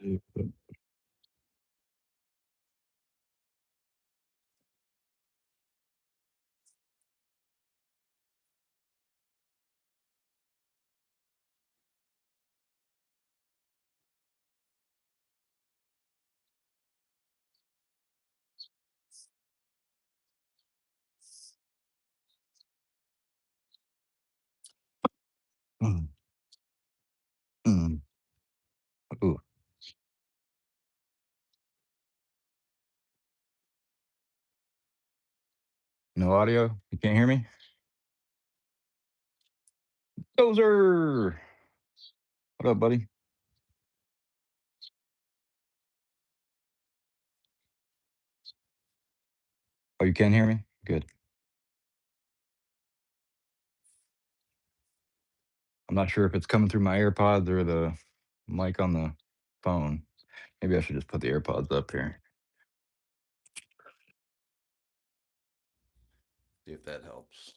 Mm, mm. Ooh, no audio? You can't hear me? Dozer! What up, buddy? Oh, you can hear me? Good. I'm not sure if it's coming through my AirPods or the mic on the phone. Maybe I should just put the AirPods up here. See if that helps.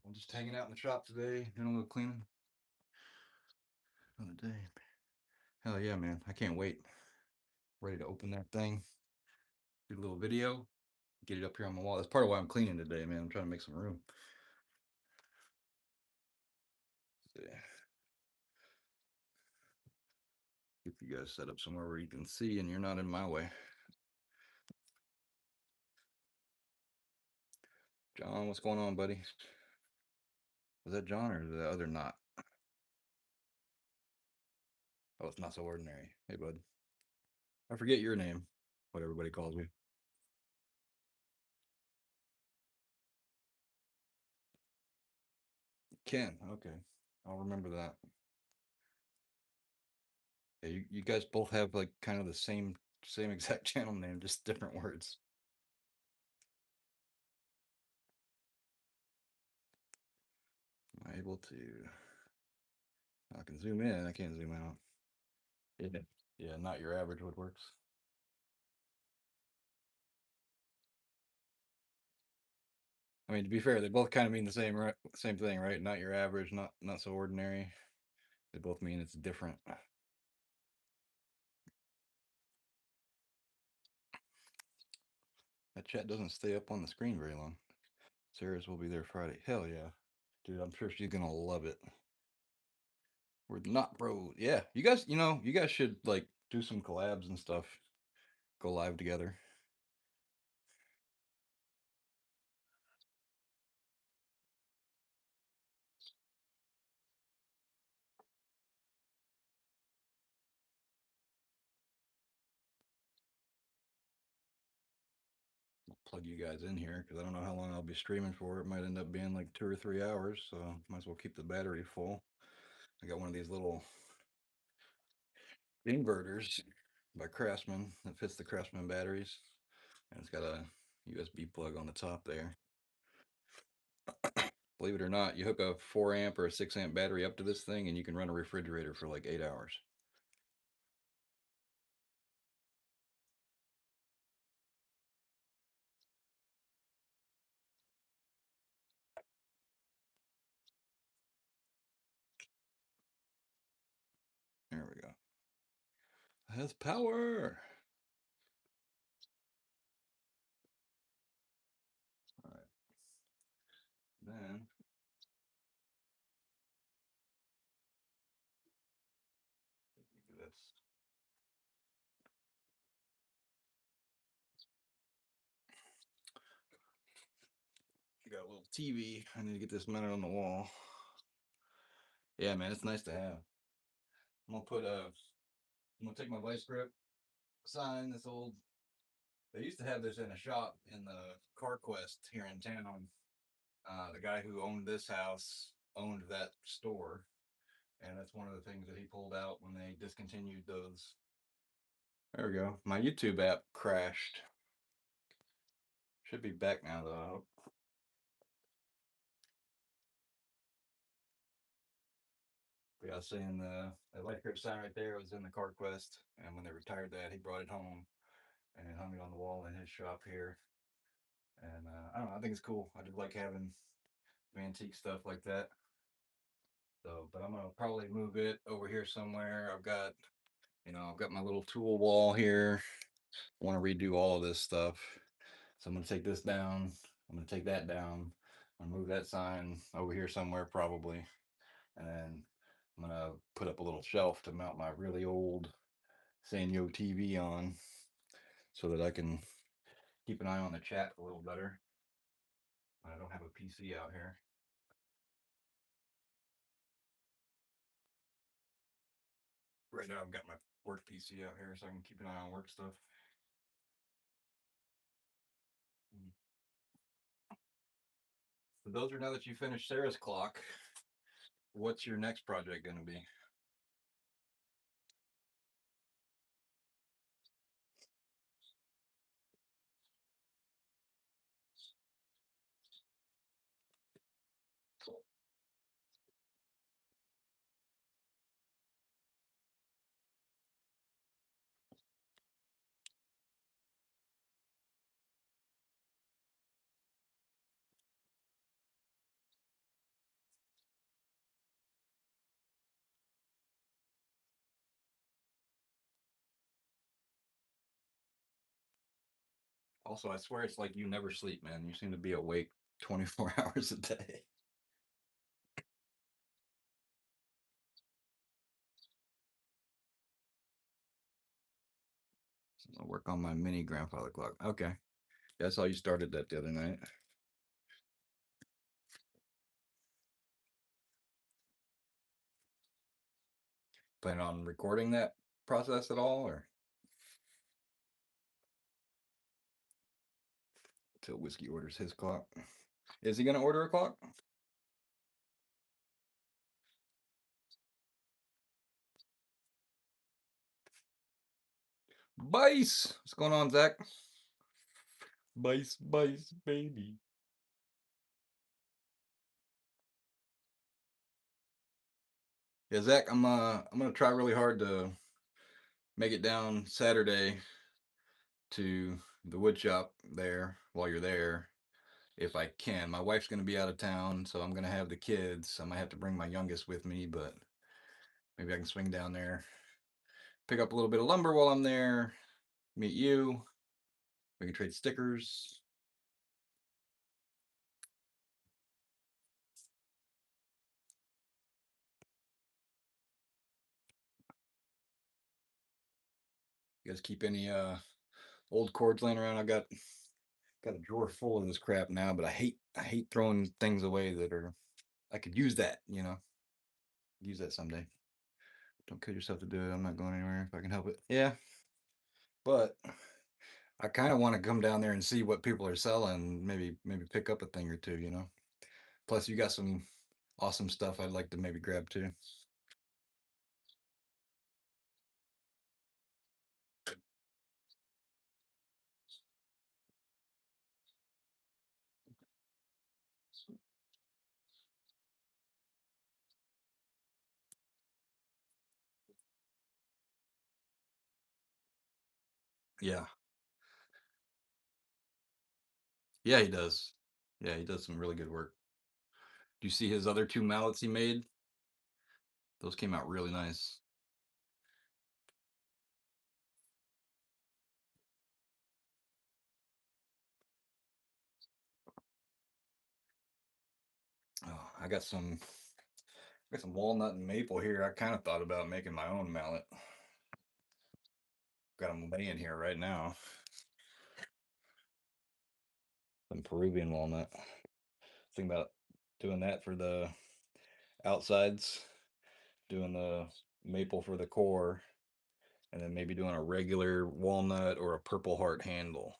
I'm just hanging out in the shop today, doing a little cleaning. Another day. Hell yeah, man. I can't wait. Ready to open that thing, do a little video, get it up here on my wall. That's part of why I'm cleaning today, man. I'm trying to make some room. Yeah. Get you guys set up somewhere where you can see and you're not in my way. John, what's going on, buddy? Was that John or the other not? Oh, it's not so ordinary. Hey, bud. I forget your name, what everybody calls me. Ken. Okay. I'll remember that. Yeah, you guys both have like kind of the same exact channel name, just different words. Am I able to? I can zoom in. I can't zoom out. Yeah. Yeah, not your average woodworks. I mean, to be fair, they both kind of mean the same thing, right? Not your average, not so ordinary. They both mean it's different. That chat doesn't stay up on the screen very long. Sarah's will be there Friday. Hell yeah. Dude, I'm sure she's gonna love it. We're not bro. Yeah. You guys should like do some collabs and stuff. Go live together. I'll plug you guys in here because I don't know how long I'll be streaming for. It might end up being like 2 or 3 hours, so might as well keep the battery full. I got one of these little inverters by Craftsman that fits the Craftsman batteries, and it's got a USB plug on the top there. Believe it or not, you hook a 4 amp or a 6 amp battery up to this thing, and you can run a refrigerator for like 8 hours. There we go. It has power. All right. Then that's got a little TV. I need to get this mounted on the wall. Yeah, man, it's nice to have. I'm gonna put a. I'm gonna take my vice grip sign. This old. They used to have this in a shop in the Car Quest here in town. The guy who owned this house owned that store, and that's one of the things that he pulled out when they discontinued those. There we go. My YouTube app crashed. Should be back now though. I hope. Yeah, I was saying the electric sign right there was in the Car Quest, and when they retired that, he brought it home and hung it on the wall in his shop here. And I don't know, I think it's cool. I just like having antique stuff like that. So, but I'm gonna probably move it over here somewhere. I've got my little tool wall here. I want to redo all of this stuff. So I'm gonna take this down. I'm gonna take that down. I'm gonna move that sign over here somewhere probably, and then I'm gonna put up a little shelf to mount my really old Sanyo TV on, so that I can keep an eye on the chat a little better. I don't have a PC out here. Right now, I've got my work PC out here, so I can keep an eye on work stuff. For those are now that you finished Sarah's clock, what's your next project going to be? Also, I swear it's like you never sleep, man. You seem to be awake 24 hours a day. I'll work on my mini grandfather clock. Okay. That's how you started that the other night. Plan on recording that process at all, or till Whiskey orders his clock? Is he going to order a clock? Bice! What's going on, Zach? Bice, bice, baby. Yeah, Zach, I'm gonna try really hard to make it down Saturday to the wood shop there while you're there, if I can. My wife's gonna be out of town, so I'm gonna have the kids. I might have to bring my youngest with me, but maybe I can swing down there, pick up a little bit of lumber while I'm there, meet you. We can trade stickers. You guys keep any old cords laying around? I got a drawer full of this crap now, but I hate throwing things away that are I could use that, use that someday. Don't kill yourself to do it. I'm not going anywhere if I can help it. Yeah, but I kind of want to come down there and see what people are selling. Maybe pick up a thing or two. Plus, you got some awesome stuff I'd like to maybe grab too. Yeah, yeah, he does. Yeah, he does some really good work. Do you see his other two mallets he made? Those came out really nice. Oh, I got some walnut and maple here. I kind of thought about making my own mallet. Got them laying here right now. Some Peruvian walnut. Think about doing that for the outsides, doing the maple for the core, and then maybe doing a regular walnut or a purple heart handle.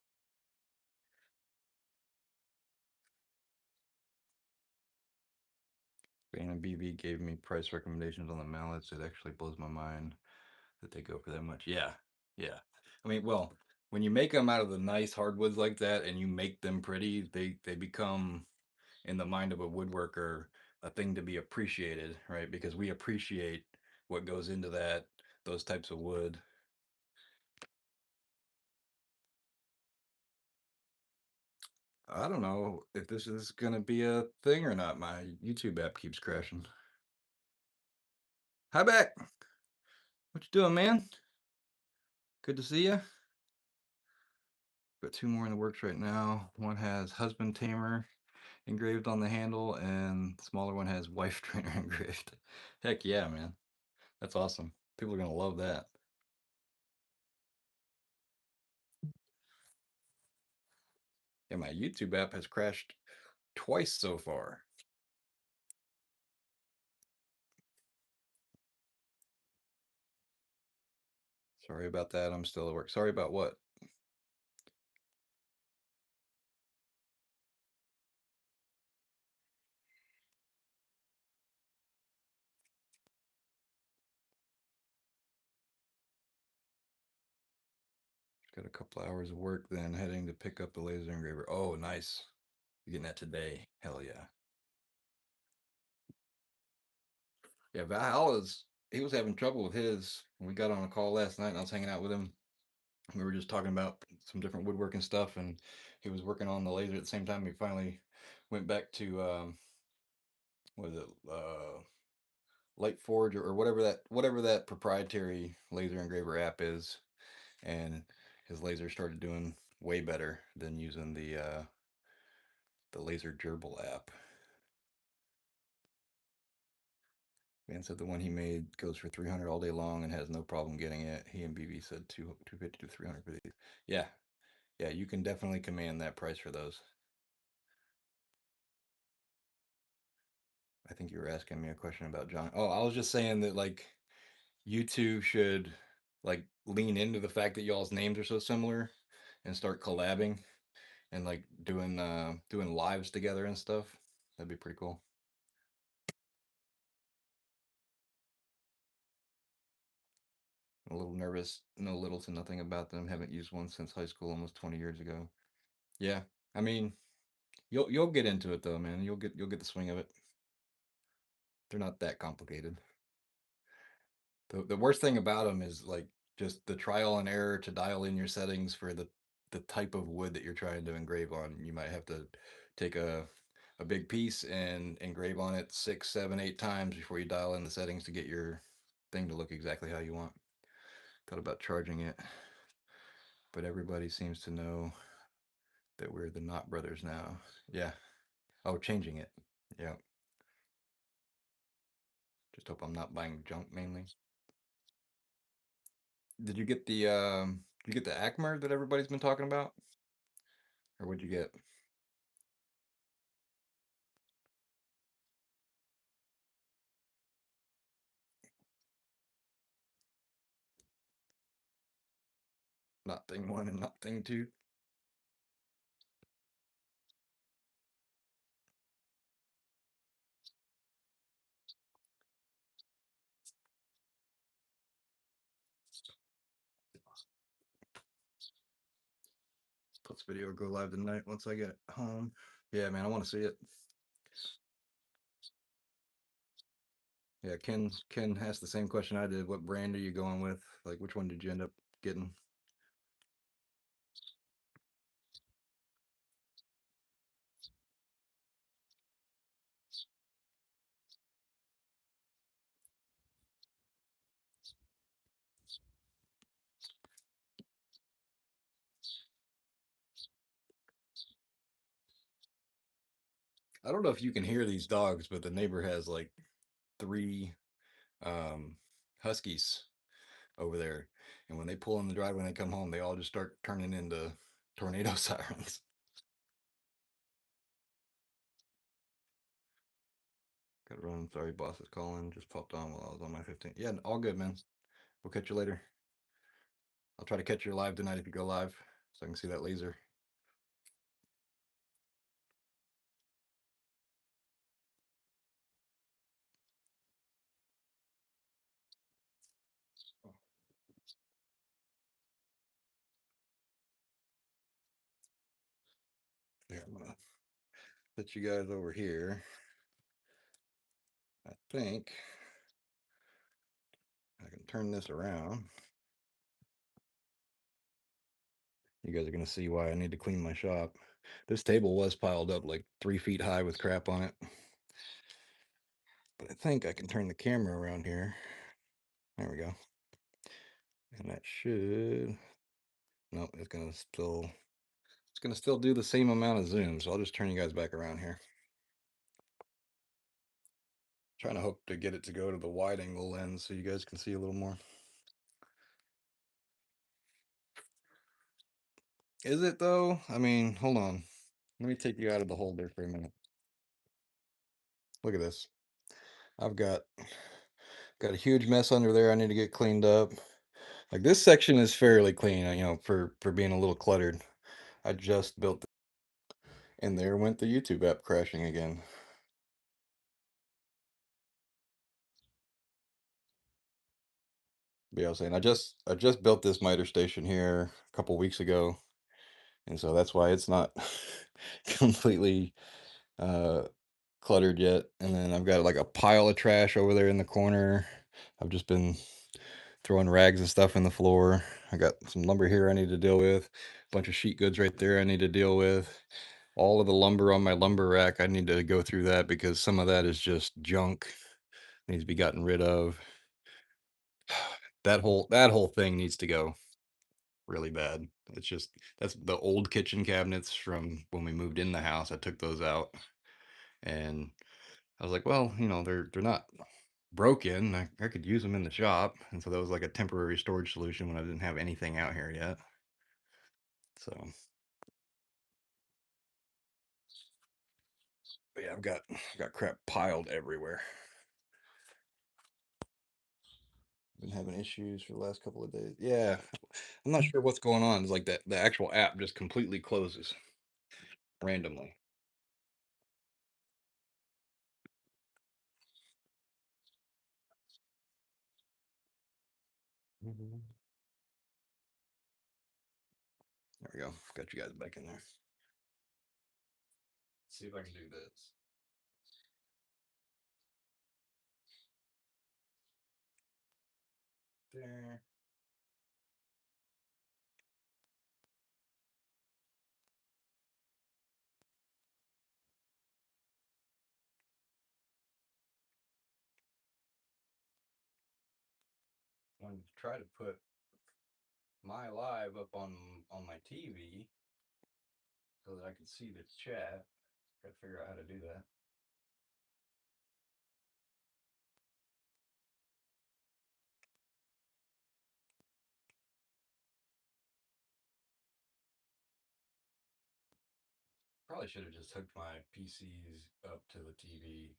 Bane and BB gave me price recommendations on the mallets. It actually blows my mind that they go for that much. Yeah, yeah. I mean, well, when you make them out of the nice hardwoods like that and you make them pretty, they become in the mind of a woodworker a thing to be appreciated, right? Because we appreciate what goes into those types of wood. I don't know if this is gonna be a thing or not. My YouTube app keeps crashing. Hi back. What you doing, man? Good to see you. Got two more in the works right now. One has husband tamer engraved on the handle, and the smaller one has wife trainer engraved. Heck yeah, man. That's awesome. People are gonna love that. Yeah, my YouTube app has crashed twice so far. Sorry about that. I'm still at work. Sorry about what? Got a couple hours of work, then heading to pick up the laser engraver. Oh, nice. You're getting that today. Hell yeah. Yeah, Valhalla's he was having trouble with his. We got on a call last night and I was hanging out with him. We were just talking about some different woodworking stuff and he was working on the laser at the same time. We finally went back to what is it? Light Forge or whatever that proprietary laser engraver app is, and his laser started doing way better than using the laser gerbil app. Man said the one he made goes for 300 all day long and has no problem getting it. He and BB said 250 to 300 for these. Yeah, yeah, you can definitely command that price for those. I think you were asking me a question about John. Oh, I was just saying that like YouTube should like lean into the fact that y'all's names are so similar and start collabing and like doing lives together and stuff. That'd be pretty cool. I'm a little nervous. Know little to nothing about them. Haven't used one since high school, almost 20 years ago. Yeah, I mean, you'll get into it though, man. You'll get the swing of it. They're not that complicated. The worst thing about them is like just the trial and error to dial in your settings for the type of wood that you're trying to engrave on. You might have to take a big piece and engrave on it 6, 7, 8 times before you dial in the settings to get your thing to look exactly how you want. Thought about charging it, but everybody seems to know that we're the Knot Brothers now. Yeah. Oh, changing it. Yeah. Just hope I'm not buying junk mainly. Did you get the Acmer that everybody's been talking about? Or what'd you get? Not thing one and not thing two. Plus video go live tonight once I get home. Yeah, man, I want to see it. Yeah, Ken asked the same question I did. What brand are you going with? Like, which one did you end up getting? I don't know if you can hear these dogs, but the neighbor has like three um, huskies over there, and when they pull in the driveway and they come home, they all just start turning into tornado sirens. Got to run. Sorry, boss is calling. Just popped on while I was on my 15. Yeah, all good, man. We'll catch you later. I'll try to catch you live tonight if you go live, so I can see that laser. Yeah, I'm gonna put you guys over here. I think I can turn this around. You guys are gonna see why I need to clean my shop. This table was piled up like 3 feet high with crap on it. But I think I can turn the camera around here. There we go. And that should, nope, it's gonna still do the same amount of zoom. So I'll just turn you guys back around here. Trying to hope to get it to go to the wide angle lens so you guys can see a little more. Is it though? I mean, hold on. Let me take you out of the holder for a minute. Look at this. I've got a huge mess under there I need to get cleaned up. Like this section is fairly clean, for being a little cluttered. I just built and there went the YouTube app crashing again. But yeah, I was saying I just built this miter station here a couple weeks ago, and so that's why it's not completely uh cluttered yet. And then I've got like a pile of trash over there in the corner. I've just been throwing rags and stuff in the floor. I got some lumber here I need to deal with, a bunch of sheet goods right there I need to deal with. All of the lumber on my lumber rack, I need to go through that because some of that is just junk, needs to be gotten rid of. That whole thing needs to go really bad. It's just that's the old kitchen cabinets from when we moved in the house. I took those out and I was like, well, they're not broken. I could use them in the shop. And so that was like a temporary storage solution when I didn't have anything out here yet. So, but yeah, I've got crap piled everywhere. Been having issues for the last couple of days. Yeah, I'm not sure what's going on. It's like that the actual app just completely closes randomly. Mhm. There we go. Got you guys back in there. Let's see if I can do this. There. I'm going to try to put my live up on my TV so that I can see the chat. Got to figure out how to do that. Probably should have just hooked my PCs up to the TV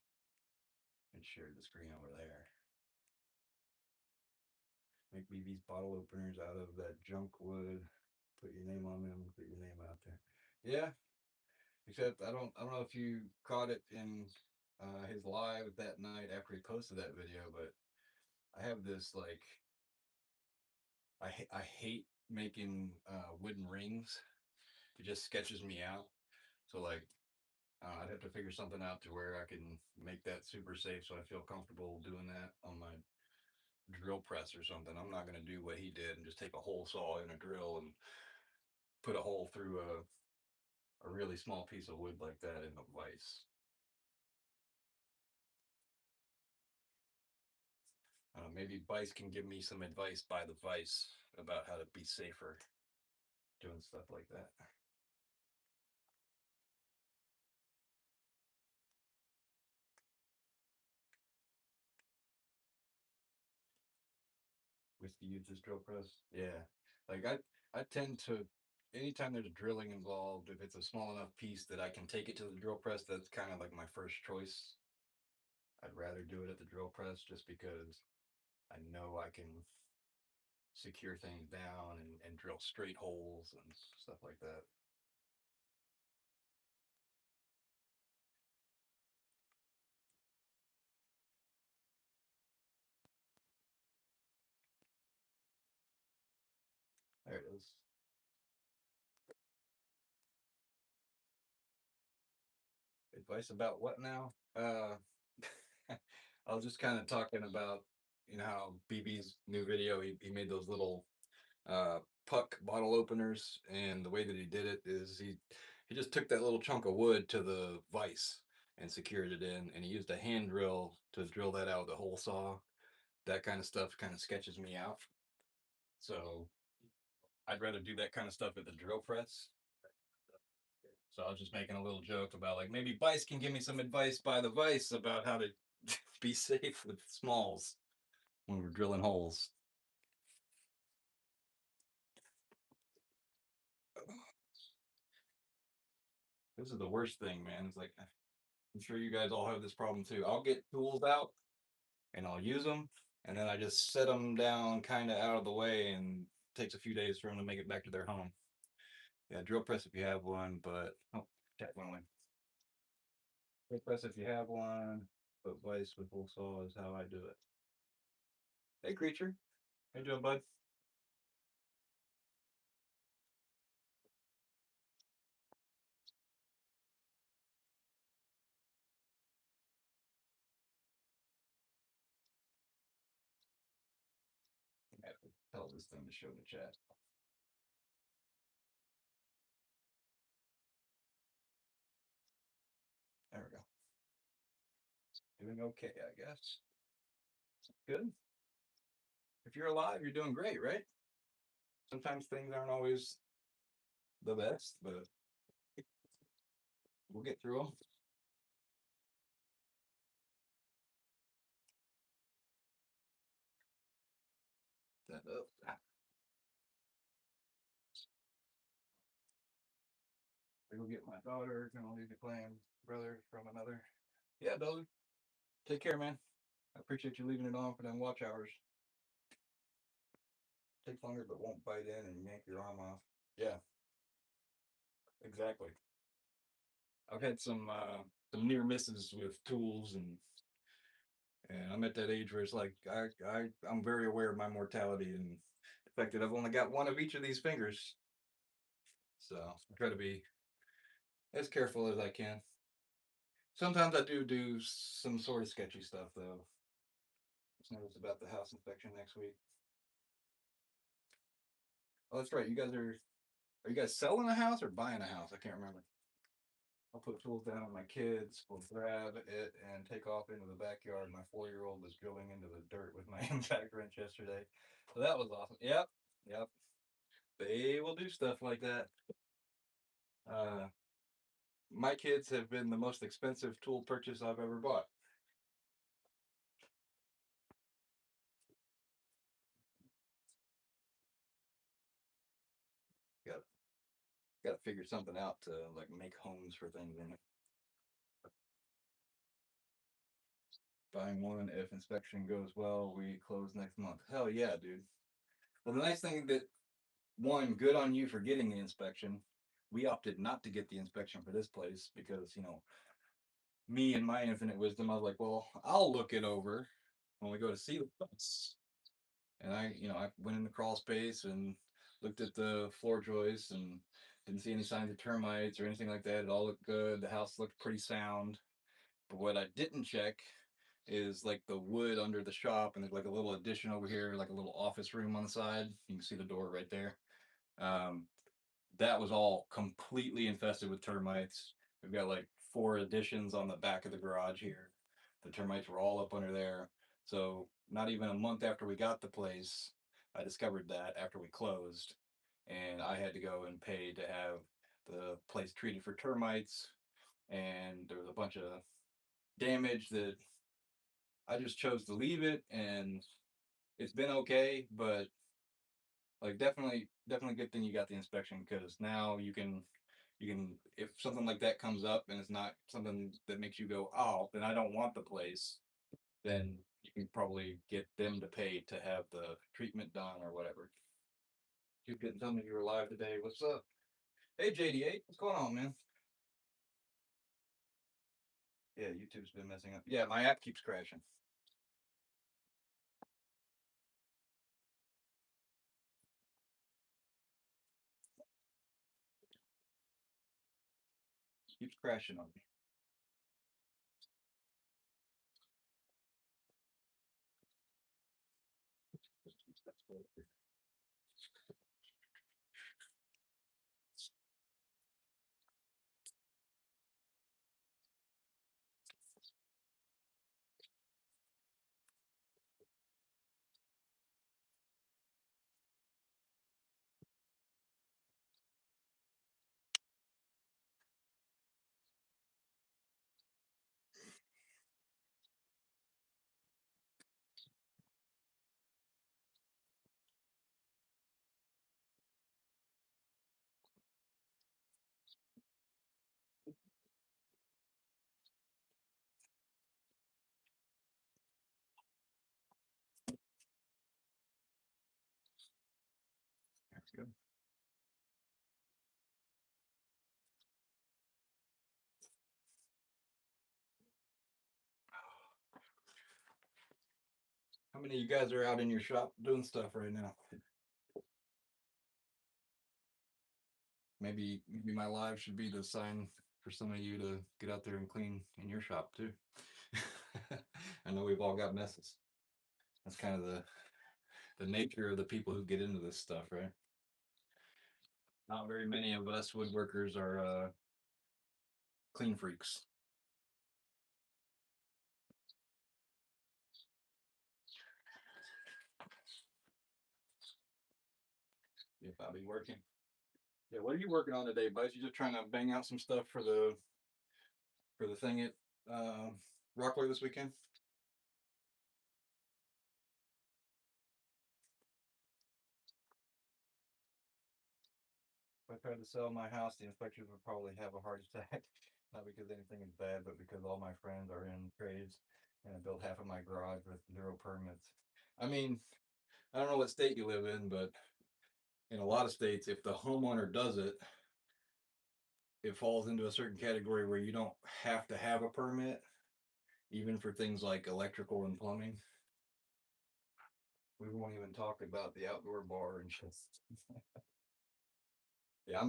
and shared the screen over there. Make me these bottle openers out of that junk wood. Put your name on them. Put your name out there. Yeah, except I don't know if you caught it in his live that night after he posted that video, but I have this like I hate making wooden rings. It just sketches me out. So like I'd have to figure something out to where I can make that super safe, so I feel comfortable doing that on my drill press or something. I'm not going to do what he did and just take a hole saw in a drill and put a hole through a really small piece of wood like that in a vise. Maybe Vice can give me some advice by the Vice about how to be safer doing stuff like that. Whiskey uses drill press. Yeah, like I tend to anytime there's drilling involved, if it's a small enough piece that I can take it to the drill press, that's kind of like my first choice. I'd rather do it at the drill press just because I know I can secure things down and drill straight holes and stuff like that. There it is. Advice about what now? I was just kind of talking about, how BB's new video, he made those little uh, puck bottle openers, and the way that he did it is he just took that little chunk of wood to the vise and secured it in, and he used a hand drill to drill that out with a hole saw. that kind of stuff kind of sketches me out. So I'd rather do that kind of stuff at the drill press. So I was just making a little joke about like maybe Vice can give me some advice by the Vice about how to be safe with smalls when we're drilling holes. This is the worst thing, man. It's like I'm sure you guys all have this problem too. I'll get tools out and I'll use them, and then I just set them down kind of out of the way, and it takes a few days for them to make it back to their home. Yeah, drill press if you have one, but oh, tap one away. Drill press if you have one, but Vice with full saw is how I do it. Hey, creature, how you doing, bud? I have to tell this thing to show the chat. There we go. Doing okay, I guess. Good. If you're alive, you're doing great, right? Sometimes things aren't always the best, but we'll get through them. That up. I go get my daughter. Gonna leave you playing brother from another. Yeah, Dolly. Take care, man. I appreciate you leaving it on for them watch hours. Takes longer, but won't bite in and yank your arm off. Yeah, exactly. I've had some near misses with tools, and I'm at that age where it's like I'm very aware of my mortality and the fact that I've only got one of each of these fingers. So I try to be as careful as I can. Sometimes I do some sort of sketchy stuff though. It's news about the house inspection next week. Oh, that's right. Are you guys selling a house or buying a house? I can't remember. I'll put tools down on my kids. We'll grab it and take off into the backyard. My 4-year-old was drilling into the dirt with my impact wrench yesterday. So that was awesome. Yep. Yep. They will do stuff like that. Uh, my kids have been the most expensive tool purchase I've ever bought. Got got to figure something out to like make homes for things in it. Buying one if inspection goes well, we close next month. Hell yeah, dude. Well, the nice thing that one, good on you for getting the inspection. We opted not to get the inspection for this place because, me and my infinite wisdom, I was like, well, I'll look it over when we go to see the place. And I went in the crawl space and looked at the floor joists and didn't see any signs of termites or anything like that. It all looked good. The house looked pretty sound. But what I didn't check is like the wood under the shop, and there's like a little addition over here, like a little office room on the side. You can see the door right there. Um, that was all completely infested with termites. We've got like 4 additions on the back of the garage here. The termites were all up under there. So not even a month after we got the place, I discovered that after we closed, and I had to go and pay to have the place treated for termites. And there was a bunch of damage that I just chose to leave it, and it's been okay. But like definitely good thing you got the inspection, because now you can if something like that comes up and it's not something that makes you go, oh, then I don't want the place, then you can probably get them to pay to have the treatment done or whatever. You couldn't tell me you were live today. What's up? Hey, JD8, what's going on, man? Yeah, YouTube's been messing up. Yeah, my app keeps crashing. Keeps crashing on me. good. How many of you guys are out in your shop doing stuff right now? Maybe my live should be the sign for some of you to get out there and clean in your shop too. I know we've all got messes. That's kind of the nature of the people who get into this stuff, right? Not very many of us woodworkers are clean freaks. If I'll be working. Yeah, what are you working on today, bud? You just trying to bang out some stuff for the thing at uh, Rockaway this weekend? If I tried to sell my house, the inspectors would probably have a heart attack. Not because anything is bad, but because all my friends are in trades and I built half of my garage with zero permits. I mean, I don't know what state you live in, but in a lot of states, if the homeowner does it, it falls into a certain category where you don't have to have a permit, even for things like electrical and plumbing. We won't even talk about the outdoor bar and shit. Yeah,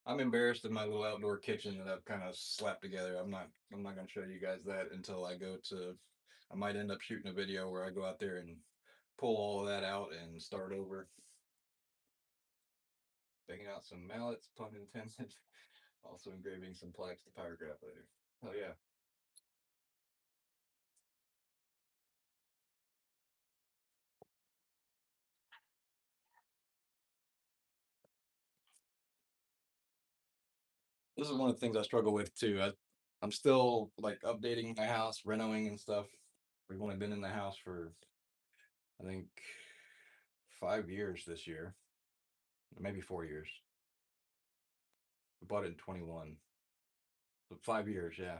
I'm embarrassed of my little outdoor kitchen that I've kind of slapped together. I'm not gonna show you guys that until I go to. I might end up shooting a video where I go out there and pull all of that out and start over. Banging out some mallets, pun intended. Also engraving some plaques to pyrograph later. Oh yeah. This is one of the things I struggle with too. I'm still like updating my house, renovating and stuff. We've only been in the house for I think 5 years this year, maybe 4 years. We bought it in 21, so 5 years, yeah.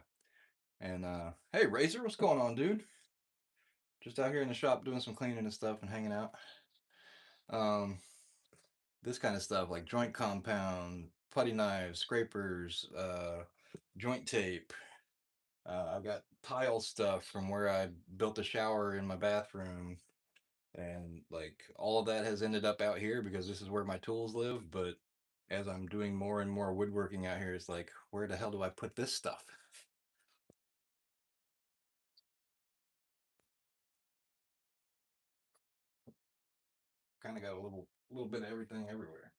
And hey, Razor, what's going on, dude? Just out here in the shop doing some cleaning and stuff and hanging out. Um, this kind of stuff like joint compound, putty knives, scrapers, joint tape. I've got tile stuff from where I built a shower in my bathroom, and like all of that has ended up out here because this is where my tools live. But as I'm doing more and more woodworking out here, it's like, where the hell do I put this stuff? Kind of got a little bit of everything everywhere.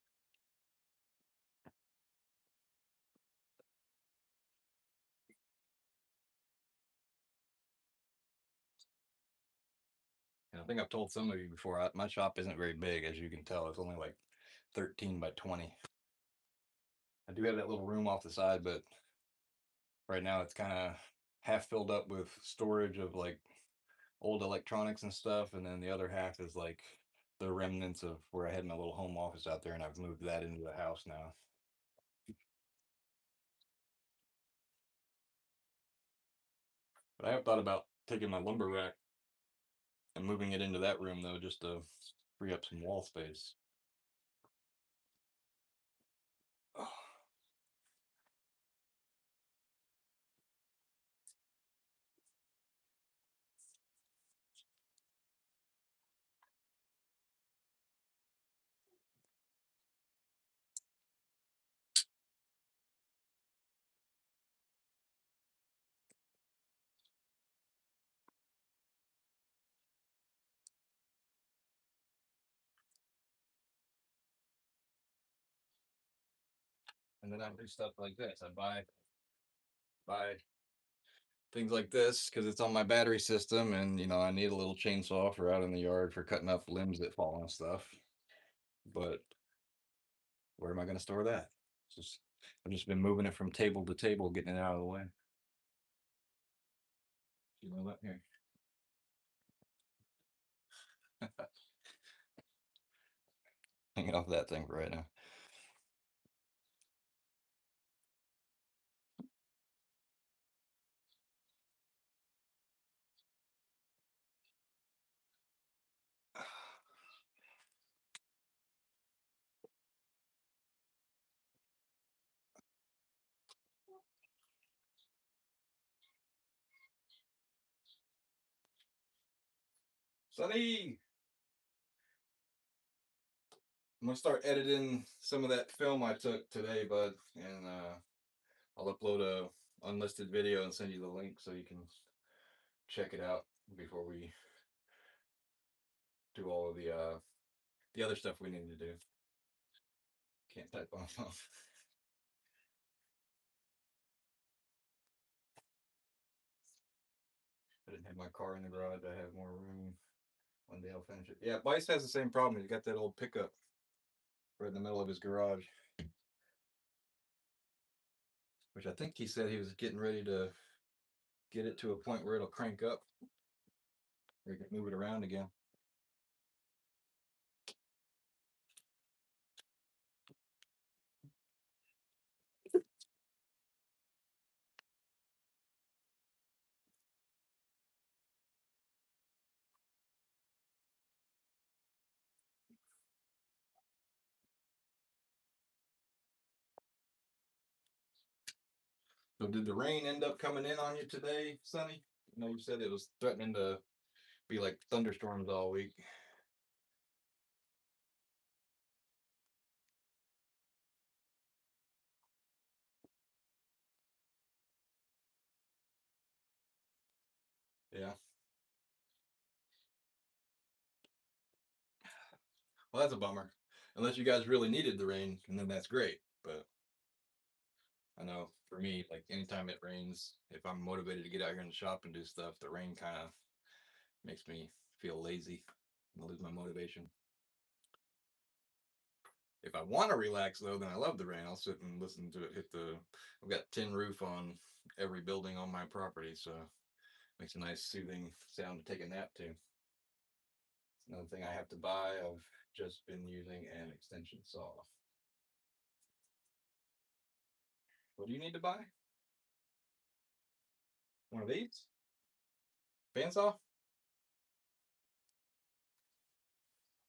And I think I've told some of you before, my shop isn't very big, as you can tell. It's only like 13 by 20. I do have that little room off the side, but right now it's kind of half filled up with storage of like old electronics and stuff, and then the other half is like the remnants of where I had my little home office out there, and I've moved that into the house now. But I have thought about taking my lumber rack and moving it into that room though, just to free up some wall space. And then I do stuff like this. I buy things like this because it's on my battery system, and I need a little chainsaw for out in the yard for cutting up limbs that fall and stuff. But where am I going to store that? It's just I've just been moving it from table to table, getting it out of the way. You know what? Here, hanging off that thing for right now. Sonny, I'm gonna start editing some of that film I took today, bud, and I'll upload a unlisted video and send you the link so you can check it out before we do all of the other stuff we need to do. Can't type on my phone. I didn't have my car in the garage. I have more room. One day I'll finish it. Yeah, Bice has the same problem. He's got that old pickup right in the middle of his garage, which I think he said he was getting ready to get it to a point where it'll crank up, where you can move it around again. So did the rain end up coming in on you today, Sonny? I know you said it was threatening to be like thunderstorms all week. Yeah. Well, that's a bummer. Unless you guys really needed the rain, and then that's great. But I know for me, like anytime it rains, if I'm motivated to get out here in the shop and do stuff, the rain kind of makes me feel lazy. I lose my motivation. If I want to relax though, then I love the rain. I'll sit and listen to it hit the. I've got tin roof on every building on my property, so it makes a nice soothing sound to take a nap to. It's another thing I have to buy. I've just been using an extension saw. What do you need to buy? One of these? Bandsaw?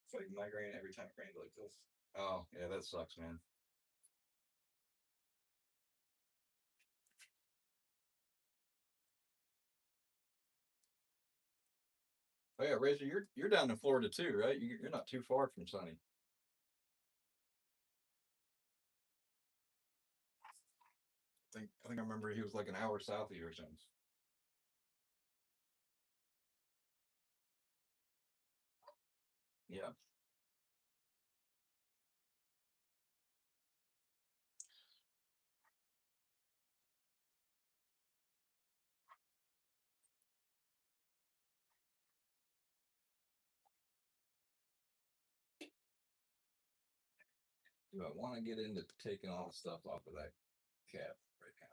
It's like migraine every time it rains like this. Oh, yeah, that sucks, man. Oh yeah, Razor, you're down in Florida too, right? You're not too far from Sunny. I think I remember he was like an hour south of you or something. Yeah. Do I want to get into taking all the stuff off of that cap right now?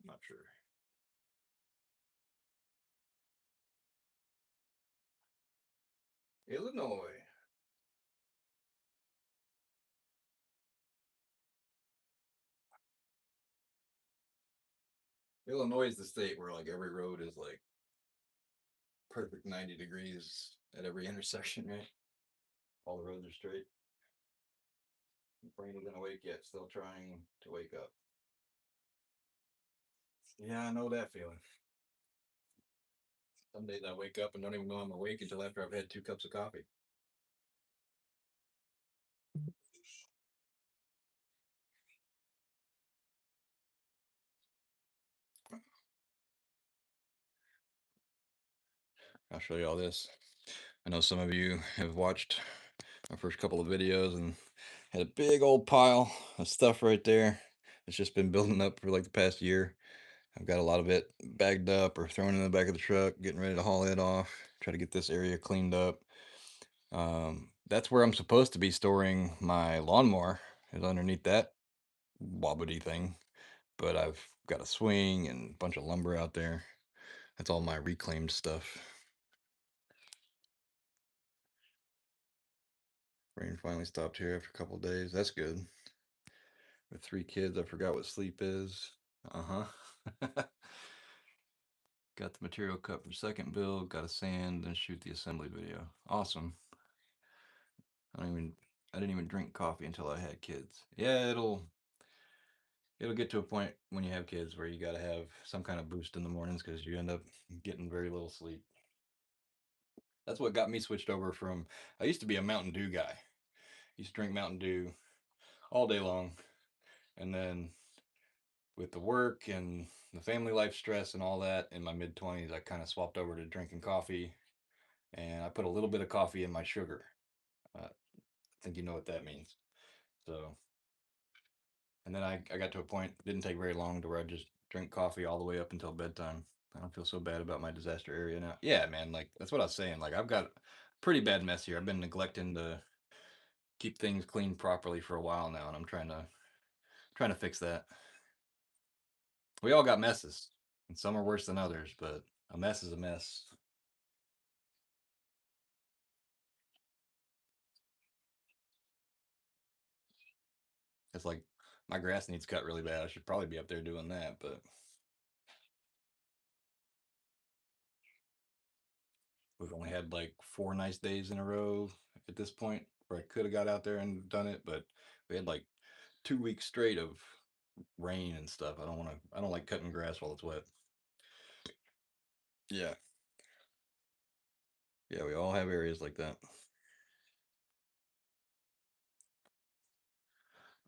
I'm not sure. Illinois. Illinois is the state where like every road is like perfect 90 degrees at every intersection, right? All the roads are straight. The brain isn't awake yet, still trying to wake up. Yeah, I know that feeling. Some days I wake up and don't even know I'm awake until after I've had 2 cups of coffee. I'll show you all this. I know some of you have watched my first couple of videos and had a big old pile of stuff right there. It's just been building up for like the past year. I've got a lot of it bagged up or thrown in the back of the truck, getting ready to haul it off, try to get this area cleaned up. That's where I'm supposed to be storing my lawnmower, is underneath that wobbly thing. But I've got a swing and a bunch of lumber out there. That's all my reclaimed stuff. Rain finally stopped here after a couple days. That's good. With 3 kids, I forgot what sleep is. Uh huh. Got the material cut for second build, got a sand, then shoot the assembly video. Awesome. I don't even I didn't even drink coffee until I had kids. Yeah, it'll get to a point when you have kids where you got to have some kind of boost in the mornings because you end up getting very little sleep. That's what got me switched over from. I used to be a Mountain Dew guy. Used to drink Mountain Dew all day long, and then with the work and the family life stress and all that in my mid 20s, I kind of swapped over to drinking coffee, and I put a little bit of coffee in my sugar. I think you know what that means. So, and then I got to a point, didn't take very long to where I just drink coffee all the way up until bedtime. I don't feel so bad about my disaster area now. Yeah, man, like that's what I was saying. Like I've got a pretty bad mess here. I've been neglecting to keep things clean properly for a while now, and I'm trying to fix that. We all got messes, and some are worse than others, but a mess is a mess. It's like my grass needs cut really bad. I should probably be up there doing that, but we've only had like 4 nice days in a row at this point where I could have got out there and done it, but we had like 2 weeks straight of rain and stuff. I don't want to. I don't like cutting grass while it's wet. Yeah, yeah, we all have areas like that.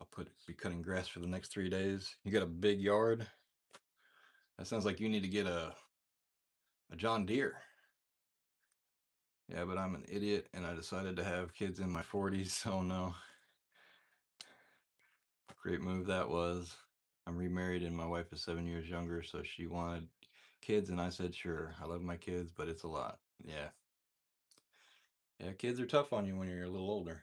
I'll put be cutting grass for the next 3 days. You got a big yard. That sounds like you need to get a John Deere. Yeah, but I'm an idiot and I decided to have kids in my 40s. So no, great move that was. I'm remarried and my wife is 7 years younger, so she wanted kids and I said sure. I love my kids, but it's a lot. Yeah. Yeah, kids are tough on you when you're a little older.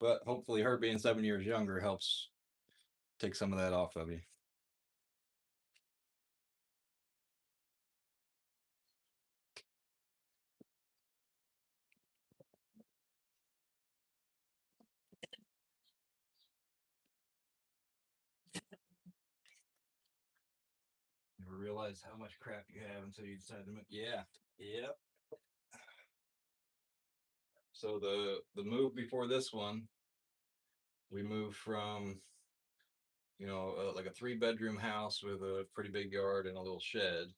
But hopefully her being 7 years younger helps take some of that off of you. Never realize how much crap you have until you decide to move. Yeah. Yep. So the move before this one, we moved from like a 3 bedroom house with a pretty big yard and a little shed,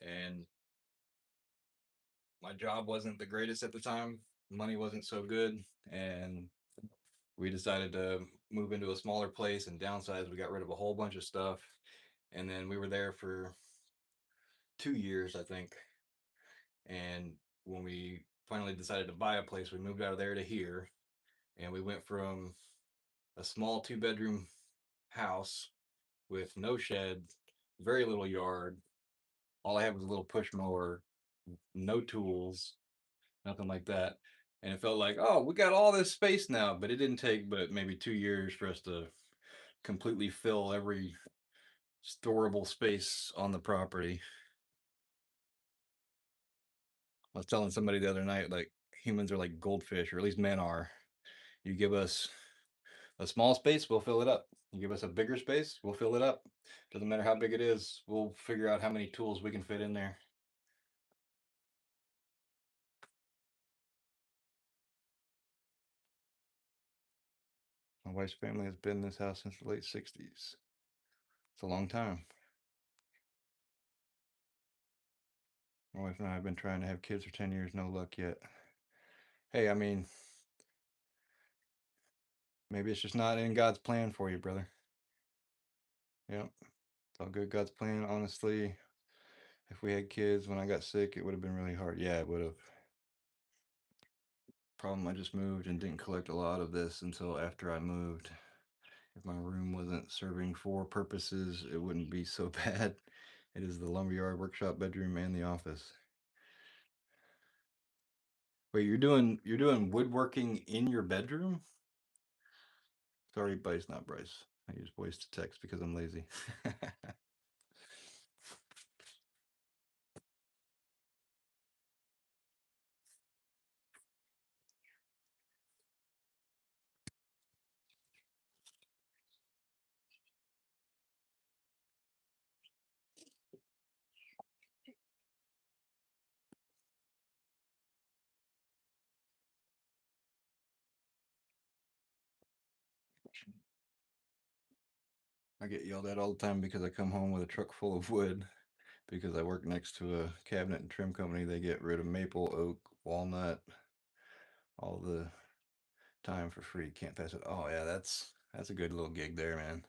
and my job wasn't the greatest at the time. Money wasn't so good, and we decided to move into a smaller place and downsize. We got rid of a whole bunch of stuff, and then we were there for 2 years, I think. And when we finally decided to buy a place, we moved out of there to here, and we went from a small 2 bedroom house with no shed, very little yard. All I had was a little push mower, no tools, nothing like that. And it felt like, oh, we got all this space now, but it didn't take but maybe 2 years for us to completely fill every storable space on the property. I was telling somebody the other night, like humans are like goldfish, or at least men are. You give us a small space, we'll fill it up. You give us a bigger space, we'll fill it up. Doesn't matter how big it is, we'll figure out how many tools we can fit in there. My wife's family has been in this house since the late 60s. It's a long time. My wife and I have been trying to have kids for 10 years, no luck yet. Hey, I mean, maybe it's just not in God's plan for you, brother. Yep, it's all good. God's plan, honestly. If we had kids when I got sick, it would have been really hard. Yeah, it would have. Problem, I just moved and didn't collect a lot of this until after I moved. If my room wasn't serving four purposes, it wouldn't be so bad. It is the lumberyard, workshop, bedroom, and the office. Wait, you're doing woodworking in your bedroom? Sorry, Bryce, not Bryce. I use voice to text because I'm lazy. I get yelled at all the time because I come home with a truck full of wood because I work next to a cabinet and trim company. They get rid of maple, oak, walnut, all the time for free. Can't pass it. Oh yeah, that's a good little gig there, man.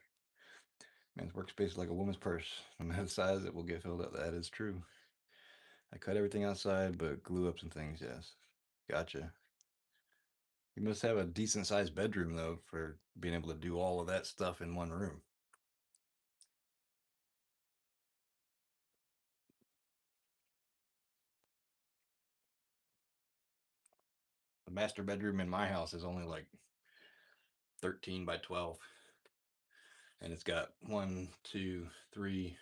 Man's workspace is like a woman's purse. No matter the size, it will get filled up. That is true. I cut everything outside, but glue up some things. Yes, gotcha. You must have a decent sized bedroom though for being able to do all of that stuff in one room. The master bedroom in my house is only like 13 by 12, and it's got one, two, three.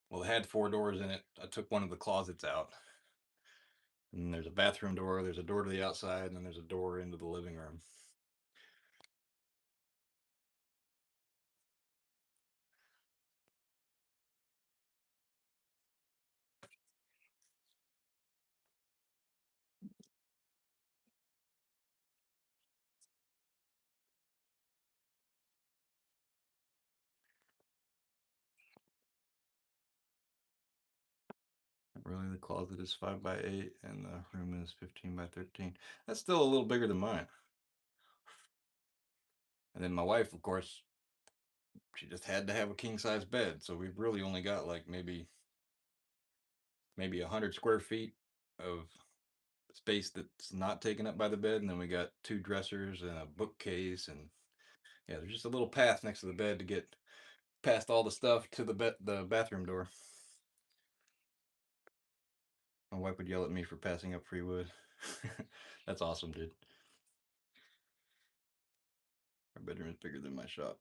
Well, it had four doors in it. I took one of the closets out, and there's a bathroom door. There's a door to the outside, and then there's a door into the living room. Really, the closet is 5 by 8, and the room is 15 by 13. That's still a little bigger than mine. And then my wife, of course, she just had to have a king size bed, so we've really only got like maybe 100 square feet of space that's not taken up by the bed, and then we got two dressers and a bookcase, and yeah, there's just a little path next to the bed to get past all the stuff to the bathroom door. My wife would yell at me for passing up free wood. That's awesome, dude. Our bedroom is bigger than my shop.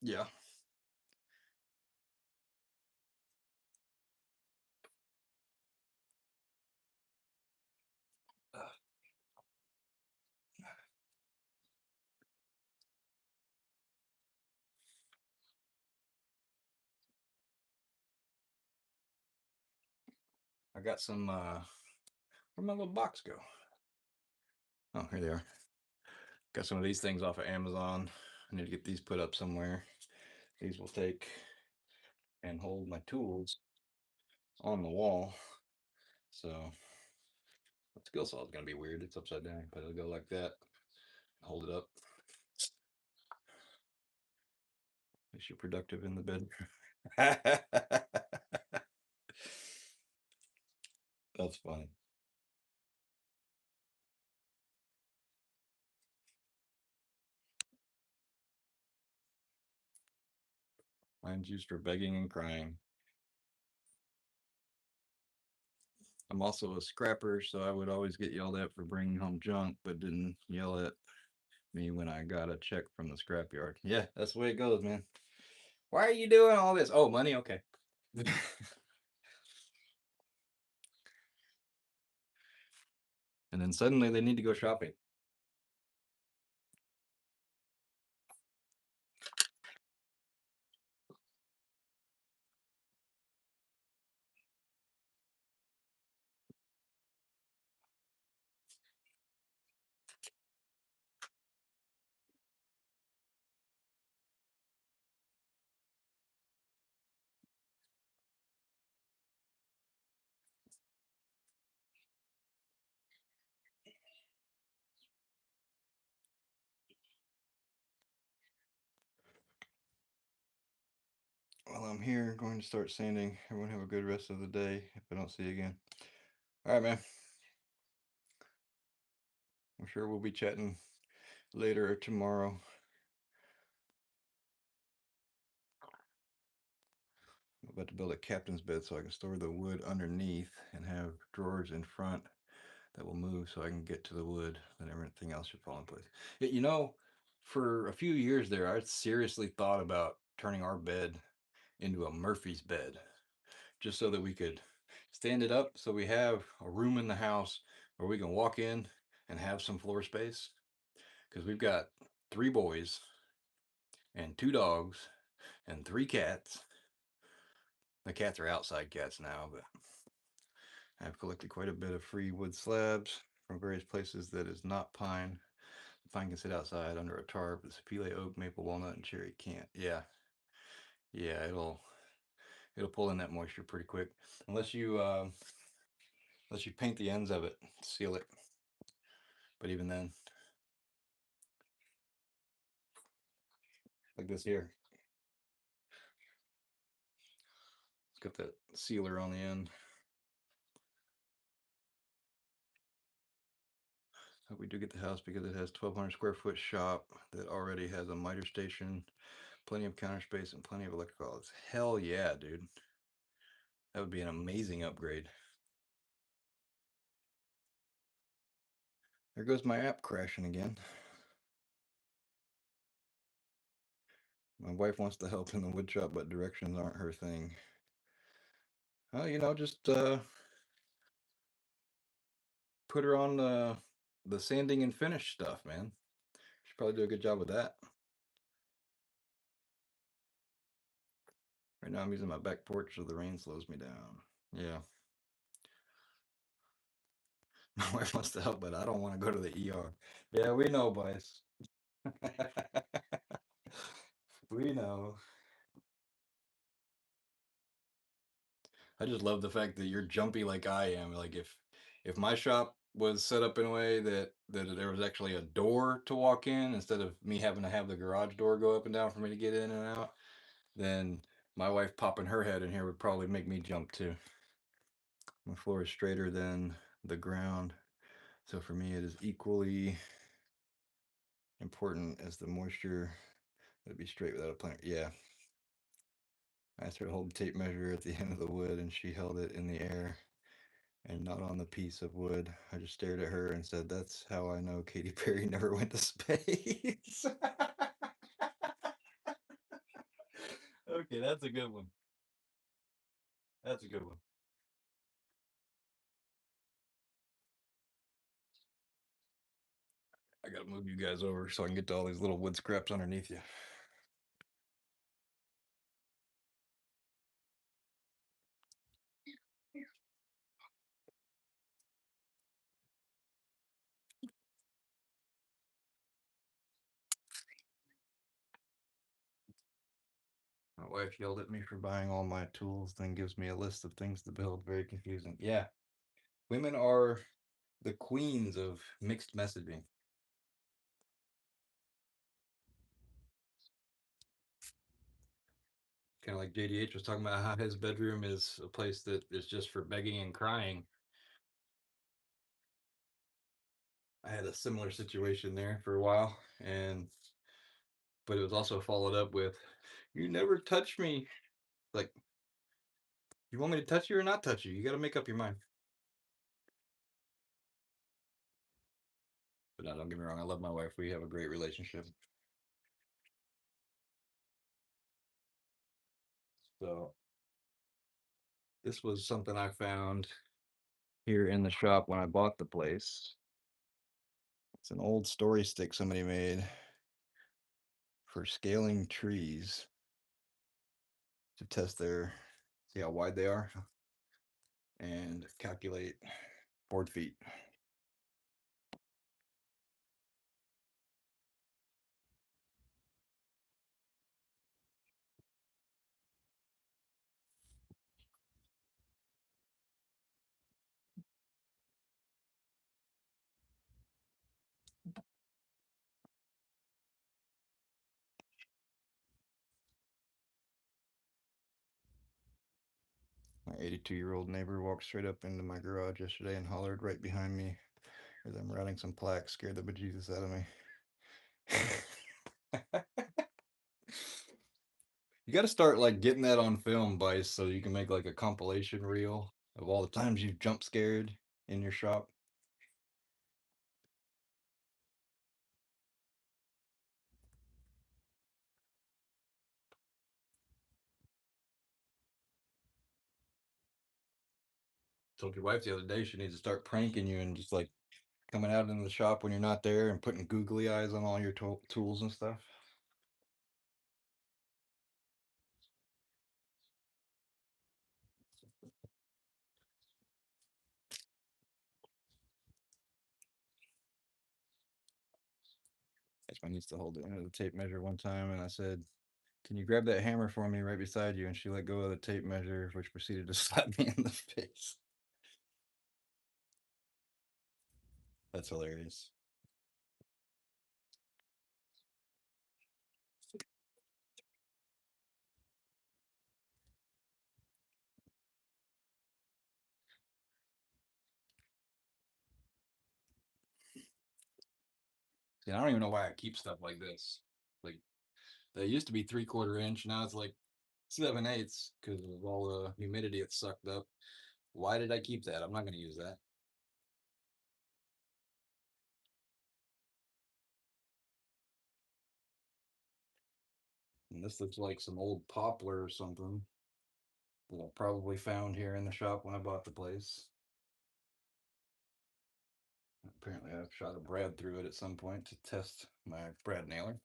Yeah. I got some where'd my little box go? Oh, here they are. Got some of these things off of Amazon. I need to get these put up somewhere. These will take and hold my tools on the wall. So the skill saw is gonna be weird. It's upside down, but it'll go like that. Hold it up. Makes you productive in the bed. That's funny. Mine's used for begging and crying. I'm also a scrapper, so I would always get yelled at for bringing home junk, but didn't yell at me when I got a check from the scrapyard. Yeah, that's the way it goes, man. Why are you doing all this? Oh, money? Okay. And then suddenly they need to go shopping. While I'm here, going to start sanding. Everyone have a good rest of the day if I don't see you again. All right, man. I'm sure we'll be chatting later or tomorrow. I'm about to build a captain's bed so I can store the wood underneath and have drawers in front that will move so I can get to the wood. Then everything else should fall in place. You know, for a few years there, I seriously thought about turning our bed into a Murphy's bed just so that we could stand it up so we have a room in the house where we can walk in and have some floor space. Because we've got three boys and two dogs and three cats. The cats are outside cats now, but I've collected quite a bit of free wood slabs from various places that is not pine. Fine can sit outside under a tarp. It's Philae oak, maple, walnut, and cherry can't. Yeah, yeah, it'll pull in that moisture pretty quick, unless you paint the ends of it, seal it. But even then, like this here, it's got that sealer on the end. Hope we do get the house because it has 1,200 square foot shop that already has a miter station, plenty of counter space, and plenty of electrical outlets. Hell yeah, dude. That would be an amazing upgrade. There goes my app crashing again. My wife wants to help in the wood shop, but directions aren't her thing. Oh, just put her on the sanding and finish stuff, man. She'd probably do a good job with that. Right now, I'm using my back porch so the rain slows me down. Yeah. My wife wants to help, but I don't want to go to the ER. Yeah, we know, boys. We know. I just love the fact that you're jumpy like I am. Like if my shop was set up in a way that there was actually a door to walk in instead of me having to have the garage door go up and down for me to get in and out, then my wife popping her head in here would probably make me jump too. My floor is straighter than the ground, so for me it is equally important as the moisture. It'd be straight without a plant. Yeah. I asked her to hold the tape measure at the end of the wood, and she held it in the air and not on the piece of wood. I just stared at her and said, "That's how I know Katy Perry never went to space." Okay, that's a good one. That's a good one. I gotta move you guys over so I can get to all these little wood scraps underneath you. My wife yelled at me for buying all my tools, then gives me a list of things to build. Very confusing. Yeah, women are the queens of mixed messaging. Kind of like JDH was talking about how his bedroom is a place that is just for begging and crying. I had a similar situation there for a while, and but it was also followed up with, "You never touch me." Like, you want me to touch you or not touch you? You got to make up your mind. But no, don't get me wrong. I love my wife. We have a great relationship. So this was something I found here in the shop when I bought the place. It's an old story stick somebody made for scaling trees to test see how wide they are and calculate board feet. My 82-year-old neighbor walked straight up into my garage yesterday and hollered right behind me as I'm routing some plaques, scared the bejesus out of me. You got to start like getting that on film, Vice, so you can make like a compilation reel of all the times you've jump scared in your shop. Told your wife the other day she needs to start pranking you and just like coming out into the shop when you're not there and putting googly eyes on all your tools and stuff. I used to hold it under the tape measure one time, and I said, "Can you grab that hammer for me right beside you?" And she let go of the tape measure, which proceeded to slap me in the face. That's hilarious. See, I don't even know why I keep stuff like this. Like they used to be 3/4 inch, now it's like 7/8 because of all the humidity it's sucked up. Why did I keep that? I'm not going to use that. And this looks like some old poplar or something that I probably found here in the shop when I bought the place. Apparently, I've shot a brad through it at some point to test my brad nailer.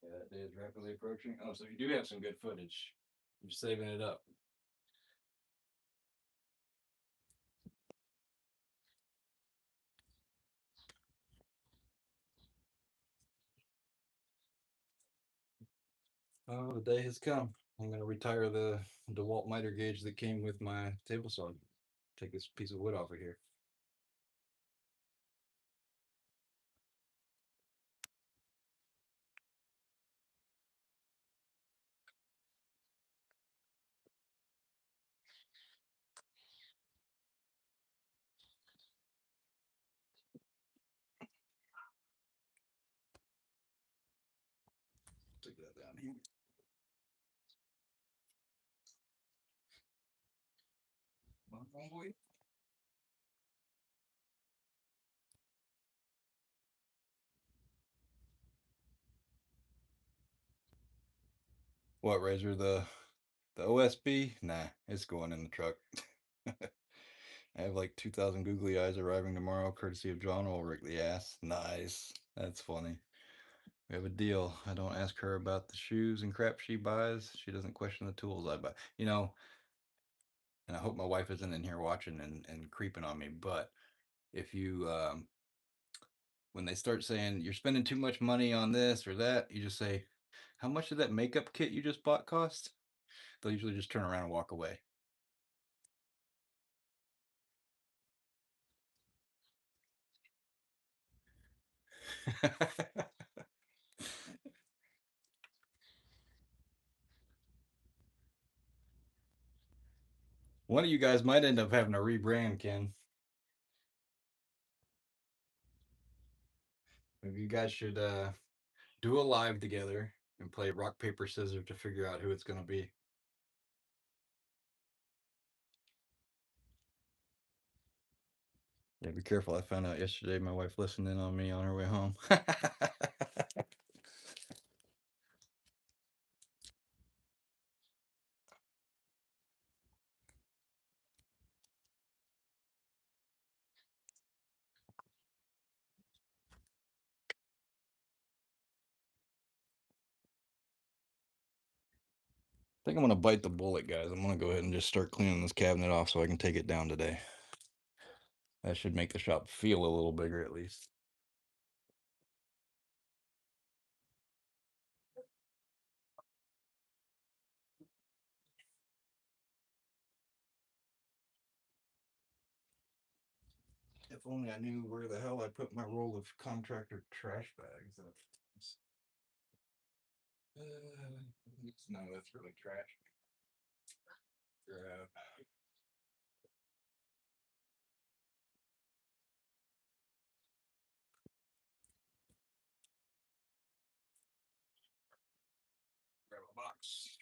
Yeah, that day is rapidly approaching. Oh, so you do have some good footage. You're saving it up. Oh, the day has come. I'm going to retire the DeWalt miter gauge that came with my table saw. Take this piece of wood off of here. Take that down here. Come on, boy. What, Razor? The OSB? Nah, it's going in the truck. I have like 2,000 googly eyes arriving tomorrow, courtesy of John Ulrich, the ass. Nice. That's funny. We have a deal. I don't ask her about the shoes and crap she buys. She doesn't question the tools I buy. And I hope my wife isn't in here watching and creeping on me, but if you, when they start saying you're spending too much money on this or that, you just say, "How much did that makeup kit you just bought cost?" They'll usually just turn around and walk away. One of you guys might end up having to rebrand, Ken. Maybe you guys should do a live together and play rock paper scissors to figure out who it's going to be. Yeah, be careful. I found out yesterday my wife listened in on me on her way home. I think I'm gonna bite the bullet, guys. I'm gonna go ahead and just start cleaning this cabinet off so I can take it down today. That should make the shop feel a little bigger at least. If only I knew where the hell I put my roll of contractor trash bags. No, that's really trash. Grab, grab a box.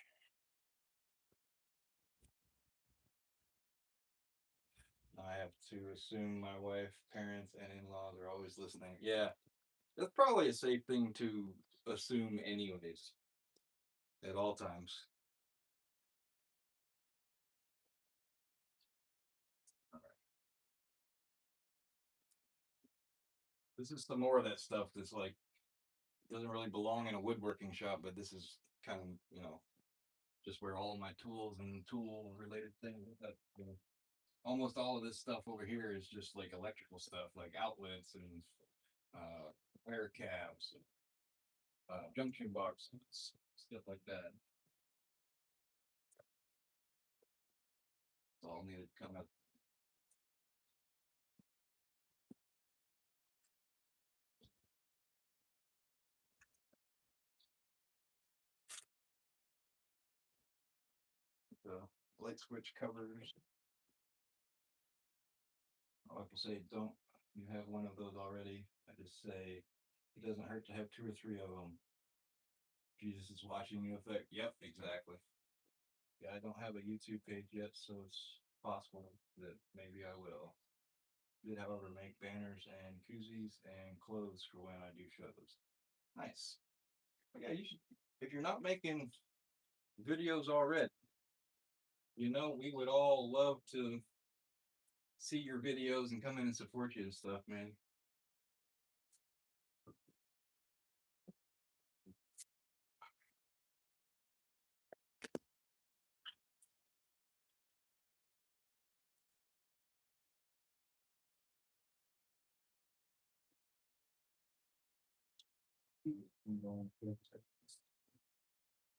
I have to assume my wife, parents, and in-laws are always listening. Yeah, that's probably a safe thing to assume, anyways, at all times. This is some more of that stuff that's like doesn't really belong in a woodworking shop, but this is kind of just where all of my tools and tool related things. almost all of this stuff over here is just like electrical stuff, like outlets and wire caps, junction boxes, stuff like that. It's all needed to come up. The light switch covers. I like to say, don't you have one of those already? I just say it doesn't hurt to have two or three of them. Jesus is watching you effect. Yep, exactly. Yeah, I don't have a YouTube page yet, so it's possible that maybe I will. Did, however, make banners and koozies and clothes for when I do shows. Nice. But yeah, you should. If you're not making videos already, we would all love to see your videos and come in and support you and stuff, man.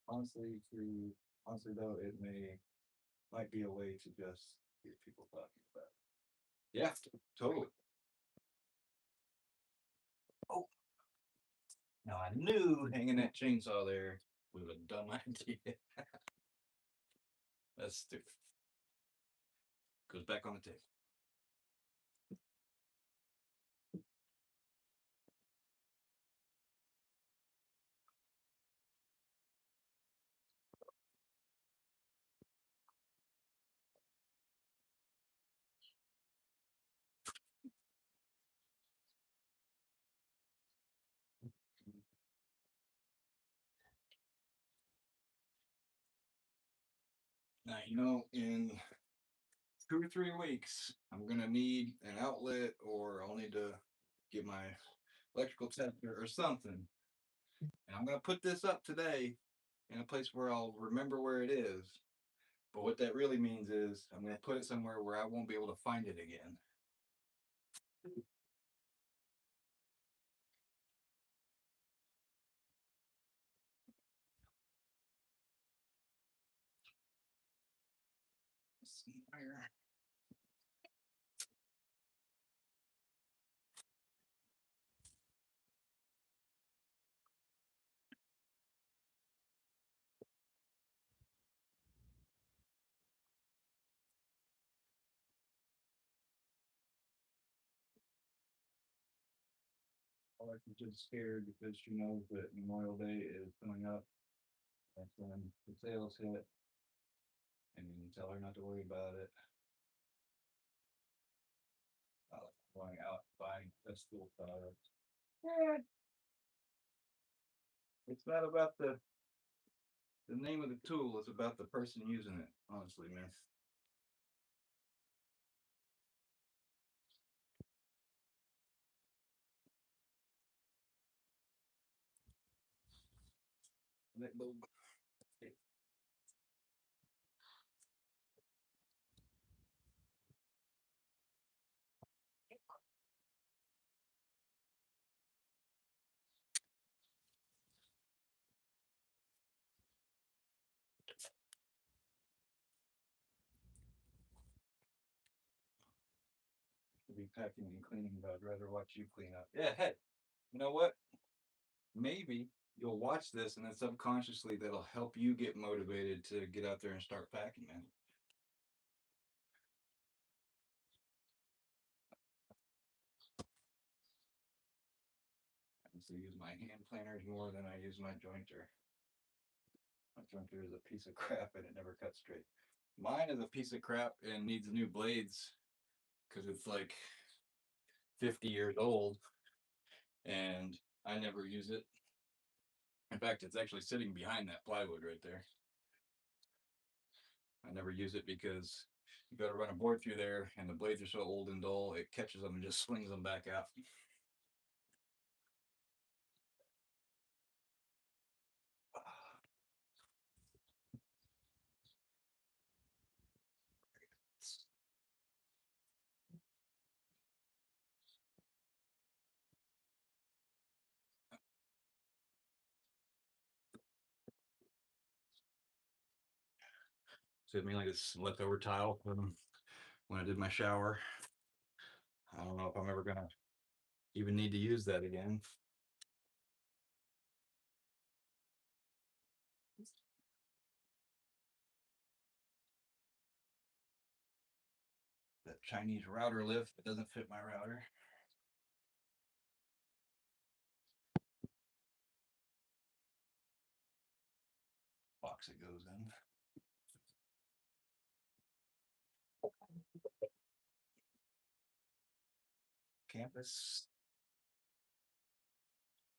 Honestly, through honestly though, it might be a way to just get people talking about it. Yeah, totally. Oh, now I knew hanging that chainsaw there was a dumb idea. That's stupid. Goes back on the table. Now, in 2 or 3 weeks, I'm gonna need an outlet, or I'll need to get my electrical tester or something. And I'm gonna put this up today in a place where I'll remember where it is. But what that really means is I'm gonna put it somewhere where I won't be able to find it again. My wife is just scared because she knows that Memorial Day is coming up. That's when the sales hit, and you can tell her not to worry about it. Not like going out buying festival products. Yeah. It's not about the name of the tool, it's about the person using it, honestly, man. That little to be packing and cleaning, but I'd rather watch you clean up. Yeah, hey, you know what? Maybe you'll watch this and then subconsciously that'll help you get motivated to get out there and start packing, man. I used to use my hand planers more than I use my jointer. My jointer is a piece of crap and it never cuts straight. Mine is a piece of crap and needs new blades because it's like 50 years old and I never use it. In fact, it's actually sitting behind that plywood right there. I never use it because you got to run a board through there, and the blades are so old and dull, it catches them and just swings them back out. So I mean, like this leftover tile from when I did my shower. I don't know if I'm ever gonna even need to use that again. That Chinese router lift that doesn't fit my router. Box it goes in. Campus.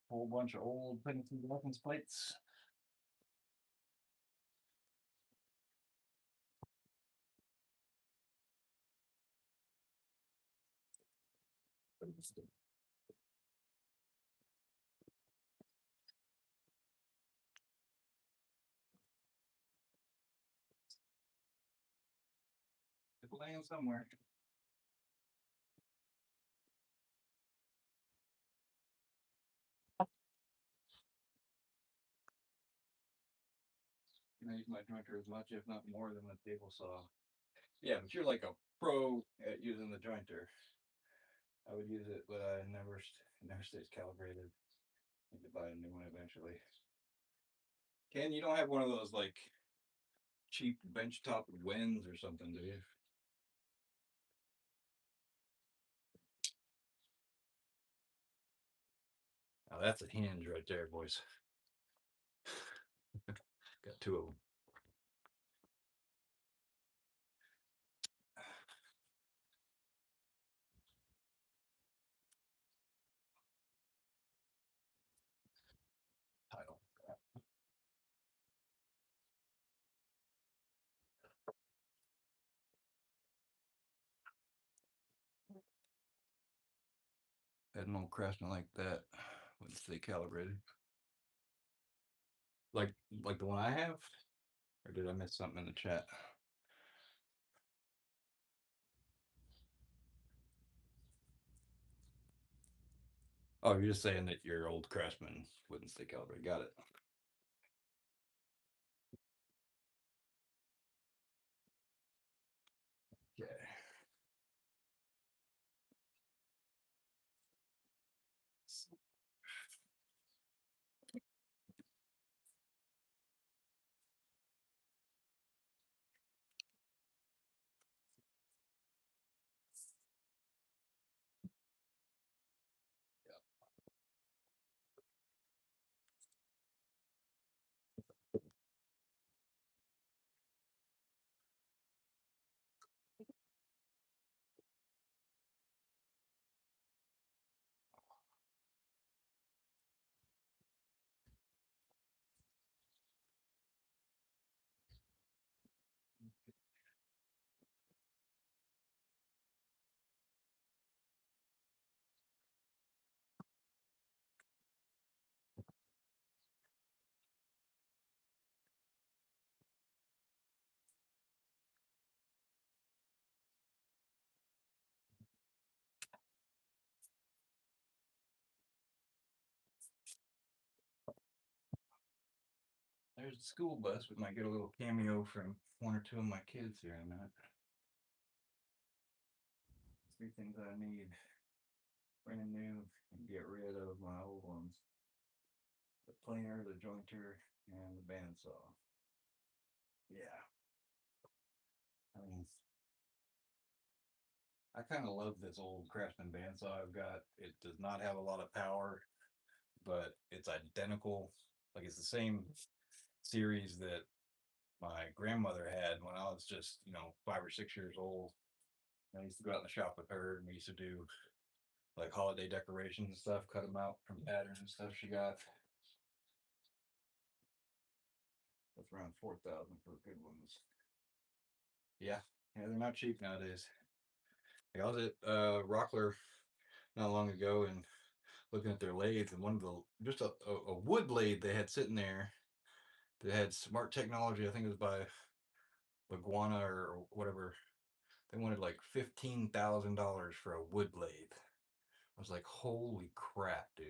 Whole bunch of old Pennington license plates. It's laying somewhere. I use my jointer as much, if not more, than the table saw. Yeah, but you're like a pro at using the jointer. I would use it, but I never stays calibrated. I need to buy a new one eventually. Ken, you don't have one of those like cheap benchtop Wens or something, do you? Oh, that's a hinge right there, boys. Got two of them. Title. Had an old Craftsman like that. Wouldn't stay calibrated. Like like the one I have? Or did I miss something in the chat? Oh, you're just saying that your old Craftsman wouldn't stay calibrated. Got it. Okay. There's the school bus. We might get a little cameo from one or two of my kids here in a minute. Three things I need. Brand new and get rid of my old ones. The planer, the jointer, and the bandsaw. Yeah. I mean, I kind of love this old Craftsman bandsaw I've got. It does not have a lot of power, but it's identical. Like it's the same series that my grandmother had when I was just, 5 or 6 years old. I used to go out in the shop with her and we used to do like holiday decorations and stuff, cut them out from patterns and stuff she got. That's around 4,000 for good ones. Yeah, yeah, they're not cheap nowadays. Like I was at Rockler not long ago and looking at their lathes, and one of the just a wood lathe they had sitting there that had smart technology. I think it was by Iguana or whatever. They wanted like $15,000 for a wood lathe. I was like, holy crap, dude!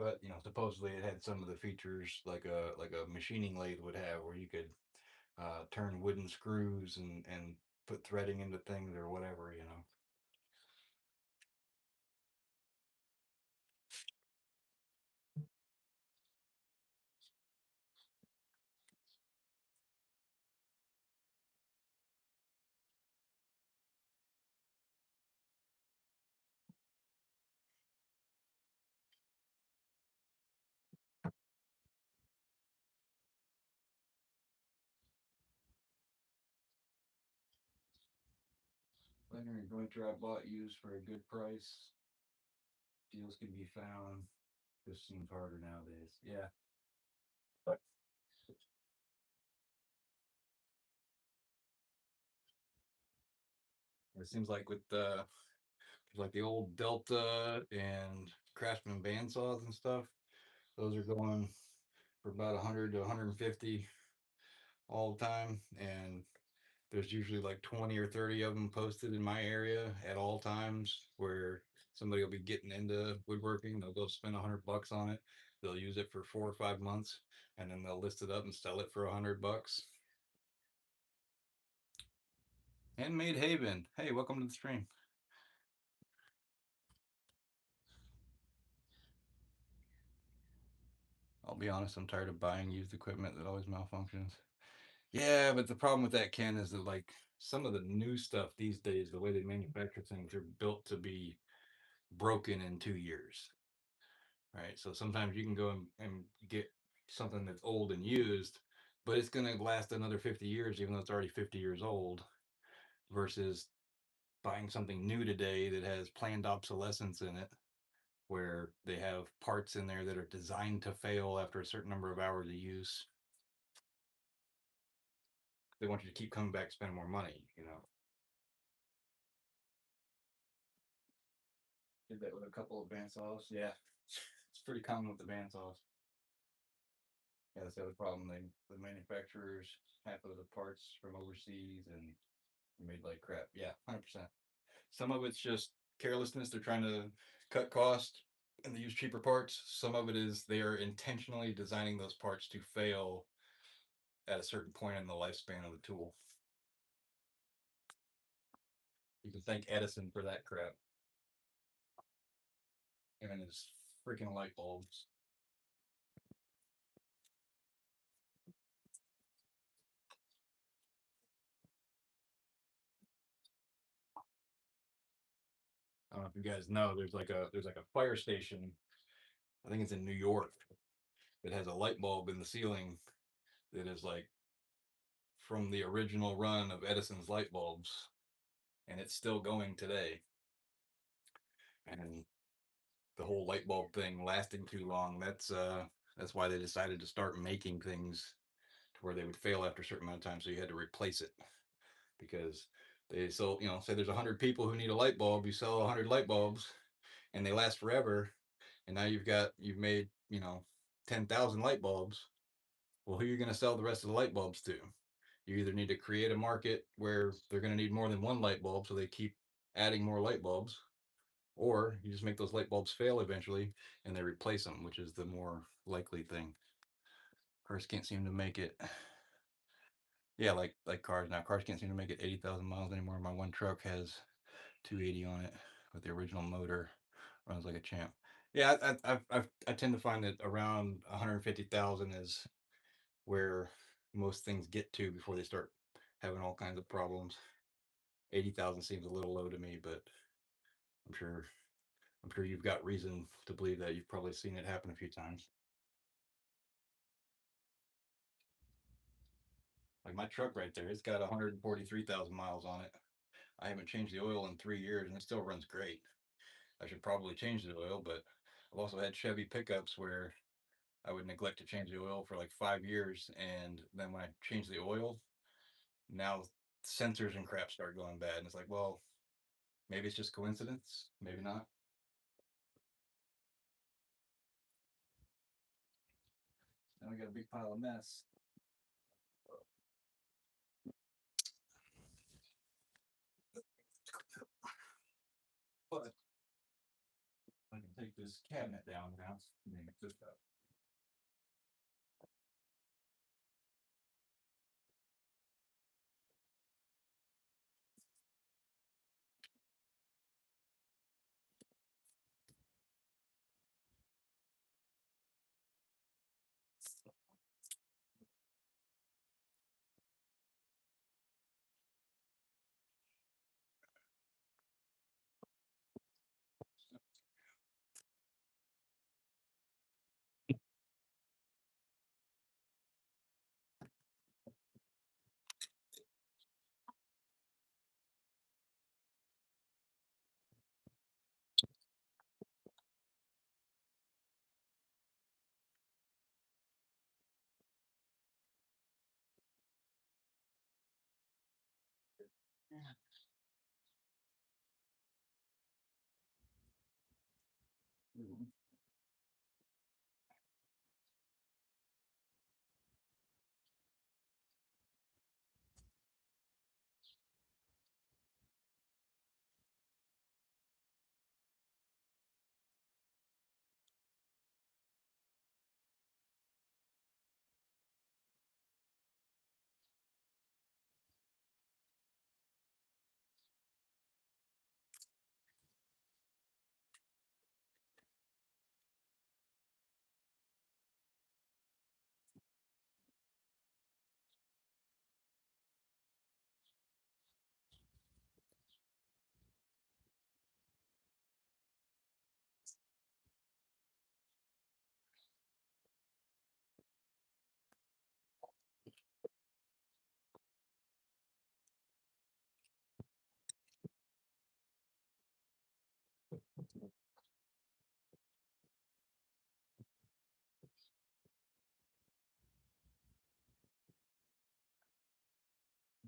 But supposedly it had some of the features like a machining lathe would have, where you could turn wooden screws and put threading into things or whatever. Liner and jointer I bought used for a good price. Deals can be found. Just seems harder nowadays. Yeah. But it seems like with the old Delta and Craftsman bandsaws and stuff, those are going for about 100 to 150 all the time, and there's usually like 20 or 30 of them posted in my area at all times, where somebody will be getting into woodworking. They'll go spend $100 on it. They'll use it for 4 or 5 months, and then they'll list it up and sell it for $100. Handmade Haven. Hey, welcome to the stream. I'll be honest, I'm tired of buying used equipment that always malfunctions. Yeah, but the problem with that, Ken, is that like some of the new stuff these days, the way they manufacture things, they're built to be broken in 2 years. Right? So sometimes you can go and get something that's old and used, but it's going to last another 50 years, even though it's already 50 years old, versus buying something new today that has planned obsolescence in it, where they have parts in there that are designed to fail after a certain number of hours of use. They want you to keep coming back, spending more money. Did that with a couple of bandsaws. Yeah, it's pretty common with the bandsaws. Yeah, that's the other problem. The manufacturers, half of the parts from overseas, and made like crap. Yeah, 100%. Some of it's just carelessness. They're trying to cut cost and they use cheaper parts. Some of it is they are intentionally designing those parts to fail at a certain point in the lifespan of the tool. You can thank Edison for that crap and his freaking light bulbs. I don't know if you guys know, there's like a fire station. I think it's in New York. That has a light bulb in the ceiling that is like from the original run of Edison's light bulbs, and it's still going today. And the whole light bulb thing lasting too long, that's why they decided to start making things to where they would fail after a certain amount of time, so you had to replace it. Because they sold, say there's 100 people who need a light bulb, you sell 100 light bulbs and they last forever, and now you've made 10,000 light bulbs. Well, who are you going to sell the rest of the light bulbs to? You either need to create a market where they're going to need more than one light bulb, so they keep adding more light bulbs, or you just make those light bulbs fail eventually and they replace them, which is the more likely thing. Cars can't seem to make it. Yeah, like cars now. Cars can't seem to make it 80,000 miles anymore. My one truck has 280 on it with the original motor. Runs like a champ. Yeah, I tend to find that around 150,000 is where most things get to before they start having all kinds of problems. 80,000 seems a little low to me, but I'm sure I'm sure you've got reason to believe that. You've probably seen it happen a few times. Like my truck right there, it's got 143,000 miles on it. I haven't changed the oil in 3 years and it still runs great. I should probably change the oil, but I've also had Chevy pickups where I would neglect to change the oil for like 5 years, and then when I change the oil, now sensors and crap start going bad, and it's like, well, maybe it's just coincidence, maybe not. Now we got a big pile of mess. But I can take this cabinet down now. Just up.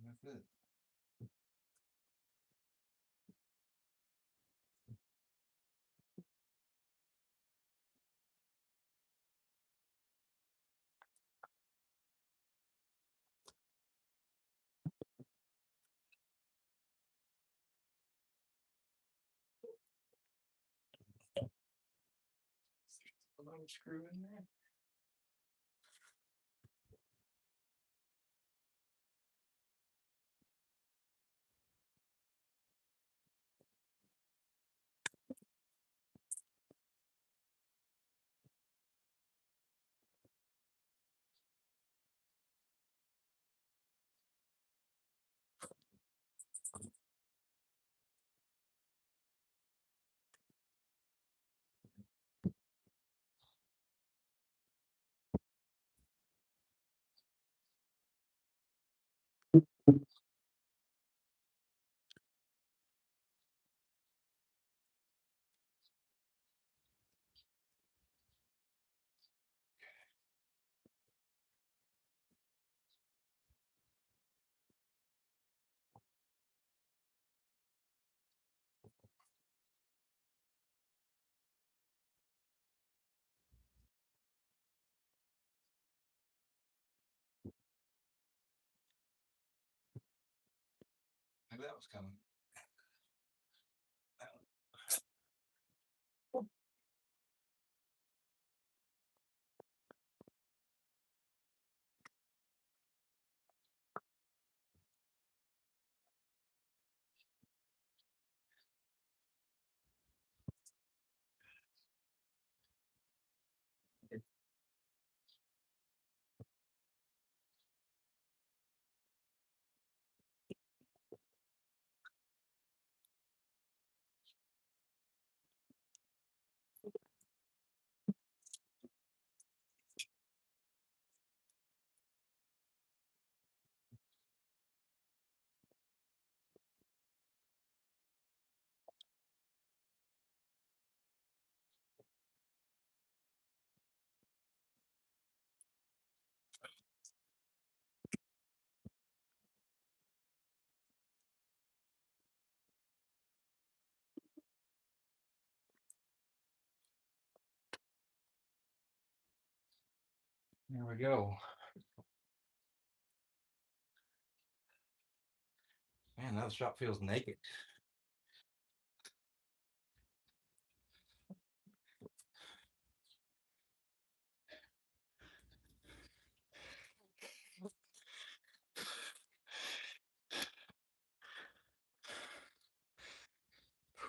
That's it. A little screw in there. Maybe that was coming. There we go. Man, now the shop feels naked.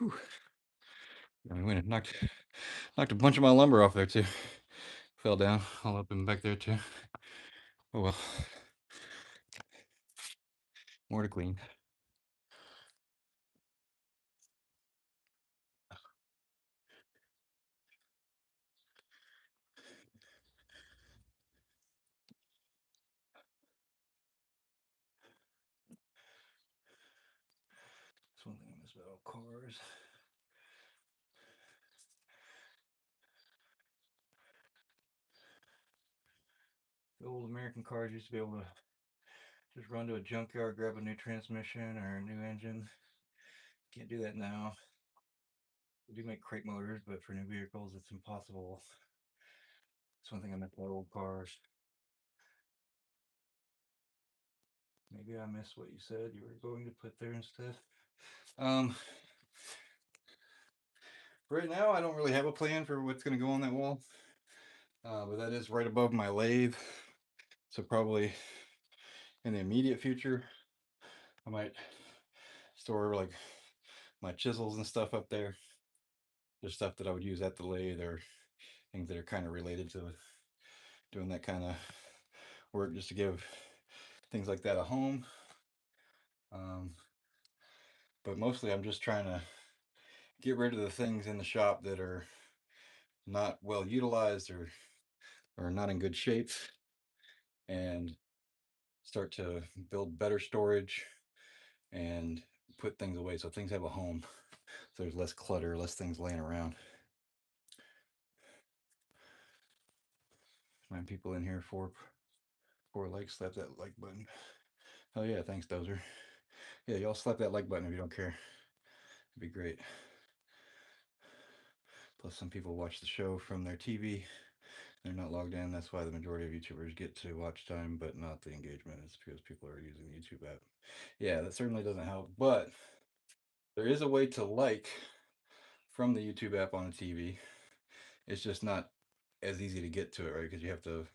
Whew. I went and knocked a bunch of my lumber off there too. Fell down all up and back there too. Oh well. More to clean. That's one thing I miss about cars. The old American cars used to be able to just run to a junkyard, grab a new transmission or a new engine. Can't do that now. They do make crate motors, but for new vehicles, it's impossible. That's one thing I miss about old cars. Maybe I missed what you said you were going to put there instead. Um, right now, I don't really have a plan for what's going to go on that wall, but that is right above my lathe. So probably in the immediate future, I might store like my chisels and stuff up there. There's stuff that I would use at the lathe or things that are kind of related to doing that kind of work just to give things like that a home. Um, but mostly I'm just trying to get rid of the things in the shop that are not well utilized or not in good shape and start to build better storage and put things away so things have a home. So there's less clutter, less things laying around. Nine people in here, four likes, slap that like button. Hell yeah, thanks, Dozer. Yeah, y'all slap that like button if you don't care. It'd be great. Plus, some people watch the show from their TV. They're not logged in. That's why the majority of YouTubers get to watch time, but not the engagement. It's because people are using the YouTube app. Yeah, that certainly doesn't help. But there is a way to like from the YouTube app on a TV. It's just not as easy to get to it, right? Because you have to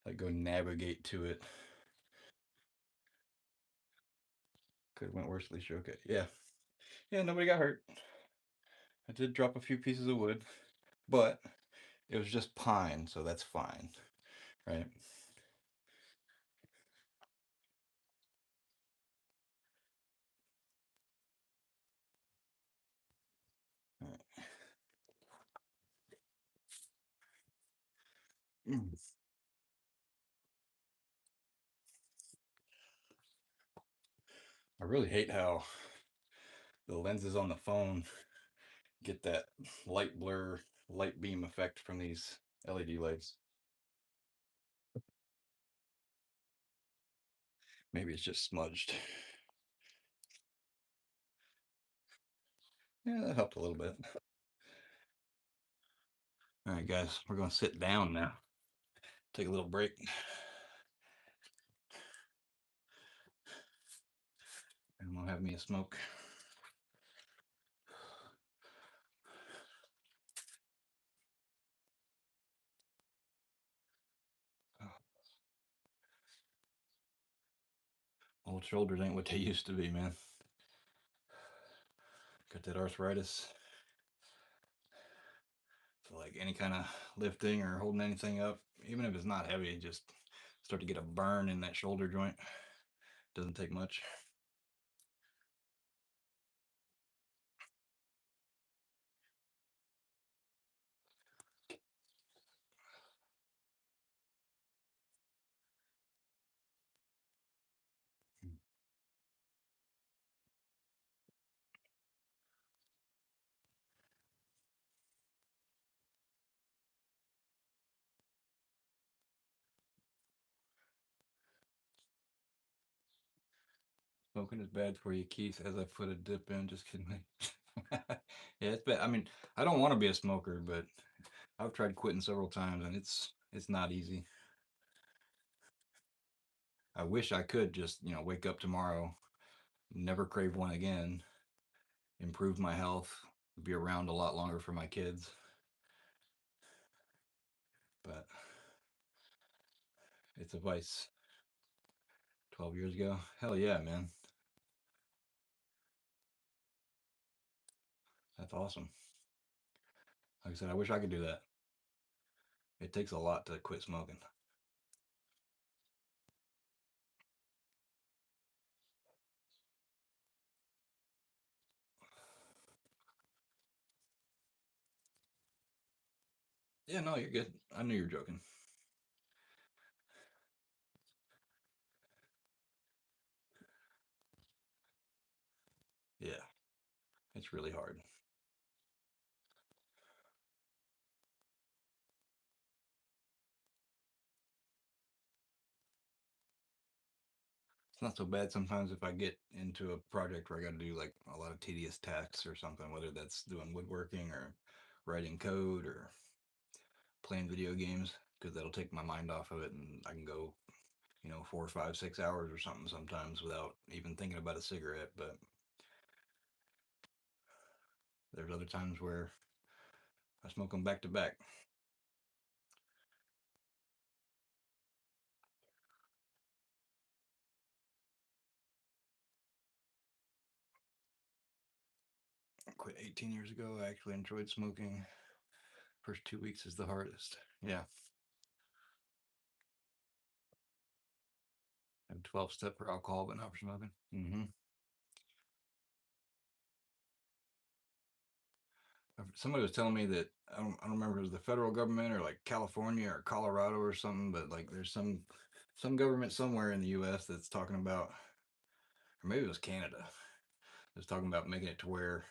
like go navigate to it. Could have went worse at least you're okay. Yeah. Yeah, nobody got hurt. I did drop a few pieces of wood, but it was just pine, so that's fine, right? Mm. I really hate how the lenses on the phone get that light blur, light beam effect from these LED lights. Maybe it's just smudged. Yeah, that helped a little bit. All right, guys, we're going to sit down now. Take a little break. And we'll have me a smoke. Old shoulders ain't what they used to be, man. Got that arthritis. So like any kind of lifting or holding anything up, even if it's not heavy, just start to get a burn in that shoulder joint. Doesn't take much. Smoking is bad for you, Keith, as I put a dip in. Just kidding. Yeah, it's bad. I mean, I don't want to be a smoker, but I've tried quitting several times and it's not easy. I wish I could just, wake up tomorrow, never crave one again, improve my health, be around a lot longer for my kids. But it's a vice. 12 years ago. Hell yeah, man. That's awesome. Like I said, I wish I could do that. It takes a lot to quit smoking. Yeah, no, you're good. I knew you were joking. Yeah, it's really hard. It's not so bad sometimes if I get into a project where I got to do like a lot of tedious tasks or something, whether that's doing woodworking or writing code or playing video games, because that'll take my mind off of it and I can go, 4, 5, 6 hours or something sometimes without even thinking about a cigarette. But there's other times where I smoke them back to back. I quit 18 years ago. I actually enjoyed smoking. First 2 weeks is the hardest. Yeah. I have 12 step for alcohol, but not for smoking. Somebody was telling me that I don't remember if it was the federal government or like California or Colorado or something, but like there's some government somewhere in the U.S. that's talking about, or maybe it was Canada, that's talking about making it to where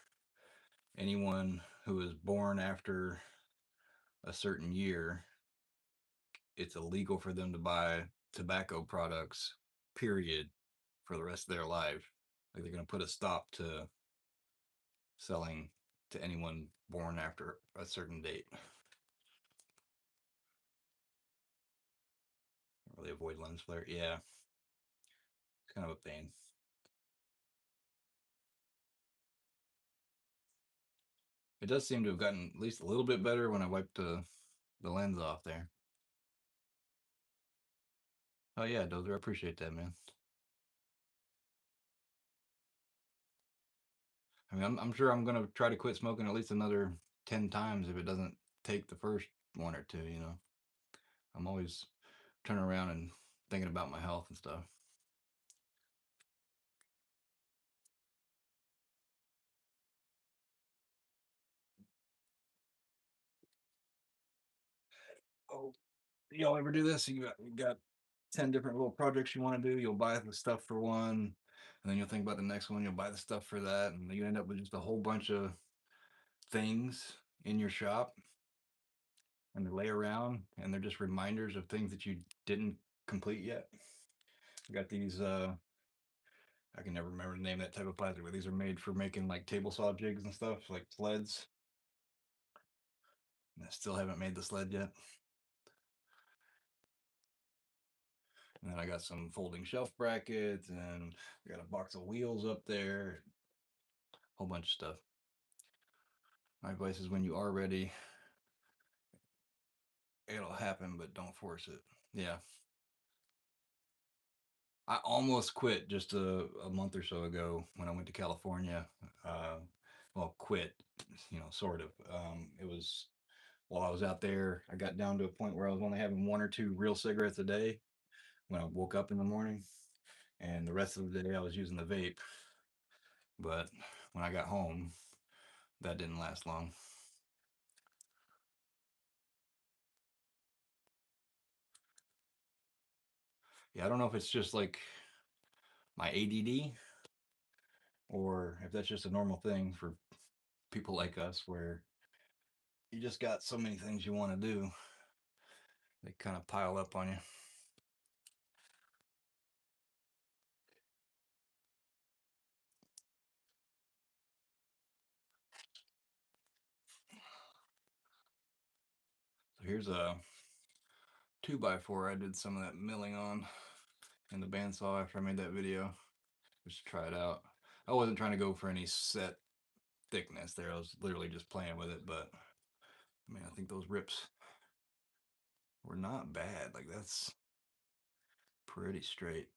anyone who is born after a certain year, it's illegal for them to buy tobacco products, period, for the rest of their life. Like they're going to put a stop to selling to anyone born after a certain date. Really avoid lens flare. Yeah, it's kind of a pain. It does seem to have gotten at least a little bit better when I wiped the lens off there. Oh yeah, Dozer, I appreciate that, man. I mean, I'm sure I'm gonna try to quit smoking at least another 10 times if it doesn't take the first one or two. I'm always turning around and thinking about my health and stuff. Oh, y'all ever do this? You got 10 different little projects you want to do. You'll buy the stuff for one, and then you'll think about the next one. You'll buy the stuff for that, and you end up with just a whole bunch of things in your shop, and they lay around, and they're just reminders of things that you didn't complete yet. I got these. I can never remember the name of that type of plastic, but these are made for making like table saw jigs and stuff, like sleds. And I still haven't made the sled yet. And then I got some folding shelf brackets, and I got a box of wheels up there, a whole bunch of stuff. My advice is when you are ready, it'll happen, but don't force it. Yeah. I almost quit just a month or so ago when I went to California. Uh, well, quit, sort of. It was while I was out there, I got down to a point where I was only having one or two real cigarettes a day when I woke up in the morning, and the rest of the day I was using the vape. But when I got home, that didn't last long. Yeah, I don't know if it's just like my ADD or if that's just a normal thing for people like us where you just got so many things you want to do, they kind of pile up on you. So here's a 2x4 I did some of that milling on in the bandsaw after I made that video, just to try it out. I wasn't trying to go for any set thickness there. I was literally just playing with it, but I mean, I think those rips were not bad. Like that's pretty straight.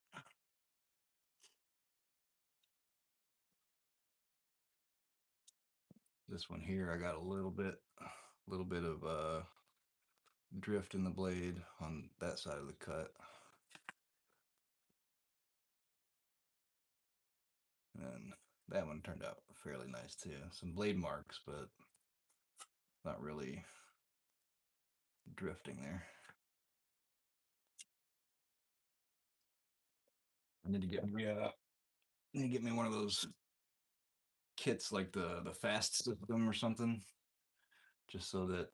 This one here, I got a little bit of drift in the blade on that side of the cut. And that one turned out fairly nice too. Some blade marks, but not really drifting there. I need to get me one of those kits like the fast system or something, just so that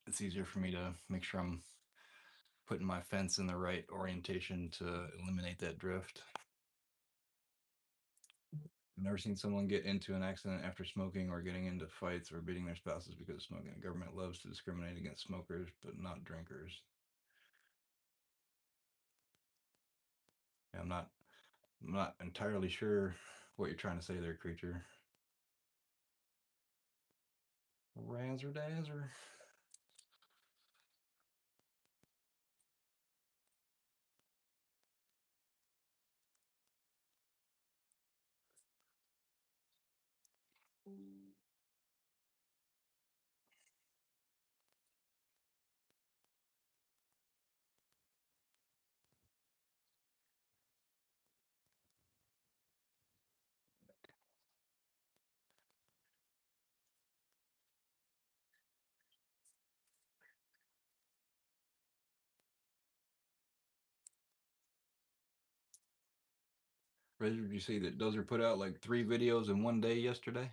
it's easier for me to make sure I'm putting my fence in the right orientation to eliminate that drift. I've never seen someone get into an accident after smoking or getting into fights or beating their spouses because of smoking. The government loves to discriminate against smokers, but not drinkers. Yeah, I'm not entirely sure what you're trying to say there, creature. Razzer dazzer. Razor, did you see that Dozer put out like 3 videos in one day yesterday? I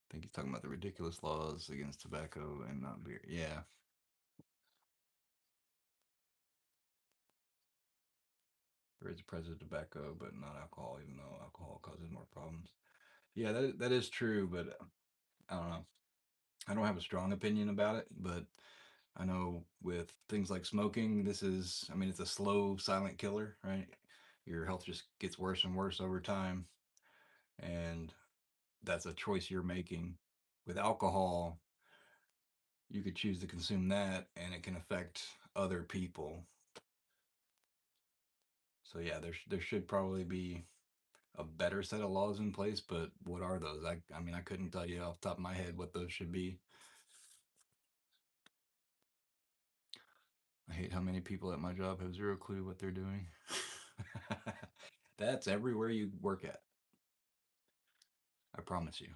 think he's talking about the ridiculous laws against tobacco and not beer. Yeah, there is a price of tobacco, but not alcohol, even though alcohol causes more problems. Yeah, that is true, but I don't know. I don't have a strong opinion about it, but I know with things like smoking, I mean, it's a slow, silent killer, right? Your health just gets worse and worse over time, and that's a choice you're making. With alcohol, you could choose to consume that, and it can affect other people. So yeah, there should probably be a better set of laws in place, but what are those? I mean, I couldn't tell you off the top of my head what those should be. I hate how many people at my job have zero clue what they're doing. That's everywhere you work at. I promise you.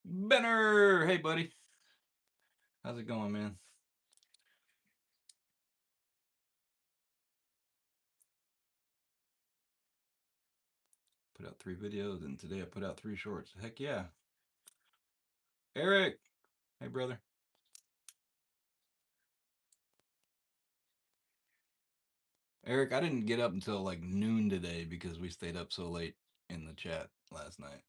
Benner, hey buddy, how's it going, man? Put out 3 videos, and today I put out 3 shorts. Heck yeah, Eric. Hey brother. Eric, I didn't get up until like noon today because we stayed up so late in the chat last night.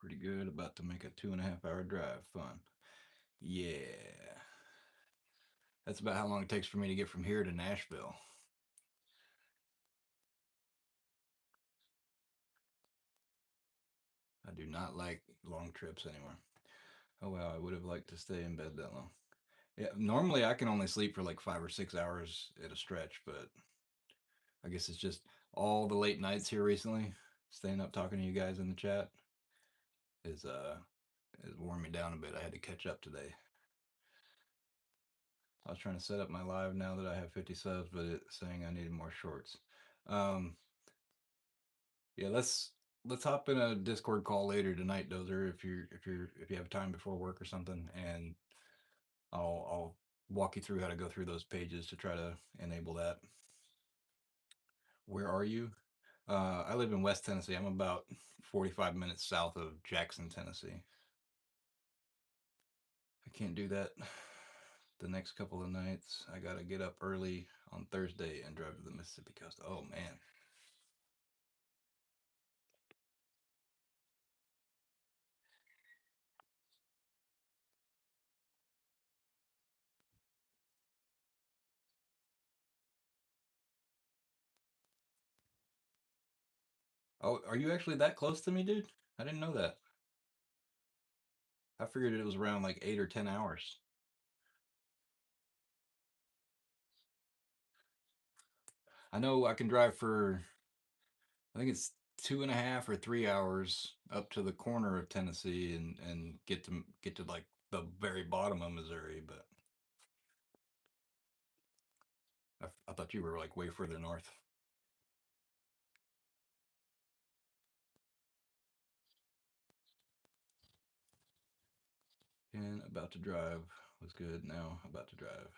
Pretty good. About to make a 2.5 hour drive. Fun. Yeah. That's about how long it takes for me to get from here to Nashville. I do not like long trips anymore. Oh wow, I would have liked to stay in bed that long. Yeah, normally I can only sleep for like 5 or 6 hours at a stretch, but I guess it's just all the late nights here recently, staying up talking to you guys in the chat is is worn me down a bit. I had to catch up today. I was trying to set up my live now that I have 50 subs, but it's saying I needed more shorts. Um, yeah, let's hop in a Discord call later tonight, Dozer, if you have time before work or something, and I'll walk you through how to go through those pages to try to enable that. Where are you? I live in West Tennessee. I'm about 45 minutes south of Jackson, Tennessee. I can't do that the next couple of nights. I gotta get up early on Thursday and drive to the Mississippi coast. Oh man. Oh, are you actually that close to me, dude? I didn't know that. I figured it was around like 8 or 10 hours. I know I can drive for, I think it's 2.5 or 3 hours up to the corner of Tennessee and get to like the very bottom of Missouri, but I thought you were like way further north. And about to drive was good. Now about to drive.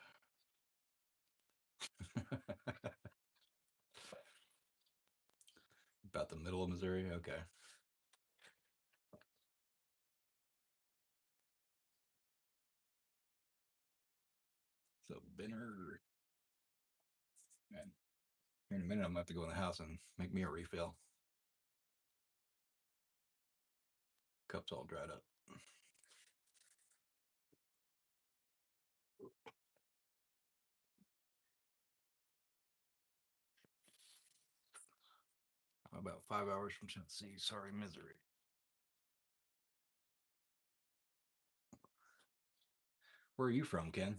About the middle of Missouri. Okay. So Benner. And here in a minute, I'm gonna have to go in the house and make me a refill. Cup's all dried up. About 5 hours from Tennessee. Sorry, Missouri. Where are you from, Ken?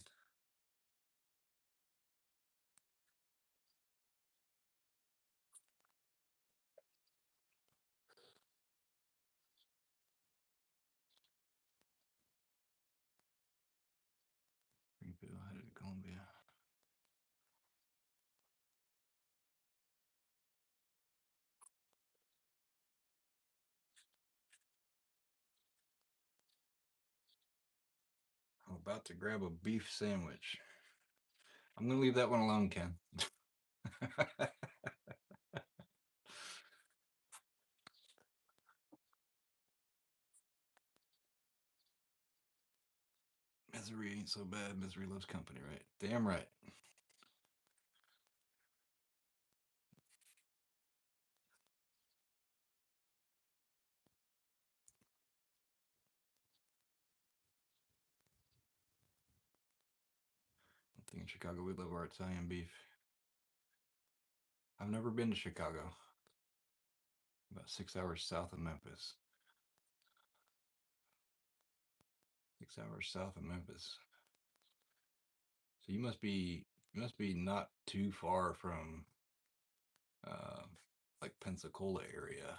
Greenville, headed to Columbia. I'm about to grab a beef sandwich. I'm gonna leave that one alone, Ken. Misery ain't so bad. Misery loves company, right? Damn right. I think in Chicago we love our Italian beef. I've never been to Chicago. About 6 hours south of Memphis. 6 hours south of Memphis. So you must be not too far from uh, like Pensacola area.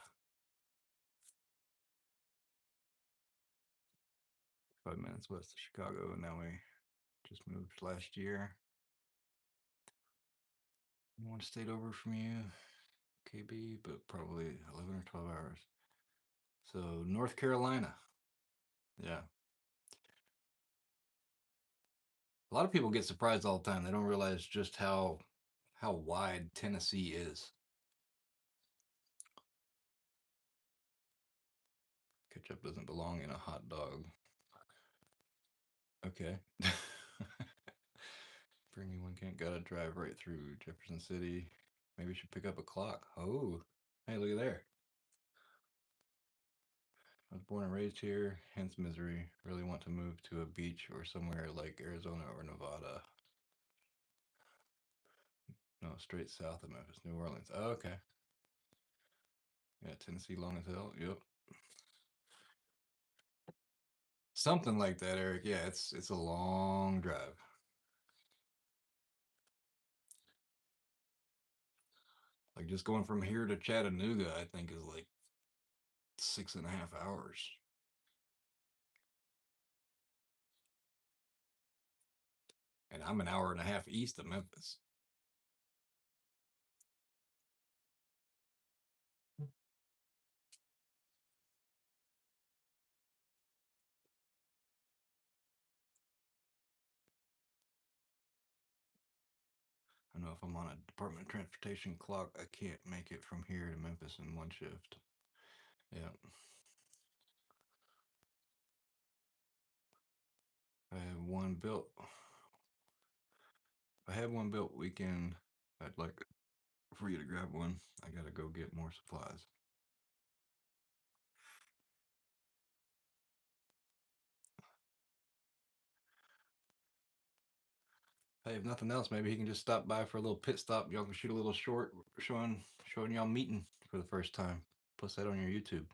5 minutes west of Chicago, and now we just moved last year. One state over from you, KB, but probably 11 or 12 hours. So North Carolina. Yeah. A lot of people get surprised all the time. They don't realize just how wide Tennessee is. Ketchup doesn't belong in a hot dog. Okay. Bring me one can't gotta drive right through Jefferson City. Maybe we should pick up a clock. Oh, hey, look at there. I was born and raised here, hence misery. Really want to move to a beach or somewhere like Arizona or Nevada. No, straight south of Memphis, New Orleans. Oh, okay. Yeah, Tennessee long as hell. Yep. Something like that, Eric. Yeah, it's a long drive. Like just going from here to Chattanooga, I think is like 6.5 hours. And I'm an hour and a half east of Memphis. I know if I'm on a Department of Transportation clock, I can't make it from here to Memphis in one shift. Yeah. I have one built. If I had one built weekend, I'd like for you to grab one. I gotta go get more supplies. Hey, if nothing else, maybe he can just stop by for a little pit stop. Y'all can shoot a little short showing y'all meeting for the first time. Post that on your YouTube.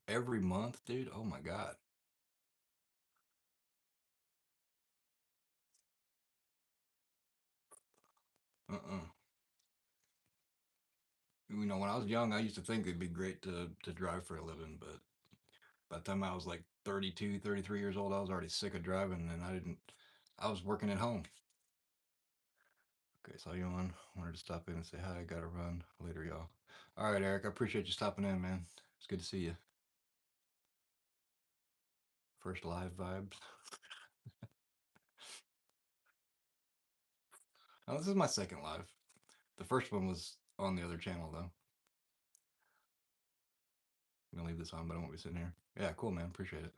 Every month, dude. Oh my god. Uh-uh. You know, when I was young, I used to think it'd be great to drive for a living, but by the time I was like 32, 33 years old, I was already sick of driving and I didn't I was working at home. Okay, saw you on. Wanted to stop in and say hi. I gotta run later, y'all. All right, Eric. I appreciate you stopping in, man. It's good to see you. First live vibes. Oh, this is my second live. The first one was on the other channel, though. I'm gonna leave this on, but I won't be sitting here. Yeah, cool, man. Appreciate it.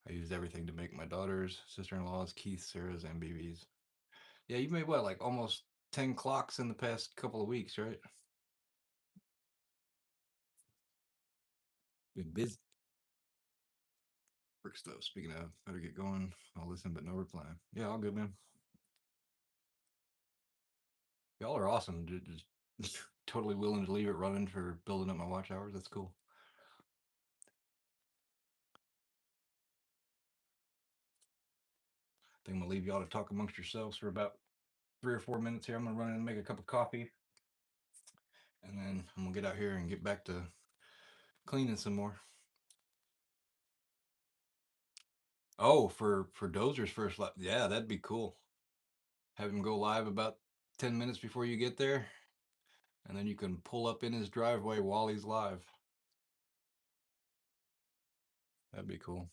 I used everything to make my daughters, sister-in-laws, Keith, Sarah's, and BB's. Yeah, you made what, like almost 10 clocks in the past couple of weeks, right? Been busy. Work stuff. Speaking of, better get going. I'll listen, but no reply. Yeah, all good, man. Y'all are awesome. Just totally willing to leave it running for building up my watch hours. That's cool. I think I'm gonna leave y'all to talk amongst yourselves for about 3 or 4 minutes here. I'm gonna run in and make a cup of coffee, and then I'm gonna get out here and get back to cleaning some more. Oh, for Dozer's first lap, yeah, that'd be cool. Have him go live about 10 minutes before you get there, and then you can pull up in his driveway while he's live. That'd be cool.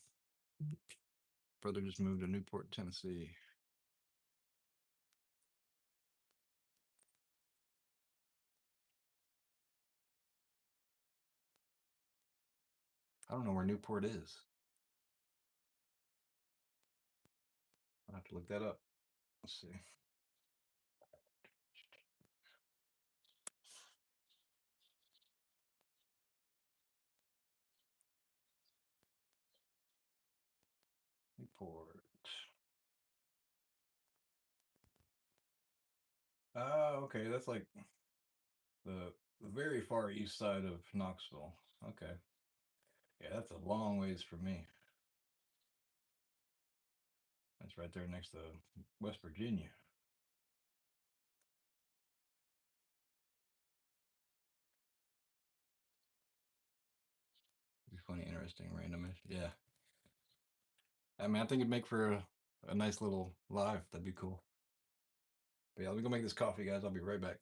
Brother just moved to Newport, Tennessee. I don't know where Newport is. I'll have to look that up. Let's see. Newport. Oh, okay. That's like the very far east side of Knoxville. Okay. Yeah, that's a long ways from me. That's right there next to West Virginia. Be funny, interesting, randomish. Yeah. I mean, I think it'd make for a nice little live. That'd be cool. But yeah, let me go make this coffee, guys. I'll be right back.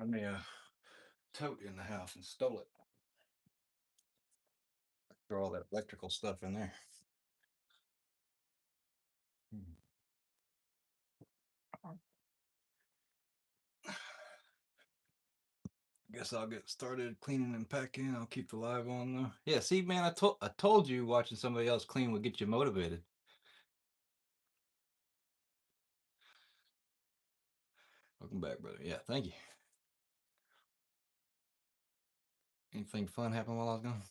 found me a tote in the house and stole it. Throw all that electrical stuff in there. Hmm. Guess I'll get started cleaning and packing. I'll keep the live on though. Yeah, see, man, I told you watching somebody else clean would get you motivated. Welcome back, brother. Yeah, thank you. Anything fun happened while I was gone?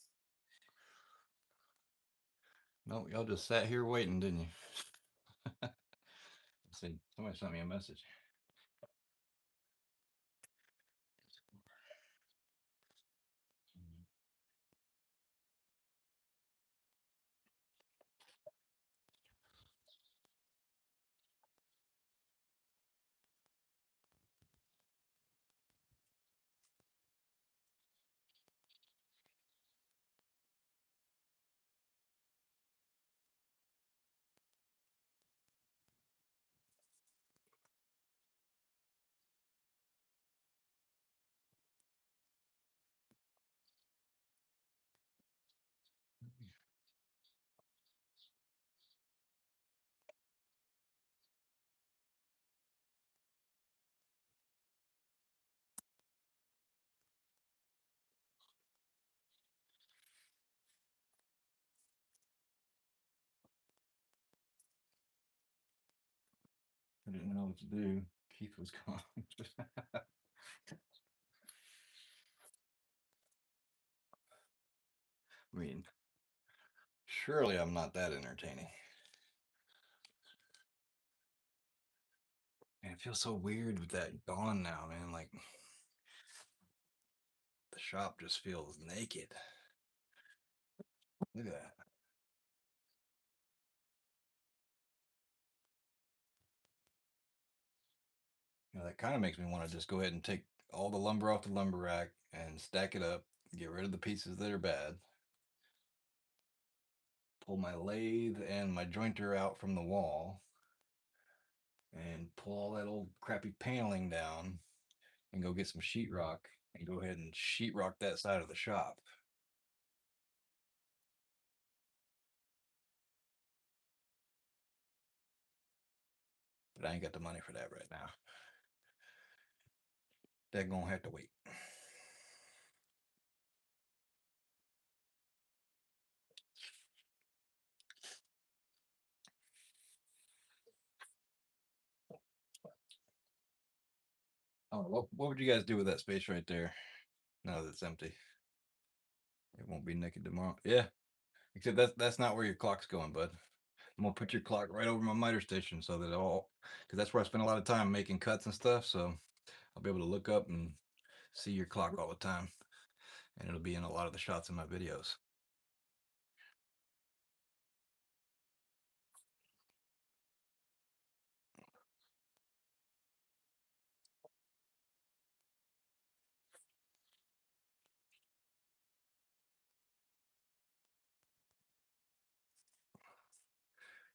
No, y'all just sat here waiting, didn't you? Let's see, somebody sent me a message. I didn't know what to do. Keith was gone. I mean, surely I'm not that entertaining. Man, it feels so weird with that gone now, man. Like the shop just feels naked. Look at that. That kind of makes me want to just go ahead and take all the lumber off the lumber rack and stack it up, get rid of the pieces that are bad, pull my lathe and my jointer out from the wall, and pull all that old crappy paneling down and go get some sheetrock and go ahead and sheetrock that side of the shop. But I ain't got the money for that right now. They're gonna have to wait. Oh, what would you guys do with that space right there now that it's empty? It won't be naked tomorrow. Yeah, except that's not where your clock's going, bud. I'm gonna put your clock right over my miter station so that all, because that's where I spend a lot of time making cuts and stuff. So I'll be able to look up and see your clock all the time, and it'll be in a lot of the shots in my videos.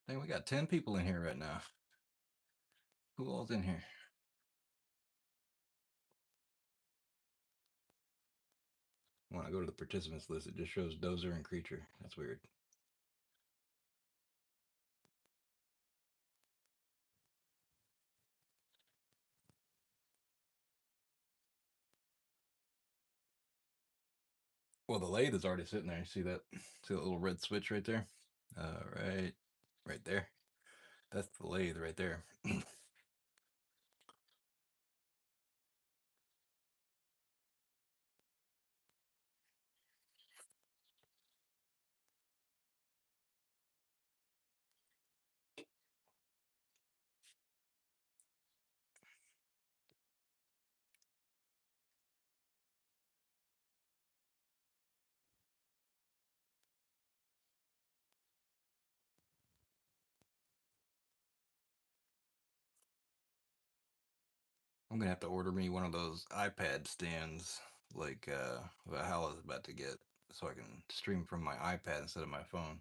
I think we got 10 people in here right now. Who all's in here? When I go to the participants list, it just shows Dozer and Creature. That's weird. Well, the lathe is already sitting there. You see that? See that little red switch right there? Right, right there. That's the lathe right there. I'm gonna have to order me one of those iPad stands like Valhalla is about to get, so I can stream from my iPad instead of my phone.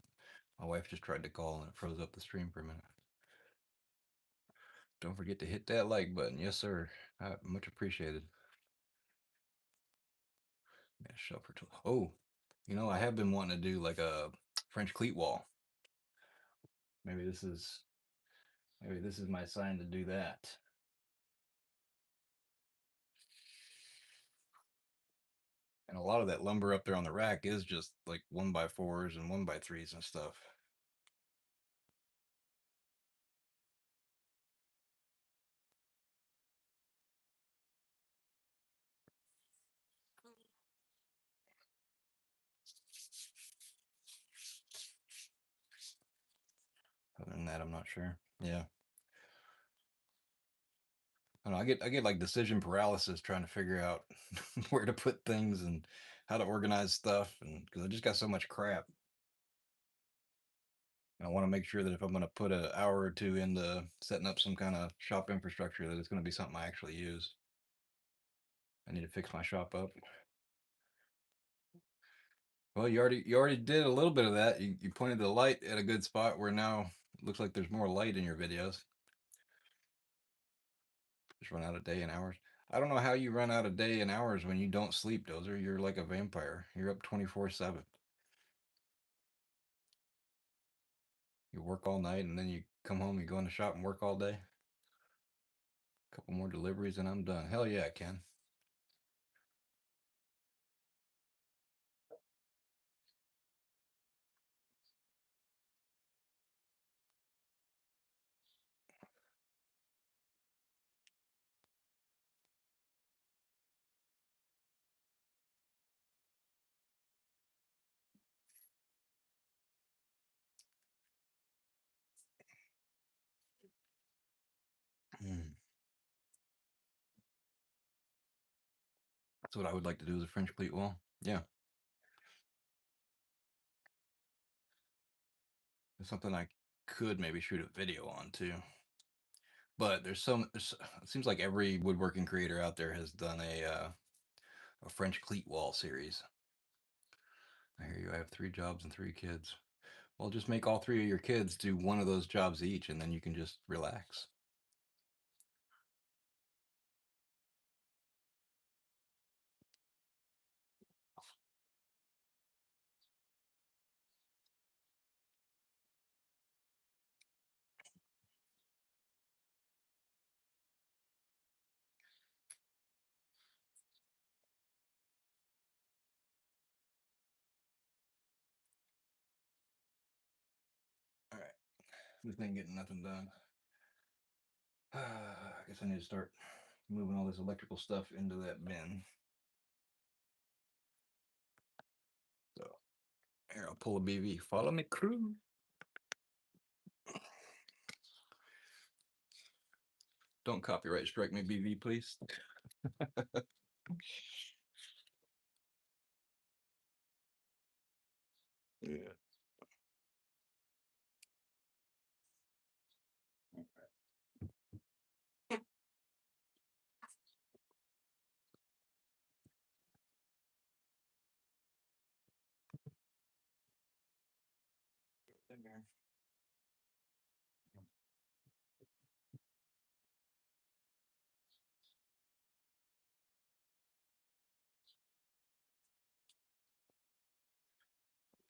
My wife just tried to call and it froze up the stream for a minute. Don't forget to hit that like button. Yes, sir. Much appreciated. Yeah, shelfer tool. Oh, I have been wanting to do like a French cleat wall. Maybe this is maybe this is my sign to do that. And a lot of that lumber up there on the rack is just like 1x4s and 1x3s and stuff. Other than that, I'm not sure. Yeah. I don't know, I get like decision paralysis trying to figure out where to put things and how to organize stuff, and because I just got so much crap. And I want to make sure that if I'm going to put an hour or two into setting up some kind of shop infrastructure, that it's going to be something I actually use. I need to fix my shop up. Well, you already did a little bit of that. You pointed the light at a good spot where now it looks like there's more light in your videos. Just run out of day and hours. I don't know how you run out of day and hours when you don't sleep, Dozer. You're like a vampire. You're up 24/7. You work all night and then you come home, you go in the shop and work all day. A couple more deliveries and I'm done. Hell yeah, Ken. Mm. That's what I would like to do as a French pleat wall. Yeah, it's something I could maybe shoot a video on too. But it seems like every woodworking creator out there has done a French cleat wall series. I hear you. I have 3 jobs and 3 kids. Well, just make all 3 of your kids do one of those jobs each, and then you can just relax. All right, this ain't getting nothing done. I guess I need to start moving all this electrical stuff into that bin. So here, I'll pull a BV. Follow me, crew. Don't copyright strike me, BV, please. Yeah.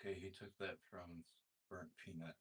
Okay, he took that from burnt peanut.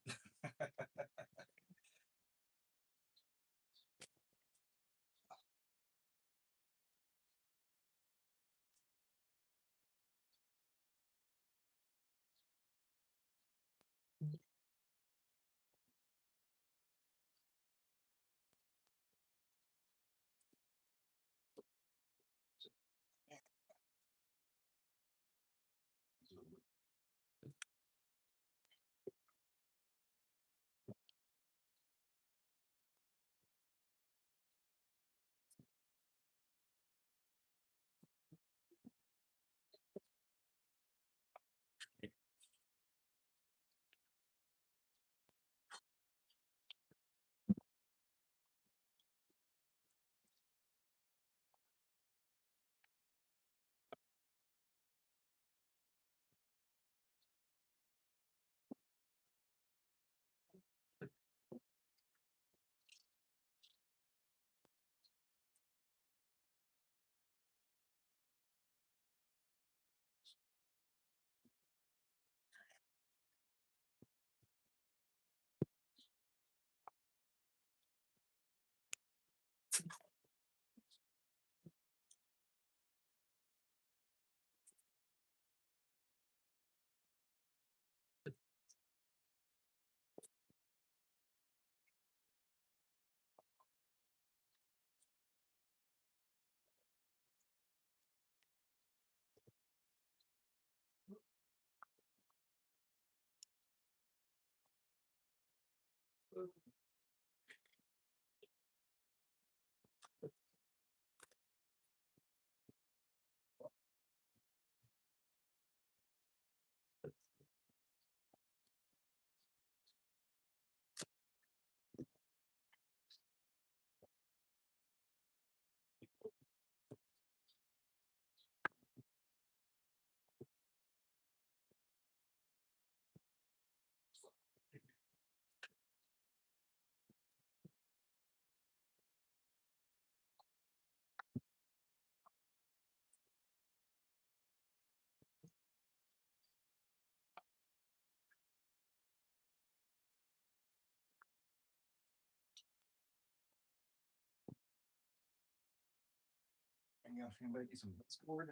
Yeah, anybody get some board?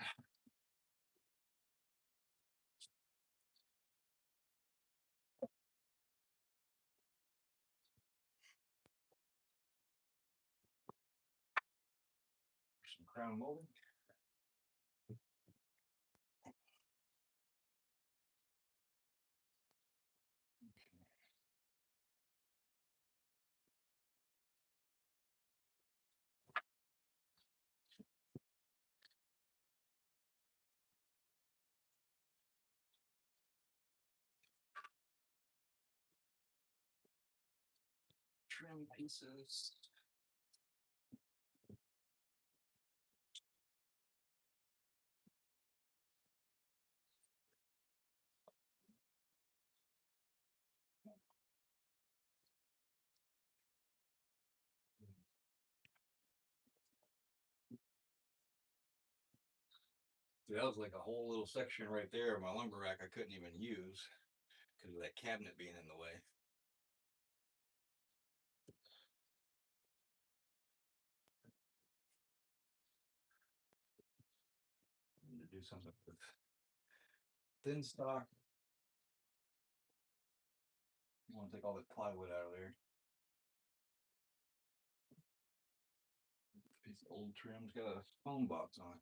Some crown molding. Trim pieces. Dude, that was like a whole little section right there of my lumber rack I couldn't even use because of that cabinet being in the way. I need to do something with thin stock. You want to take all the plywood out of there. This old trim's got a foam box on it.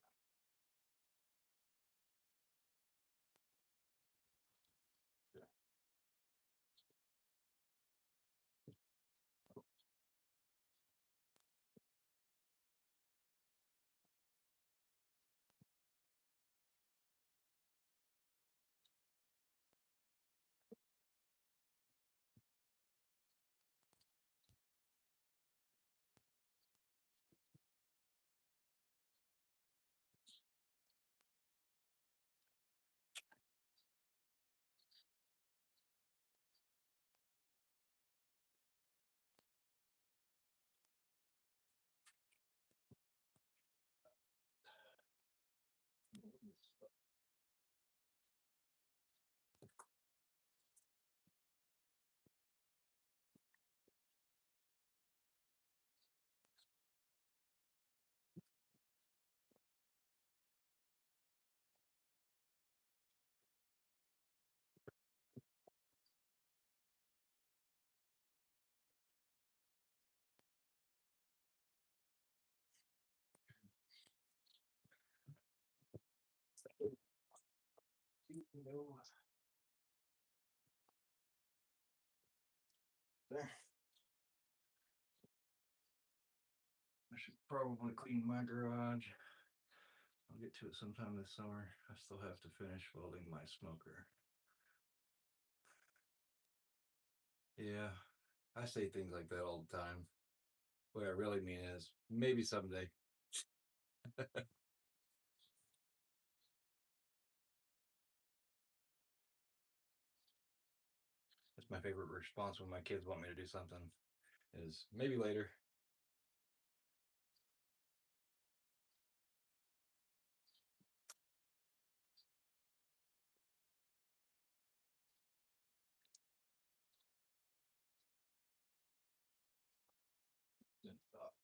There. I should probably clean my garage. I'll get to it sometime this summer. I still have to finish welding my smoker. Yeah, I say things like that all the time. What I really mean is maybe someday. That's my favorite response when my kids want me to do something is maybe later. Then stop.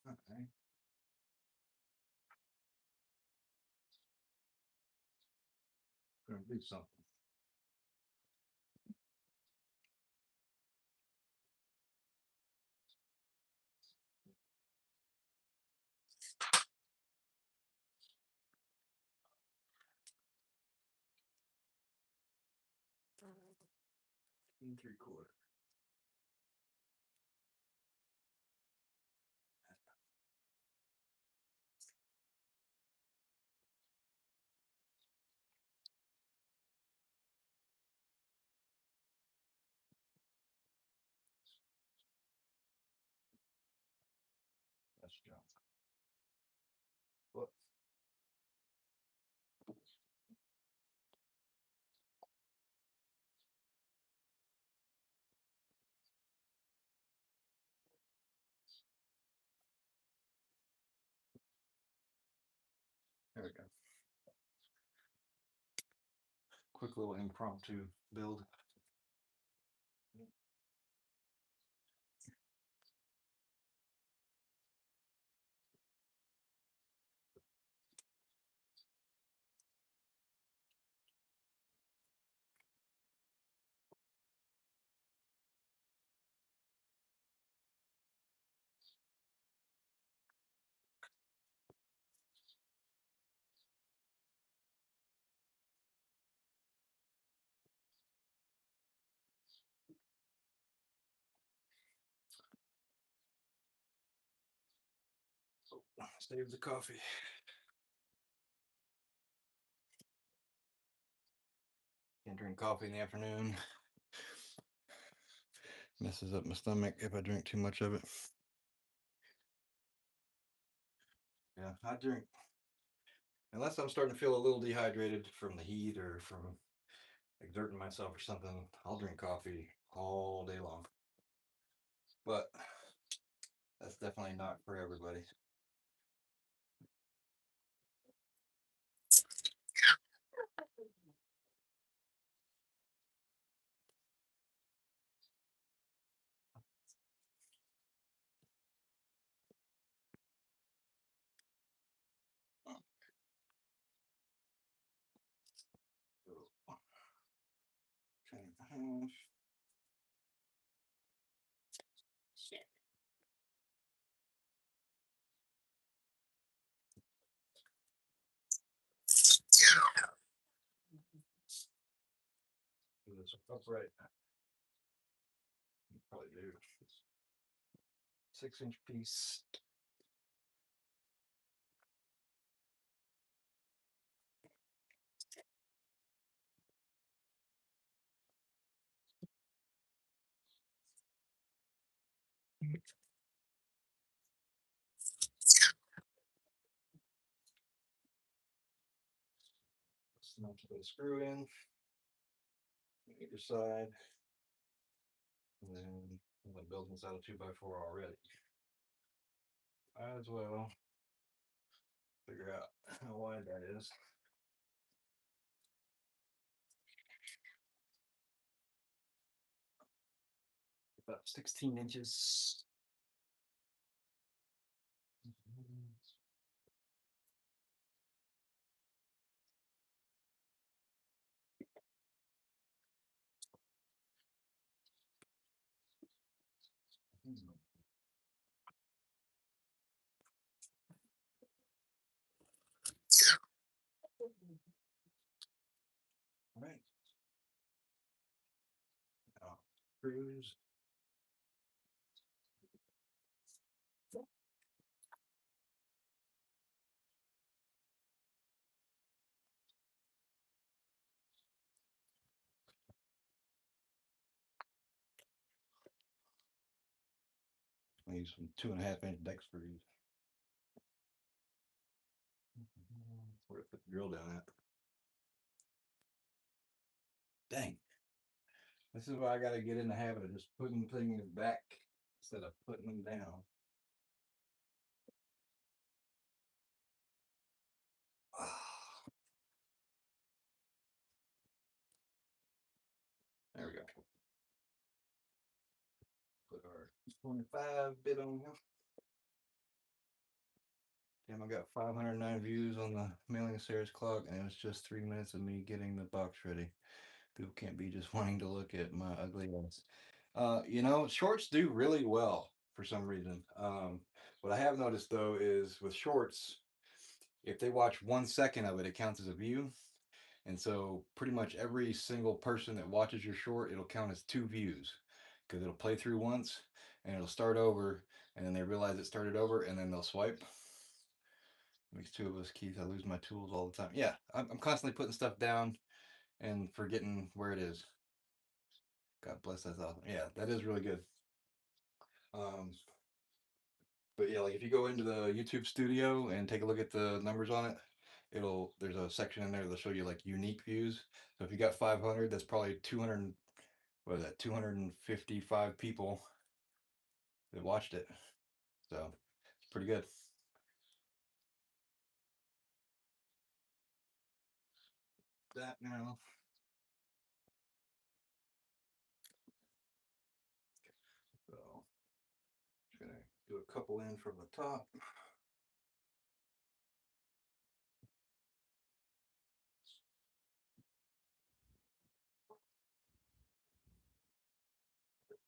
Okay. Gonna do something. In 3/4. That's junk. What? There we go. Quick little impromptu build. Save the coffee. Can't drink coffee in the afternoon. Messes up my stomach if I drink too much of it. Yeah, I drink unless I'm starting to feel a little dehydrated from the heat or from exerting myself or something. I'll drink coffee all day long. But that's definitely not for everybody. This upright. Probably do. 6-inch piece. Snap the screw in either side. And then I'm gonna build this out of 2x4 already. Might as well figure out how wide that is. About 16 inches. All right. Now, screws. I use some 2.5-inch deck screws. Where to put the drill down at? Dang. This is why I gotta get in the habit of just putting things back instead of putting them down. There we go. Put our 25 bit on here. Damn, I got 509 views on the mailing of Sarah's clock, and it was just 3 minutes of me getting the box ready. People can't be just wanting to look at my ugly ass. Shorts do really well for some reason. What I have noticed though is with shorts, if they watch 1 second of it, it counts as a view. And so pretty much every single person that watches your short, it'll count as 2 views because it'll play through once and it'll start over, and then they realize it started over and then they'll swipe. Makes two of us, Keith. I lose my tools all the time. Yeah, I'm constantly putting stuff down and forgetting where it is. God bless, that's awesome. Yeah, that is really good. Um, but yeah, like if you go into the YouTube studio and take a look at the numbers on it, there's a section in there that'll show you like unique views. So if you got 500, that's probably 200. What is that? 255 people that watched it. So it's pretty good. That now. So just gonna do a couple in from the top.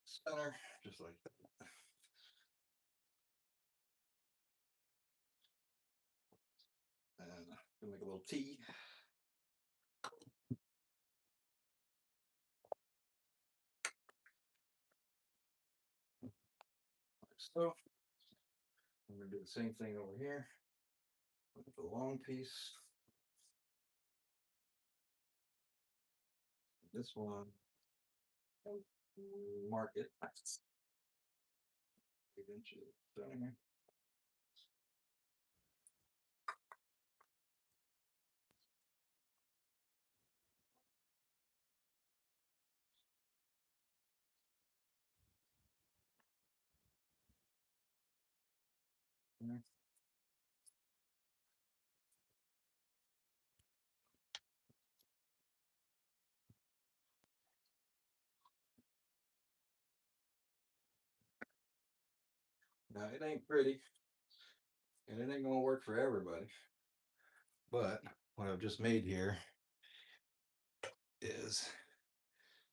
Center, just like that. And gonna make a little T. Like so. I'm gonna do the same thing over here with the long piece. This one, mark it. 8 inches. Center. Now it ain't pretty, and it ain't gonna work for everybody. But what I've just made here is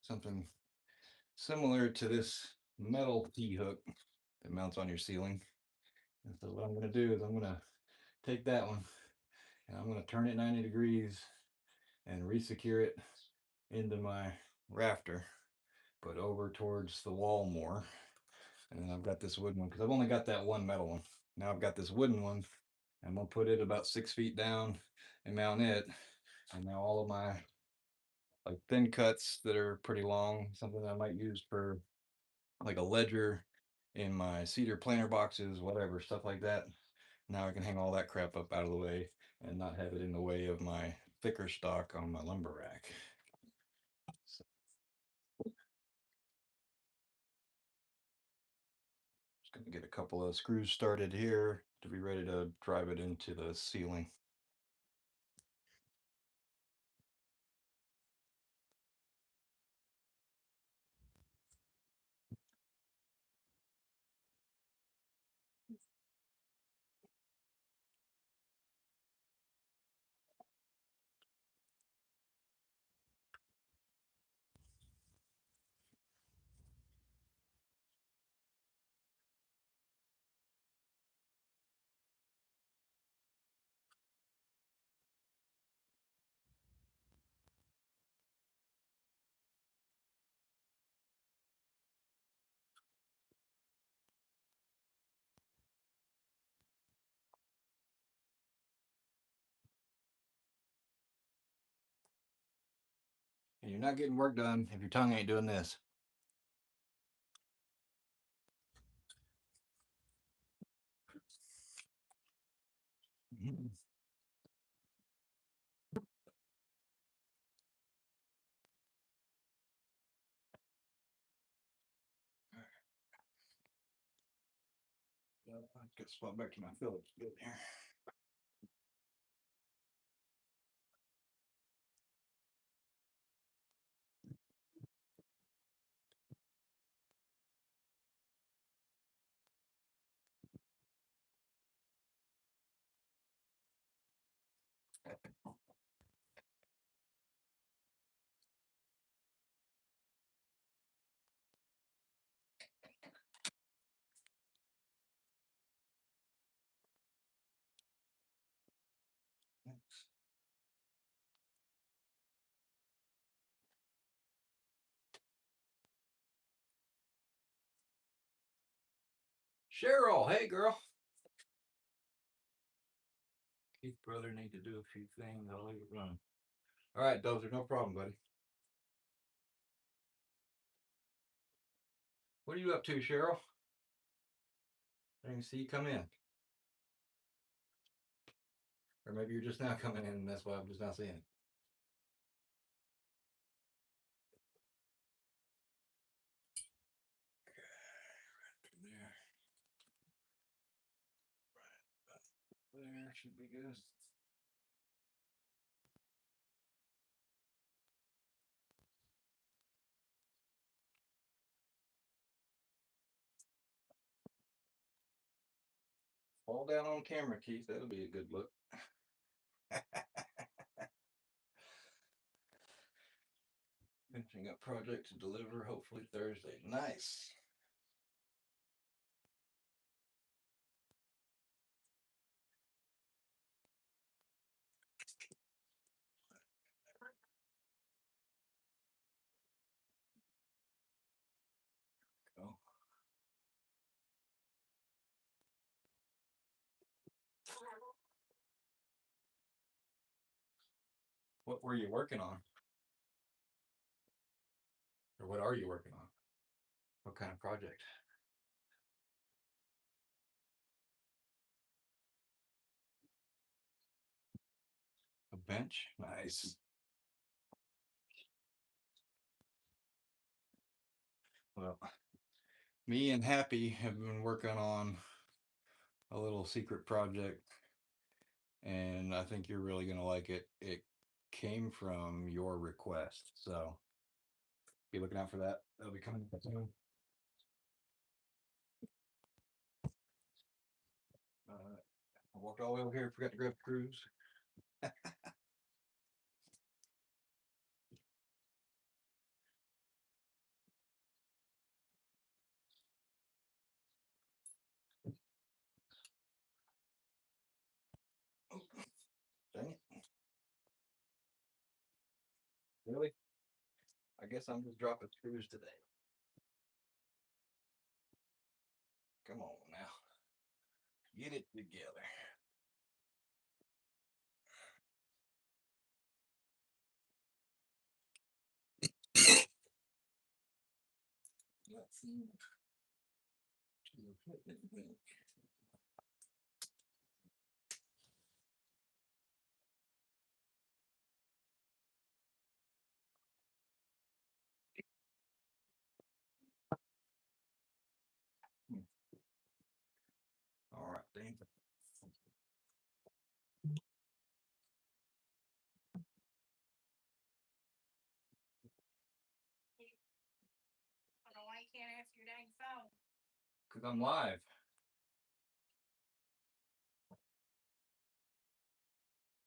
something similar to this metal T-hook that mounts on your ceiling. And so what I'm gonna do is I'm gonna take that one and I'm gonna turn it 90 degrees and re-secure it into my rafter, but over towards the wall more. And then I've got this wooden one because I've only got that one metal one. Now I've got this wooden one. I'm gonna put it about 6 feet down and mount it. And now all of my like thin cuts that are pretty long, something I might use for like a ledger in my cedar planter boxes, whatever, stuff like that. Now I can hang all that crap up out of the way and not have it in the way of my thicker stock on my lumber rack. So just gonna get a couple of screws started here to be ready to drive it into the ceiling. And you're not getting work done if your tongue ain't doing this. I'll get spot back to my Phillips good here. Cheryl, hey girl. Keith's brother need to do a few things. I'll leave it run. All right, Dozer, no problem, buddy. What are you up to, Cheryl? I didn't see you come in. Or maybe you're just now coming in and that's why I'm just not seeing it. There should be good. Fall down on camera, Keith. That'll be a good look. Finishing up project to deliver hopefully Thursday. Nice. Go. What were you working on? Or what are you working on? What kind of project? A bench? Nice. Well, me and Happy have been working on a little secret project, and I think you're really going to like it. It came from your request, so be looking out for that. That'll be coming soon. I walked all the way over here, forgot to grab the cruise. Dang it. Really? I guess I'm just dropping screws today. Come on now. Get it together. Let's see. All right, Dan. I don't know why you can't answer your dang phone. Because I'm live.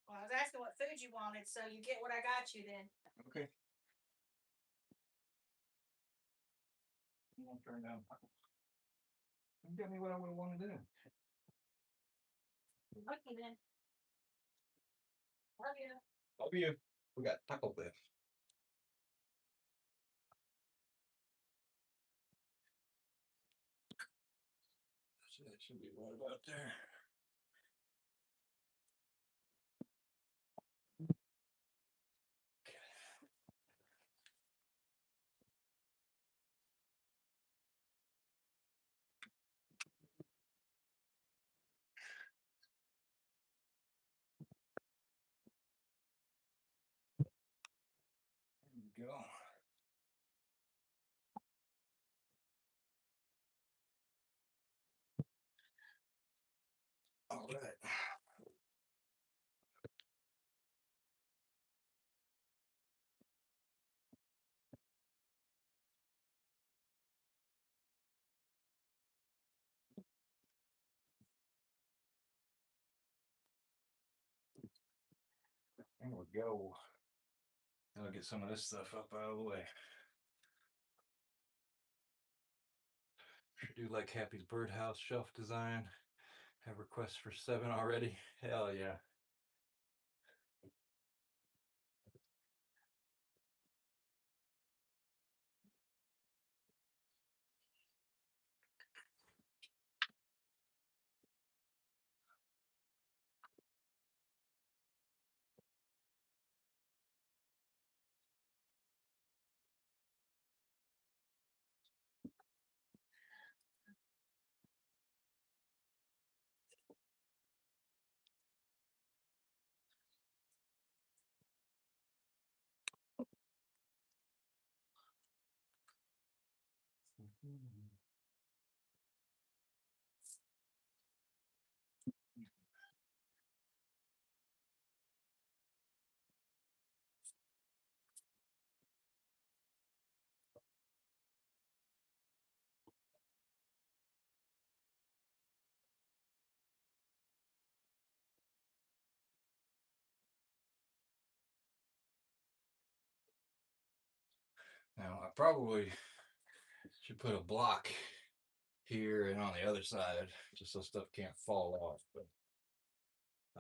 Well, I was asking what food you wanted, so you get what I got you then. Okay. I'm gonna turn down. You got me what I would want to do. Lucky then. Love you. Love you. We got taco bell. So that should be right about there. There we go. All right. There we go. I'll get some of this stuff up out of the way. Should do like Happy's birdhouse shelf design. Have requests for 7 already. Hell yeah. Now I probably should put a block here and on the other side just so stuff can't fall off. But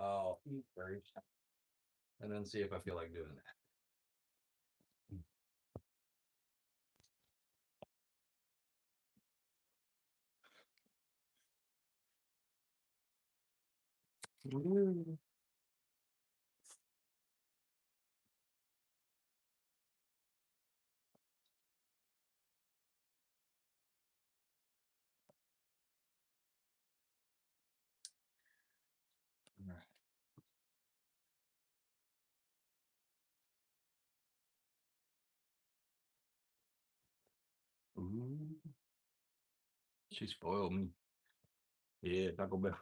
I'll eat first and then see if I feel like doing that. She spoiled me. Yeah, Taco Bell.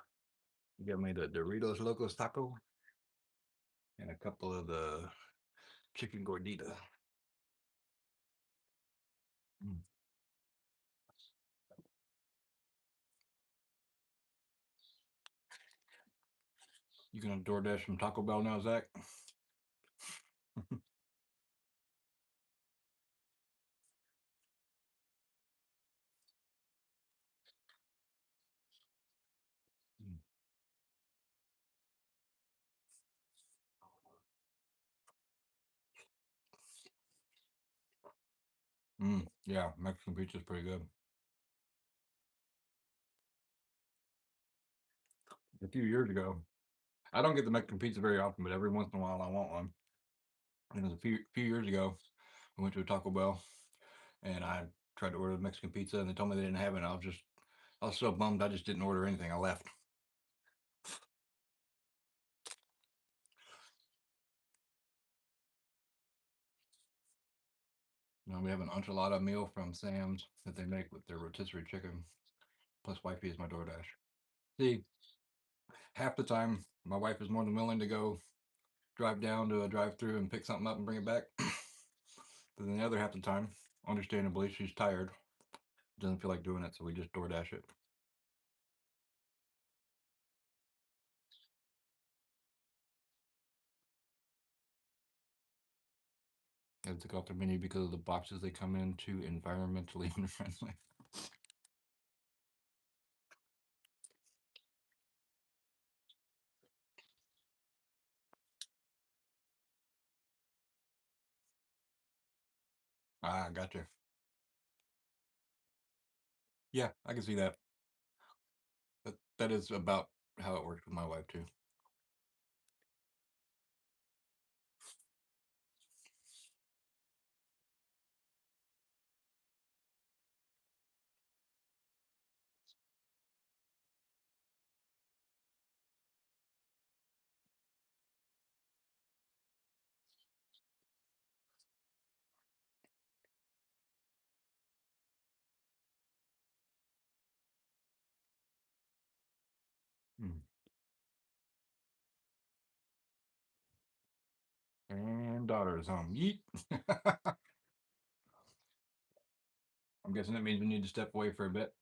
You got me the Doritos Locos Taco and a couple of the chicken gordita. Mm. You gonna DoorDash from Taco Bell now, Zach? Yeah, Mexican pizza is pretty good. A few years ago, I don't get the Mexican pizza very often, but every once in a while I want one. And it was a few years ago. I went to a Taco Bell and I tried to order the Mexican pizza, and they told me they didn't have it. And I was so bummed. I just didn't order anything. I left. We have an enchilada meal from Sam's that they make with their rotisserie chicken. Plus, wifey is my DoorDash. See, half the time, my wife is more than willing to go drive down to a drive-through and pick something up and bring it back. But then the other half the time, understandably, she's tired. Doesn't feel like doing it, so we just DoorDash it. And took off their menu because of the boxes they come in too environmentally unfriendly. Ah, gotcha. Yeah, I can see that. That is about how it works with my wife too. Mm. And daughter is home. Yeet. I'm guessing that means we need to step away for a bit.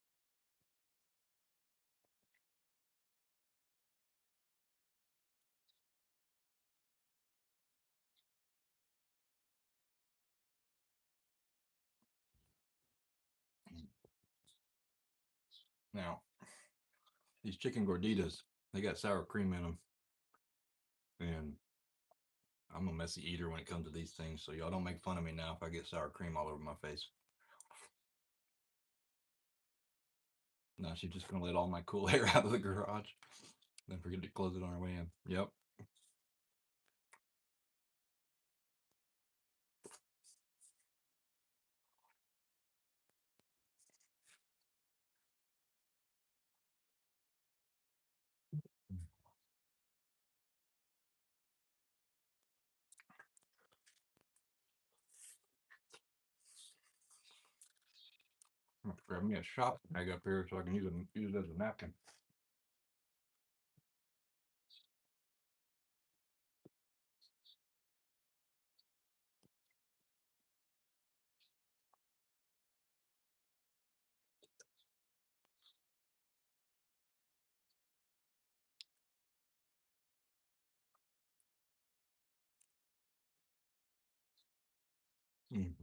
Now, these chicken gorditas, they got sour cream in them. And I'm a messy eater when it comes to these things, so y'all don't make fun of me now if I get sour cream all over my face. Now she's just gonna let all my cool air out of the garage. Then forget to close it on our way in. Yep. I'm gonna grab me a shop bag up here so I can use it as a napkin.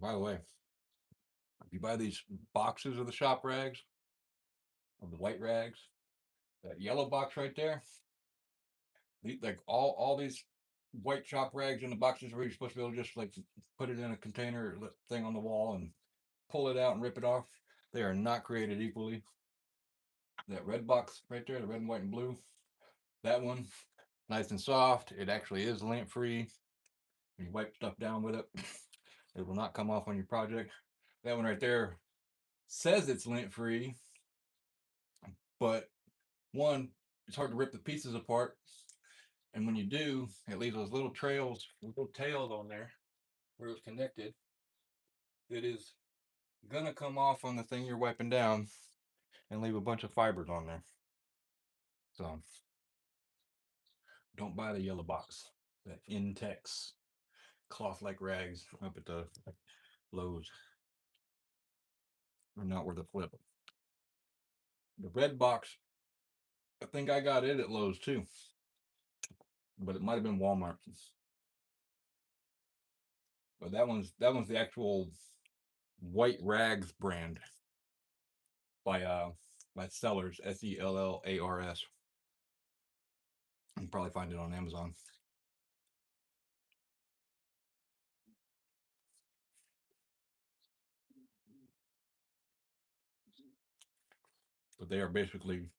By the way, if you buy these boxes of the shop rags, of the white rags, that yellow box right there, like all these white shop rags in the boxes where you're supposed to be able to just like put it in a container thing on the wall and pull it out and rip it off. They are not created equally. That red box right there, the red and white and blue, that one, nice and soft. It actually is lint free. When you wipe stuff down with it, it will not come off on your project. That one right there says it's lint free, but one, it's hard to rip the pieces apart. And when you do, it leaves those little trails, little tails on there where it's connected. It is gonna come off on the thing you're wiping down. and leave a bunch of fibers on there. So don't buy the yellow box. The Intex cloth like rags up at the Lowe's are not worth a flip. The red box, I think I got it at Lowe's too, but it might have been Walmart. But that one's the actual White Rags brand by Sellers, Sellars. You can probably find it on Amazon. But they are basically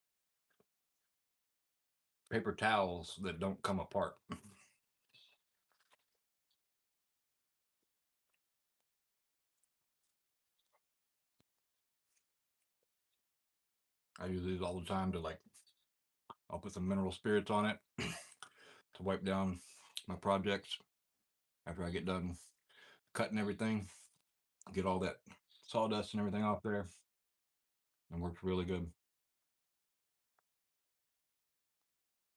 paper towels that don't come apart. I use these all the time to like I'll put some mineral spirits on it to wipe down my projects after I get done cutting everything, get all that sawdust and everything off there. It works really good.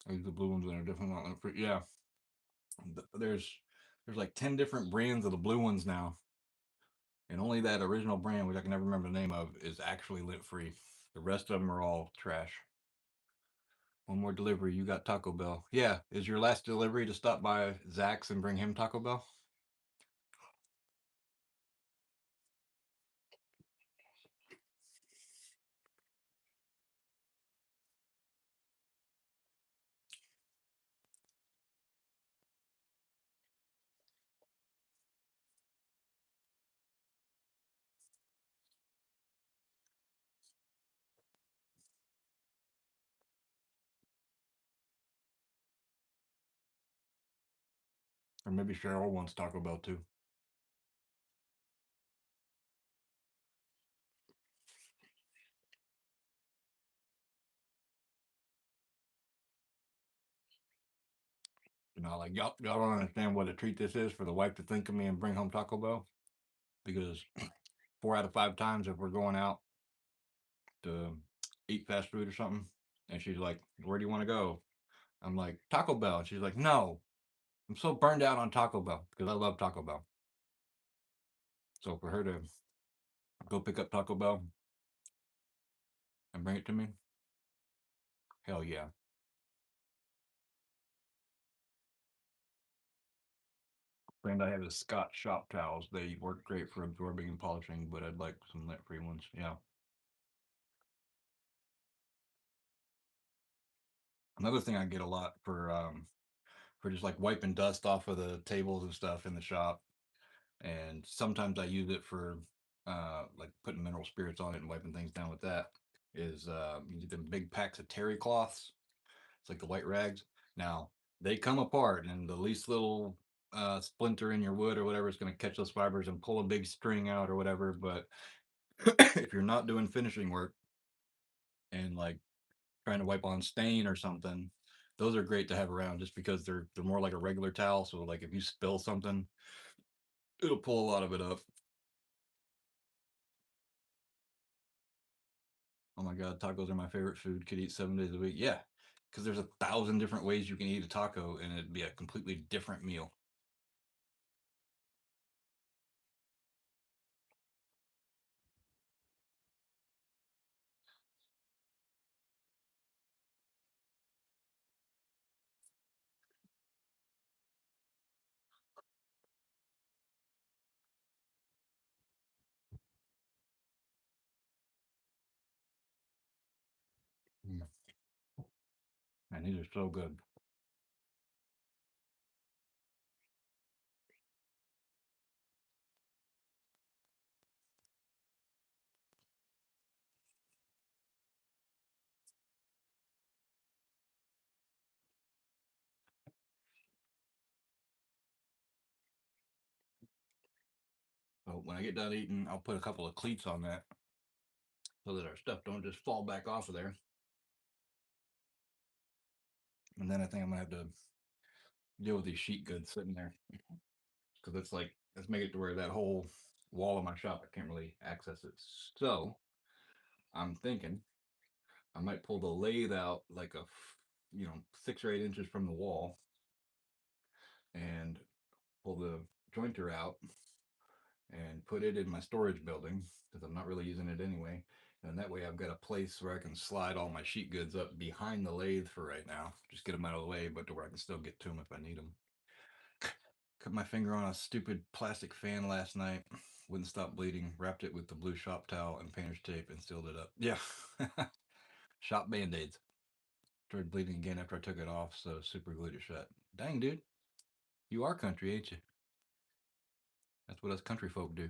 I use the blue ones in a different one. Yeah, there's like 10 different brands of the blue ones now, and only that original brand, which I can never remember the name of, is actually lint free. The rest of them are all trash. One more delivery. You got Taco Bell. Yeah, is your last delivery to stop by Zach's and bring him Taco Bell? Or maybe Cheryl wants Taco Bell too. Like y'all don't understand what a treat this is for the wife to think of me and bring home Taco Bell, because 4 out of 5 times if we're going out to eat fast food or something, and she's like, "Where do you want to go?" I'm like, "Taco Bell," and she's like, "No, I'm so burned out on Taco Bell because I love Taco Bell." So for her to go pick up Taco Bell and bring it to me, hell yeah. And I have the Scott shop towels. They work great for absorbing and polishing, but I'd like some lint free ones. Yeah. Another thing I get a lot for just like wiping dust off of the tables and stuff in the shop, and sometimes I use it for like putting mineral spirits on it and wiping things down with that. Is you get them big packs of terry cloths. It's like the white rags. Now they come apart, and the least little splinter in your wood or whatever is going to catch those fibers and pull a big string out or whatever. But if you're not doing finishing work and like trying to wipe on stain or something, those are great to have around just because they're more like a regular towel. So like if you spill something, it'll pull a lot of it up. Oh my god, tacos are my favorite food. Could eat 7 days a week. Yeah, because there's 1,000 different ways you can eat a taco, and it'd be a completely different meal. Mm. And these are so good. So when I get done eating, I'll put a couple of cleats on that so that our stuff don't just fall back off of there. And then I think I'm gonna have to deal with these sheet goods sitting there because it's like let's make it to where that whole wall of my shop I can't really access it. So I'm thinking I might pull the lathe out like a, 6 or 8 inches from the wall and pull the jointer out and put it in my storage building because I'm not really using it anyway. And that way I've got a place where I can slide all my sheet goods up behind the lathe for right now. Just get them out of the way, but to where I can still get to them if I need them. Cut my finger on a stupid plastic fan last night. Wouldn't stop bleeding. Wrapped it with the blue shop towel and painter's tape and sealed it up. Yeah. Shop band-aids. Started bleeding again after I took it off, so super glued it shut. Dang, dude. You are country, ain't you? That's what us country folk do.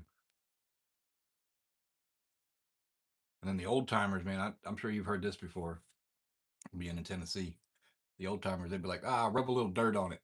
And then the old timers, man, I'm sure you've heard this before, being in Tennessee. The old timers, they'd be like, rub a little dirt on it.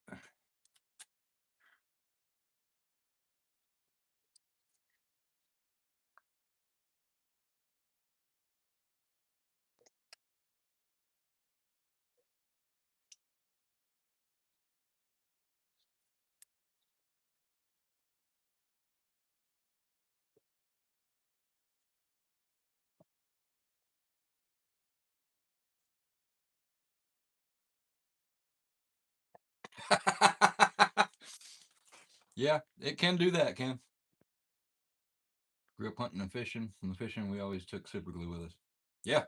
Yeah, it can do that, Ken. Grew up hunting and fishing. From the fishing, we always took super glue with us. Yeah,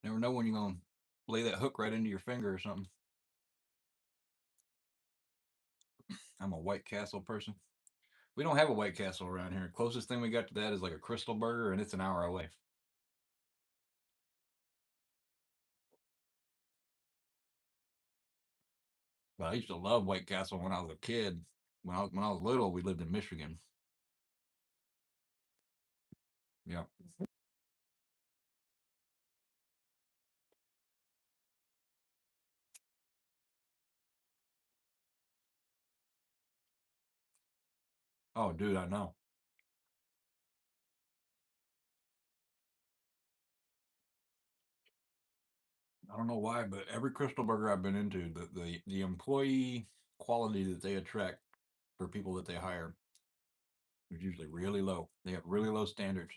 never know when you're going to lay that hook right into your finger or something. I'm a White Castle person. We don't have a White Castle around here. Closest thing we got to that is like a Crystal Burger, and it's an hour away. But I used to love White Castle when I was a kid. When I was little, we lived in Michigan. Yeah. Oh, dude, I know. I don't know why, but every Crystal Burger I've been into, the employee quality that they attract for people that they hire is usually really low. They have really low standards.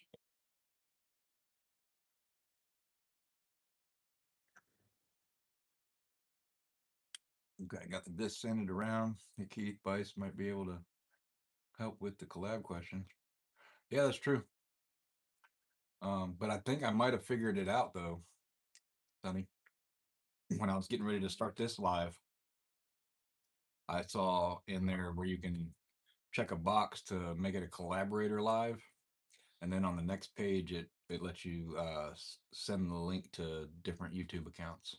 Okay, got the disc centered around. Keith Bice might be able to help with the collab question. Yeah, that's true. But I think I might have figured it out though, Sonny. When I was getting ready to start this live, I saw in there where you can check a box to make it a collaborator live, and then on the next page it lets you send the link to different YouTube accounts.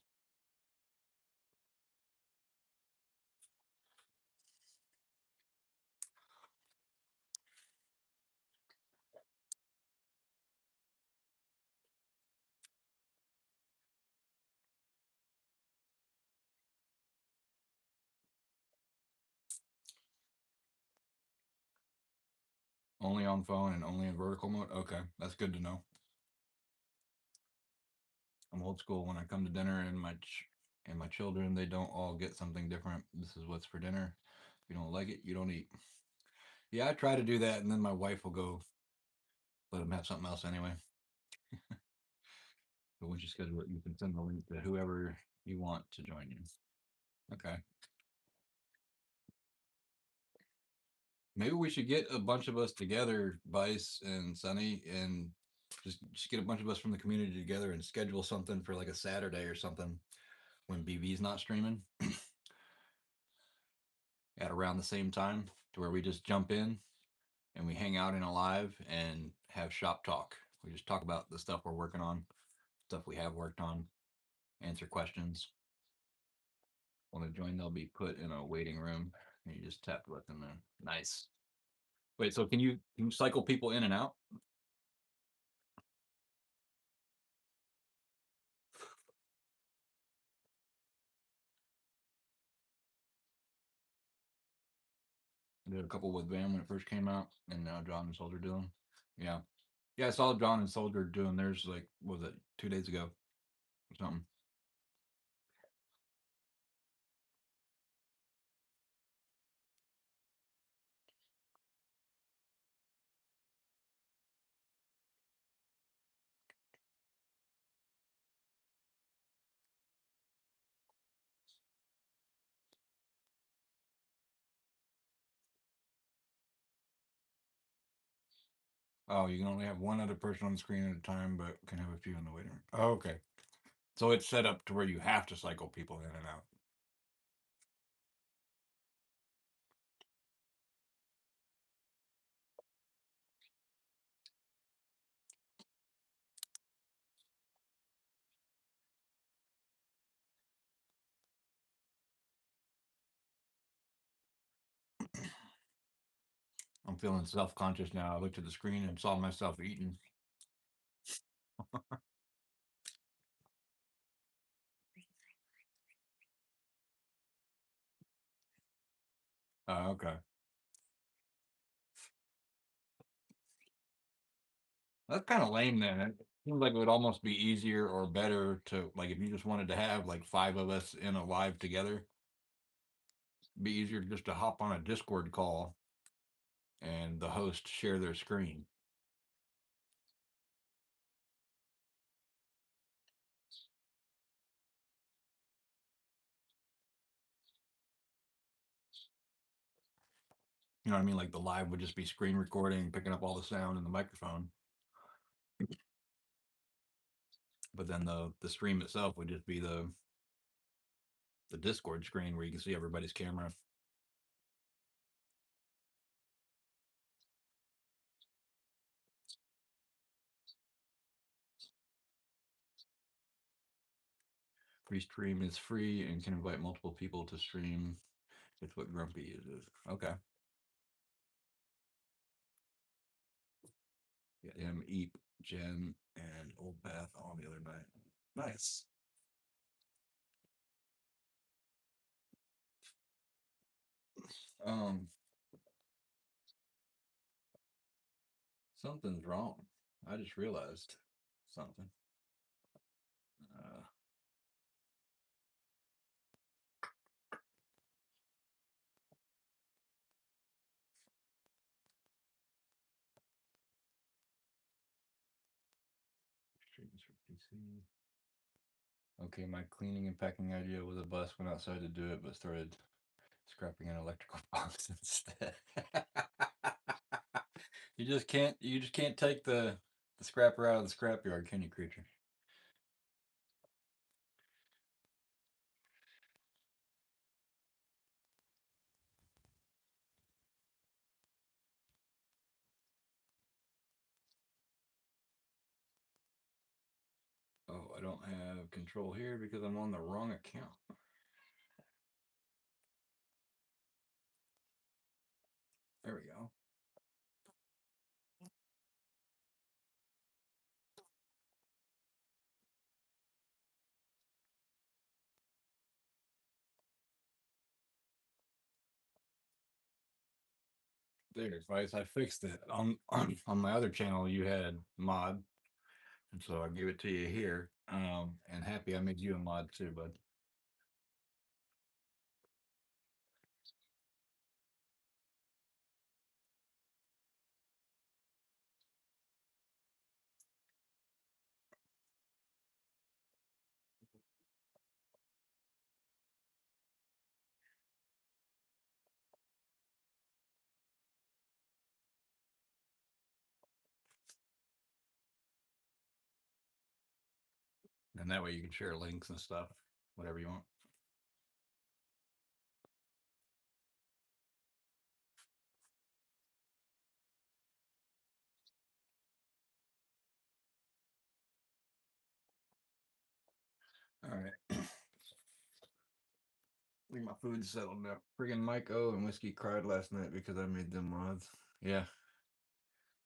Only on phone and only in vertical mode. Okay, that's good to know. I'm old school. When I come to dinner and my children, they don't all get something different. This is what's for dinner. If you don't like it, you don't eat. Yeah, I try to do that, and then my wife will go let them have something else anyway. But once you schedule it, you can send the link to whoever you want to join you. Okay. Maybe we should get a bunch of us together, Vice and Sunny, and just get a bunch of us from the community together and schedule something for like a Saturday or something when BB's not streaming at around the same time to where we just jump in and we hang out in a live and have shop talk. We just talk about the stuff we're working on, stuff we have worked on, answer questions. Want to join, they'll be put in a waiting room and you just tap to let them in. Nice. Wait, so can you cycle people in and out? I did a couple with Van when it first came out, and now John and Soldier doing. Yeah, yeah. I saw John and Soldier doing theirs like what was it 2 days ago or something. Oh, you can only have one other person on the screen at a time, but can have a few in the waiting room. Oh, okay. So it's set up to where you have to cycle people in and out. I'm feeling self conscious now. I looked at the screen and saw myself eating. Okay. That's kind of lame then. It seems like it would almost be easier or better to, like, if you just wanted to have like five of us in a live together, it'd be easier just to hop on a Discord call and the host share their screen. You know what I mean? Like the live would just be screen recording, picking up all the sound and the microphone. But then the stream itself would just be the Discord screen where you can see everybody's camera. Free stream is free and can invite multiple people to stream. It's what Grumpy uses. Okay. Yeah, him, Eep, Jen, and Old Beth all the other night. Nice. Um, Something's wrong. I just realized something. Uh, Streams for PC. Okay, my cleaning and packing idea was a bust. Went outside to do it, but started scrapping an electrical box instead. You just can't take the scrapper out of the scrapyard, can you, creature? Oh, I don't have control here because I'm on the wrong account. There we go. There, Vice. I fixed it. On my other channel, you had mod, and so I gave it to you here. And happy I made you a mod too, bud. And that way you can share links and stuff, whatever you want. All right. I think my food's settled now. Friggin' Mike O and Whiskey cried last night because I made them mods. Yeah.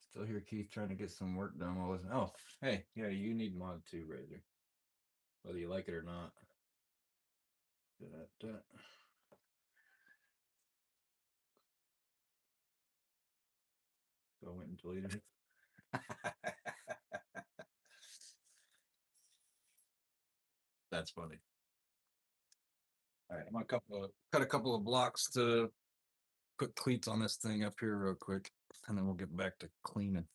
Still hear Keith trying to get some work done while I wasn't. Oh, hey, yeah, you need mod too, Razor. Whether you like it or not. Da-da-da. So I went and deleted it. That's funny. All right, I'm gonna cut a couple of blocks to put cleats on this thing up here real quick, and then we'll get back to cleaning.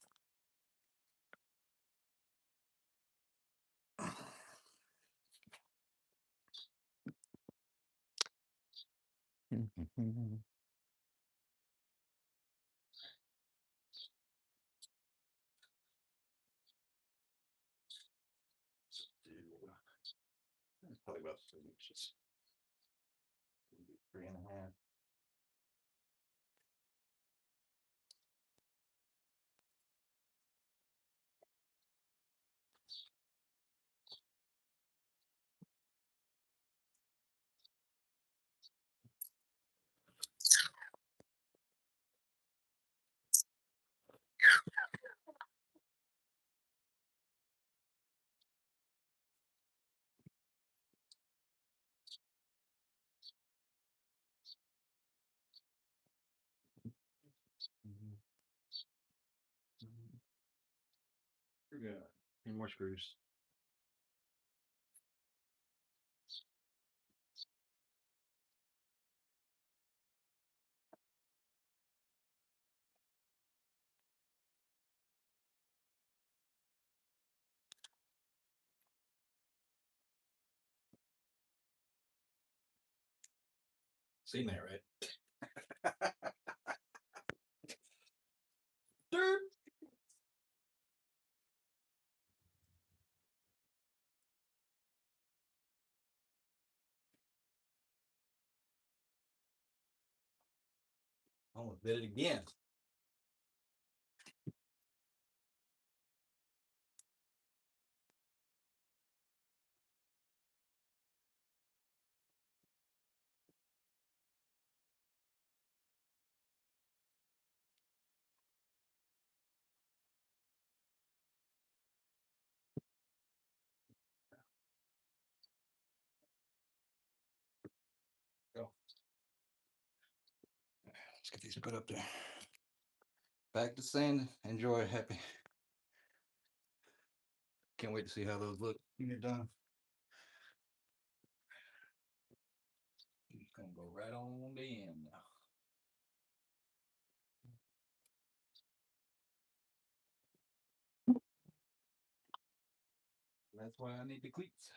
Probably about 3 inches. 3.5. We're good. Need more screws. Seen that, right? Dirt. Almost did it again. Go. Let's get these put up there. Back to sand. Enjoy. Happy. Can't wait to see how those look when you're done. Just gonna go right on the end now. That's why I need the cleats.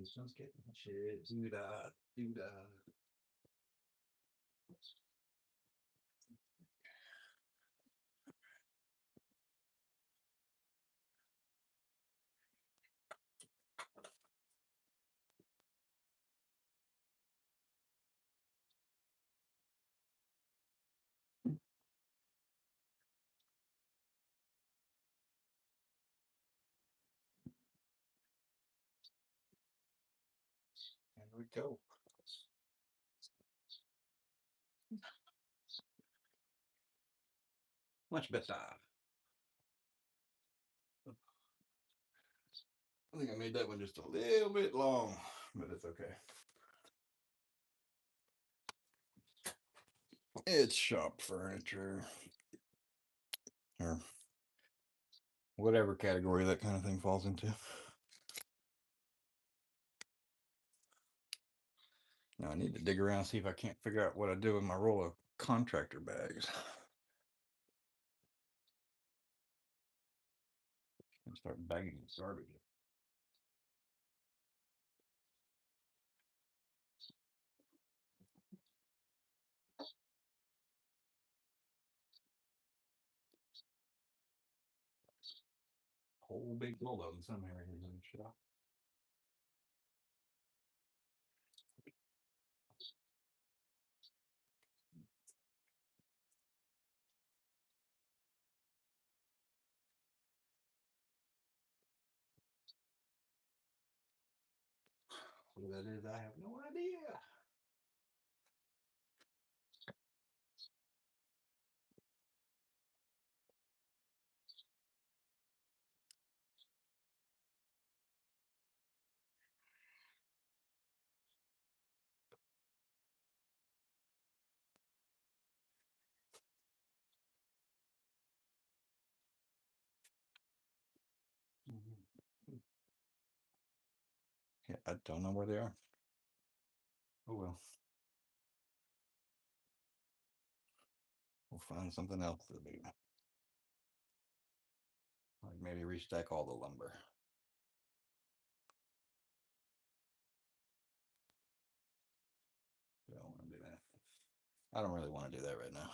Just getting shit. Do that. Do that. There we go. Much better. I think I made that one just a little bit long, but it's okay. It's shop furniture. Or whatever category that kind of thing falls into. Now I need to dig around and see if I can't figure out what I do with my roll of contractor bags. And start bagging garbage. Whole big roll of them some areas in the shop. What that is, I have no idea. Yeah, I don't know where they are. Oh well. We'll find something else to do. Like maybe restack all the lumber. I don't really want to do that right now.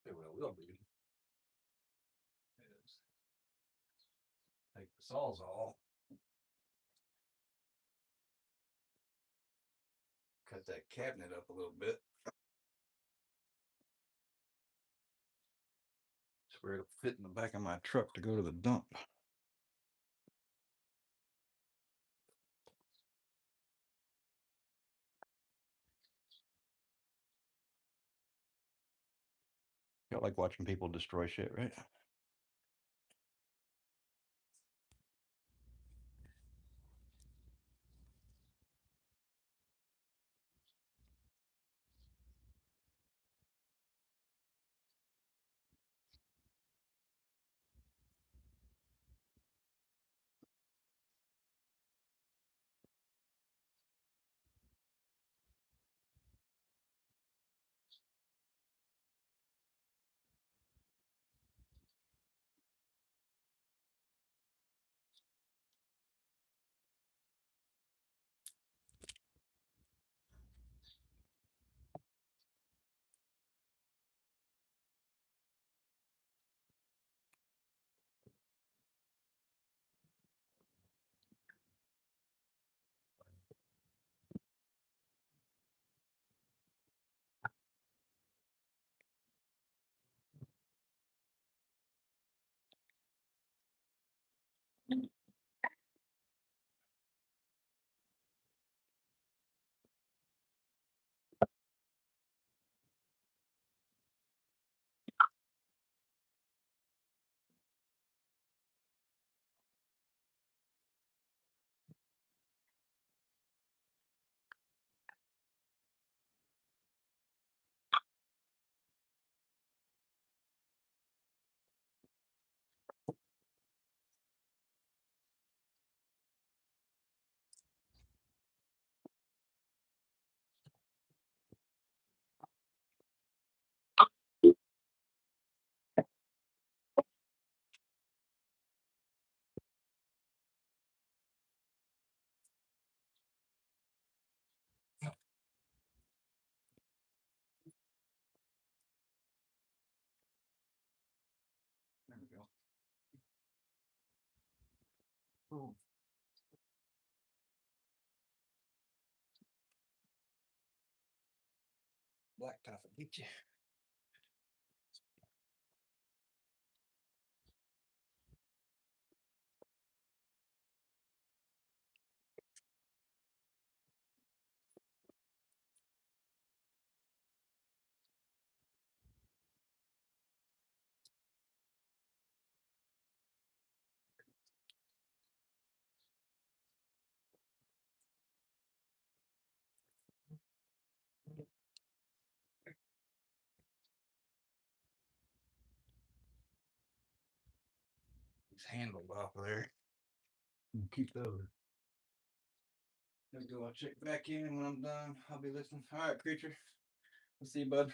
It will be. Take the sawzall. Cut that cabinet up a little bit. It's where it'll fit in the back of my truck to go to the dump. Y'all like watching people destroy shit, right? There we go. Ooh. Blacktop will get you. These handles off of there. Keep those. There we go. I'll check back in when I'm done. I'll be listening. All right, creature. We'll see you, bud.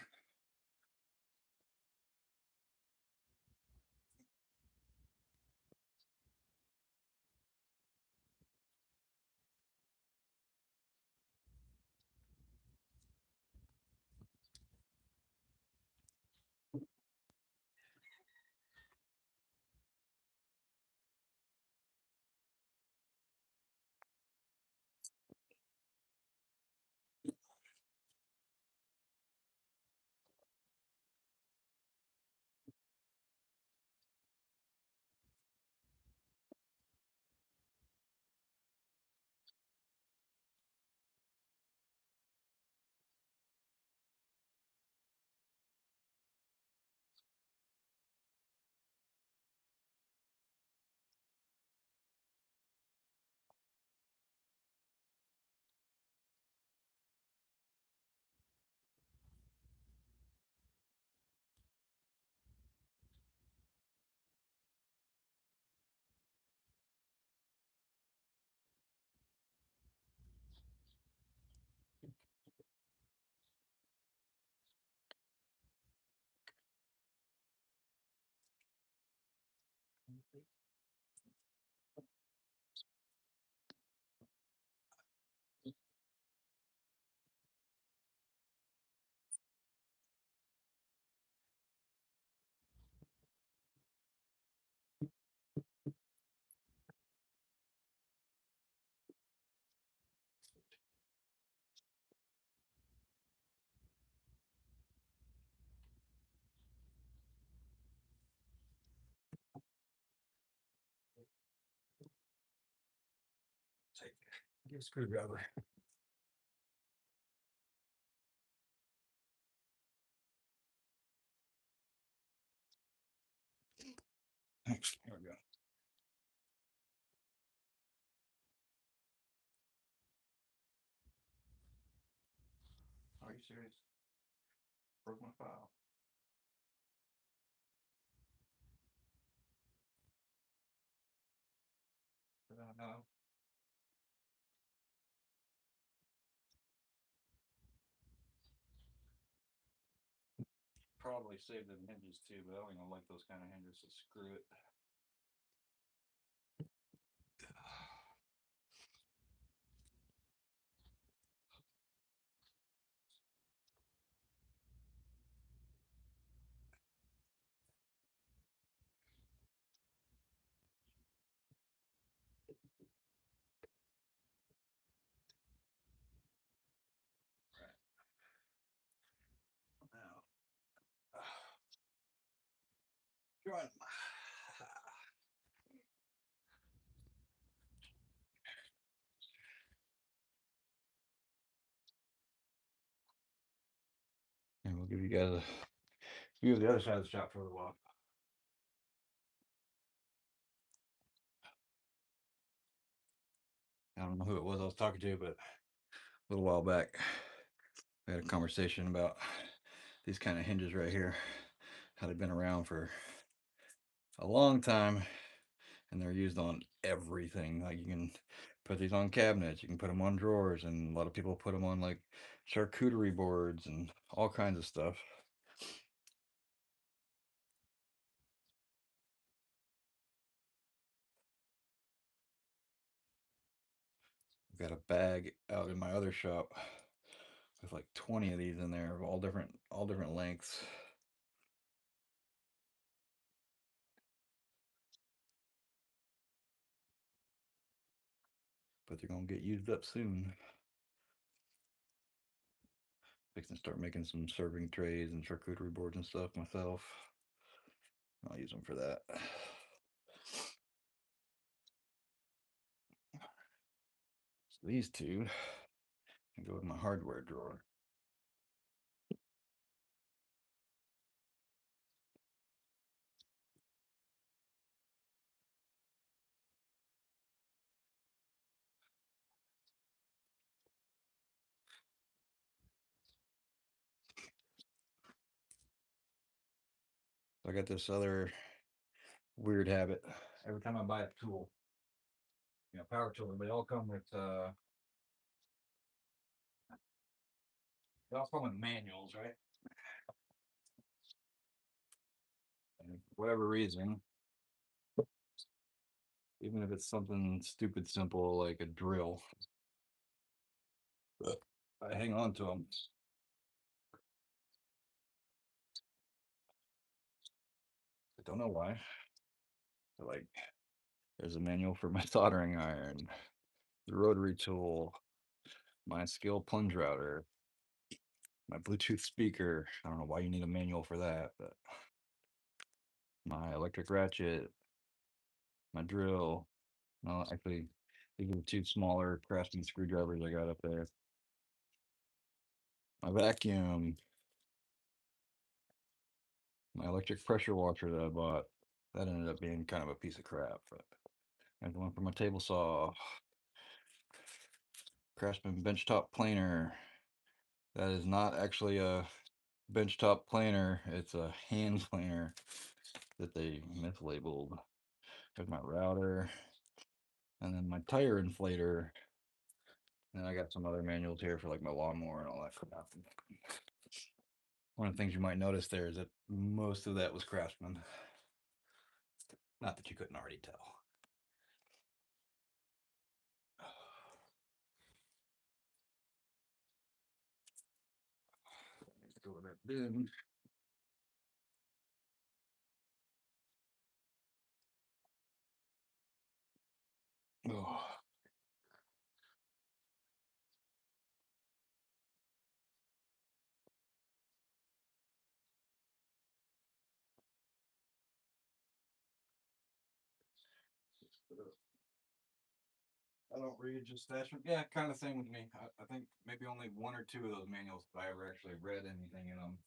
Get a screwdriver. Thanks. Here we go. Are you serious? Broke my file. No. Probably save them hinges too, but I don't even like those kind of hinges, so screw it. Now, join. And we'll give you guys a view of the other side of the shop for a while. I don't know who it was I was talking to, but a little while back, we had a conversation about these kind of hinges right here, how they've been around for a long time, and they're used on everything. Like you can put these on cabinets, you can put them on drawers, and a lot of people put them on like charcuterie boards and all kinds of stuff. I've got a bag out in my other shop with like 20 of these in there of all different lengths. But they're gonna get used up soon. Fixing to start making some serving trays and charcuterie boards and stuff myself. I'll use them for that. So these two can go in my hardware drawer. I got this other weird habit. Every time I buy a tool, power tool, they all come with they all come with manuals, right? And for whatever reason, even if it's something stupid simple like a drill, I hang on to them. I don't know why. Like, there's a manual for my soldering iron, the rotary tool, my skill plunge router, my Bluetooth speaker. I don't know why you need a manual for that, but my electric ratchet, my drill. No, actually, these are the two smaller Craftsman screwdrivers I got up there. My vacuum, my electric pressure washer that I bought. That ended up being kind of a piece of crap, but I have one for my table saw. Craftsman benchtop planer. That is not actually a benchtop planer. It's a hand planer that they mislabeled. There's my router, and then my tire inflator. And I got some other manuals here for like my lawnmower and all that crap. One of the things you might notice there is that most of that was Craftsman. Not that you couldn't already tell. Let's go with that bin. Oh. I don't read, just stash them. Yeah, kind of same with me. I think maybe only one or two of those manuals if I ever actually read anything in them.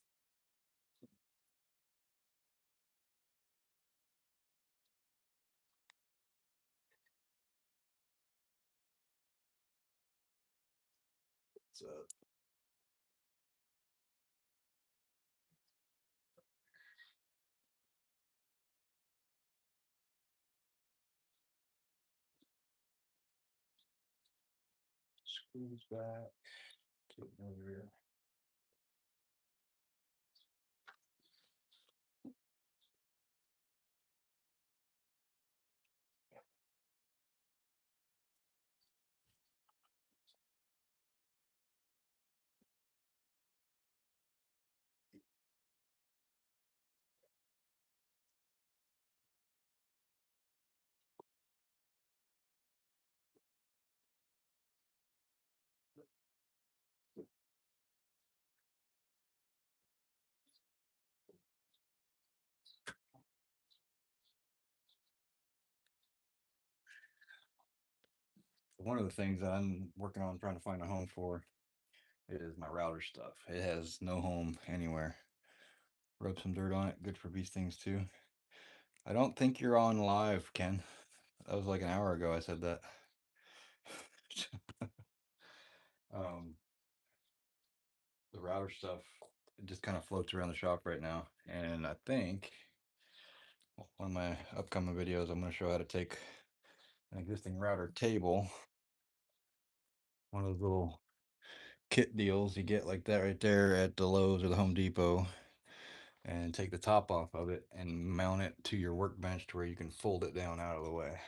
So screws back. Get over here. One of the things that I'm working on trying to find a home for is my router stuff. It has no home anywhere. Rub some dirt on it. Good for these things too. I don't think you're on live, Ken. That was like an hour ago I said that. um, the router stuff, it just kind of floats around the shop right now. And I think one of my upcoming videos, I'm going to show how to take an existing router table, one of those little kit deals you get like that right there at the Lowe's or the Home Depot, and take the top off of it and mount it to your workbench to where you can fold it down out of the way.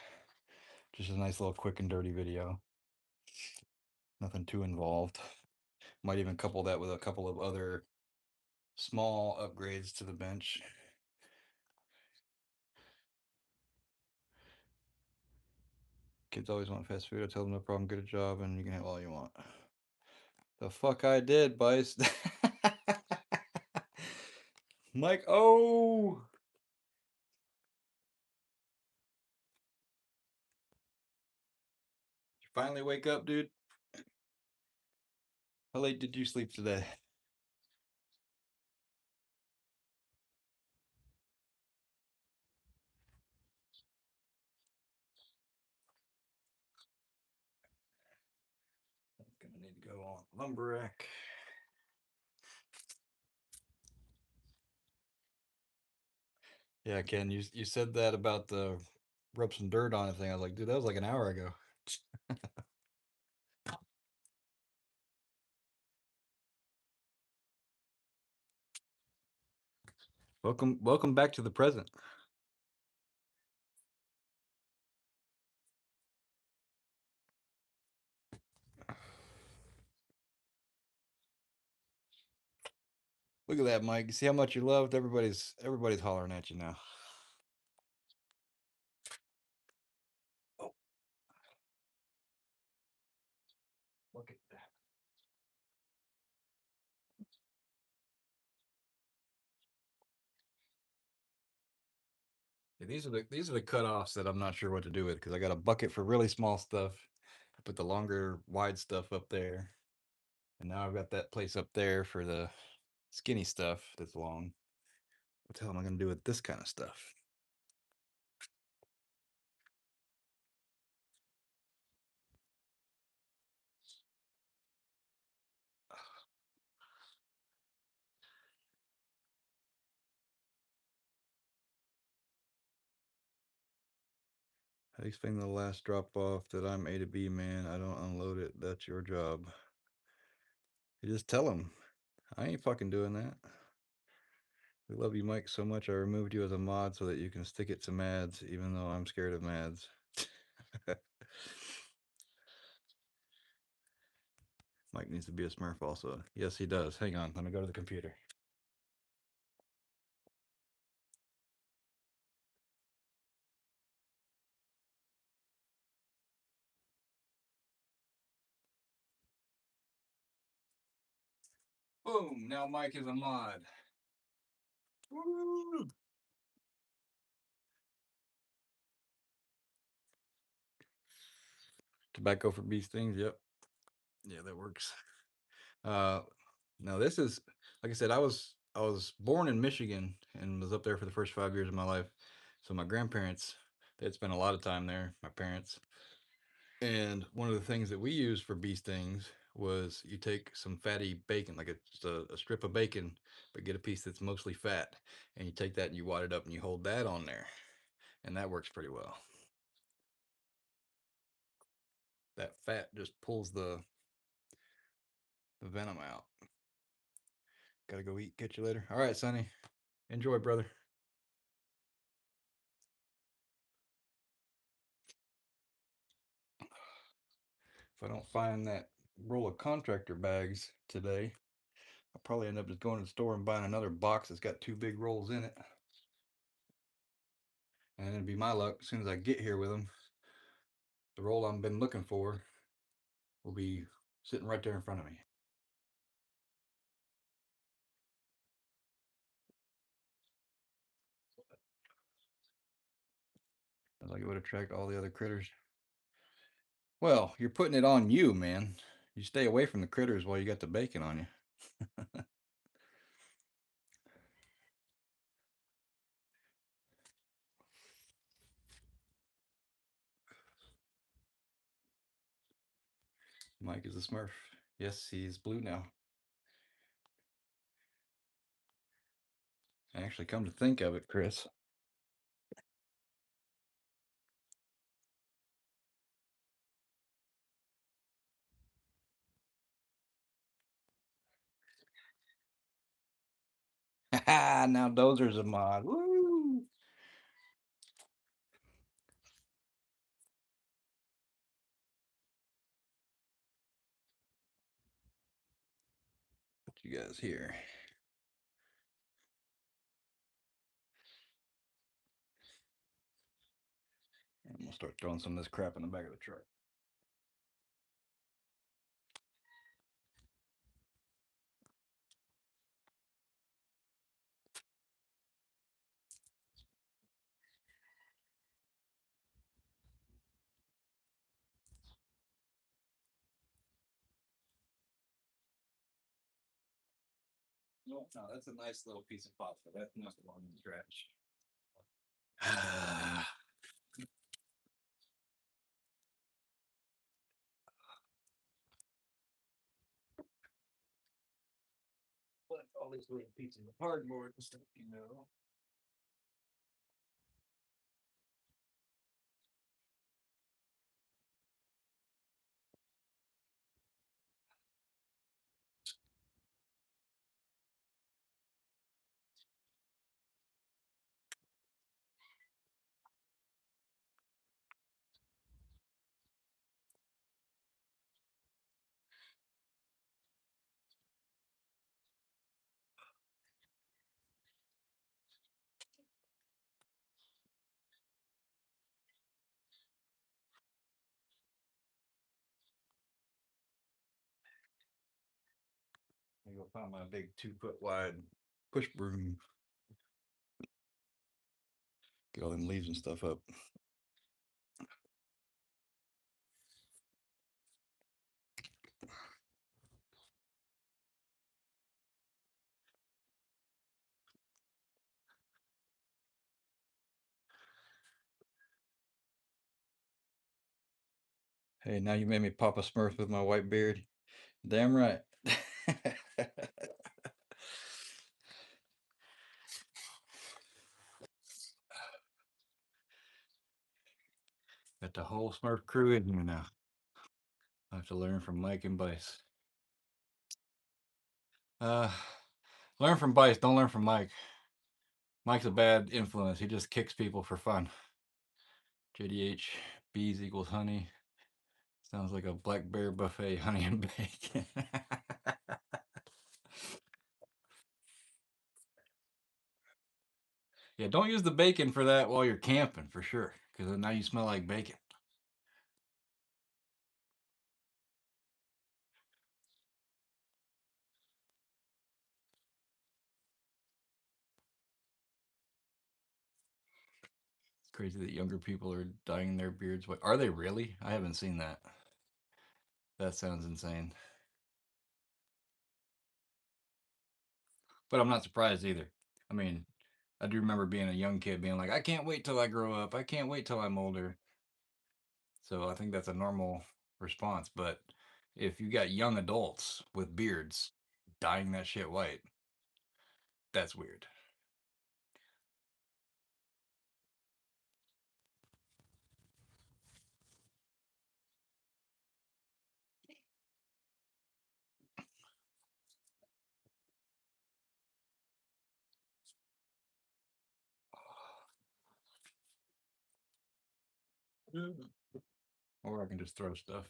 Just a nice little quick and dirty video. Nothing too involved. Might even couple that with a couple of other small upgrades to the bench. Kids always want fast food. I tell them no problem, get a job, and you can have all you want. The fuck I did, Bice. Mike, oh! You finally wake up, dude? How late did you sleep today? I'm gonna need to go on lumber rack. Yeah, Ken, you said that about the rub some dirt on it thing. I was like, dude, that was like an hour ago. Welcome back to the present. Look at that, Mike. You see how much you're loved? Everybody's hollering at you now. Oh, look at that. Yeah, these are the cutoffs that I'm not sure what to do with, because I got a bucket for really small stuff. I put the longer, wide stuff up there, and now I've got that place up there for the skinny stuff that's long. What the hell am I gonna do with this kind of stuff? How do you explain the last drop off that I'm A to B man? I don't unload it. That's your job. You just tell them. I ain't fucking doing that. We love you, Mike, so much. I removed you as a mod so that you can stick it to Mads, even though I'm scared of Mads. Mike needs to be a Smurf also. Yes, he does. Hang on. Let me go to the computer. Boom. Now Mike is a mod. Woo! Tobacco for bee stings. Yep. Yeah, that works. Uh, now this is like I said. I was born in Michigan and was up there for the first 5 years of my life. So my grandparents, they had spent a lot of time there. My parents, and one of the things that we used for bee stings was you take some fatty bacon, like just a strip of bacon, but get a piece that's mostly fat, and you take that and you wad it up and you hold that on there, and that works pretty well. That fat just pulls the venom out. Gotta go eat. Catch you later. All right, Sonny. Enjoy, brother. If I don't find that roll of contractor bags today, I'll probably end up just going to the store and buying another box that's got two big rolls in it. And it'd be my luck, as soon as I get here with them, the roll I've been looking for will be sitting right there in front of me. Like it would attract all the other critters. Well, you're putting it on you, man. You stay away from the critters while you got the bacon on you. Mike is a smurf. Yes, he's blue now. Actually, come to think of it, Chris. Now Dozer's a mod. Woo! Put you guys here. And we'll start throwing some of this crap in the back of the truck. No, no, that's a nice little piece of pasta. That's not the one in the trash. But all these little pieces of cardboard and stuff. I go find my big 2 foot wide push broom. Get all them leaves and stuff up. Hey, now you made me pop a Smurf with my white beard. Damn right. Got the whole Smurf crew in here now. I have to learn from Mike and Bice. Uh, learn from Bice. Don't learn from Mike. Mike's a bad influence. He just kicks people for fun. JDH, bees equals honey. Sounds like a black bear buffet, honey and bacon. Yeah, don't use the bacon for that while you're camping for sure, because now you smell like bacon. It's crazy that younger people are dyeing their beards white. Are they really? I haven't seen that. That sounds insane. But I'm not surprised either. I mean, I do remember being a young kid being like, I can't wait till I grow up. I can't wait till I'm older. So I think that's a normal response. But if you got young adults with beards dyeing that shit white, that's weird. Or I can just throw stuff.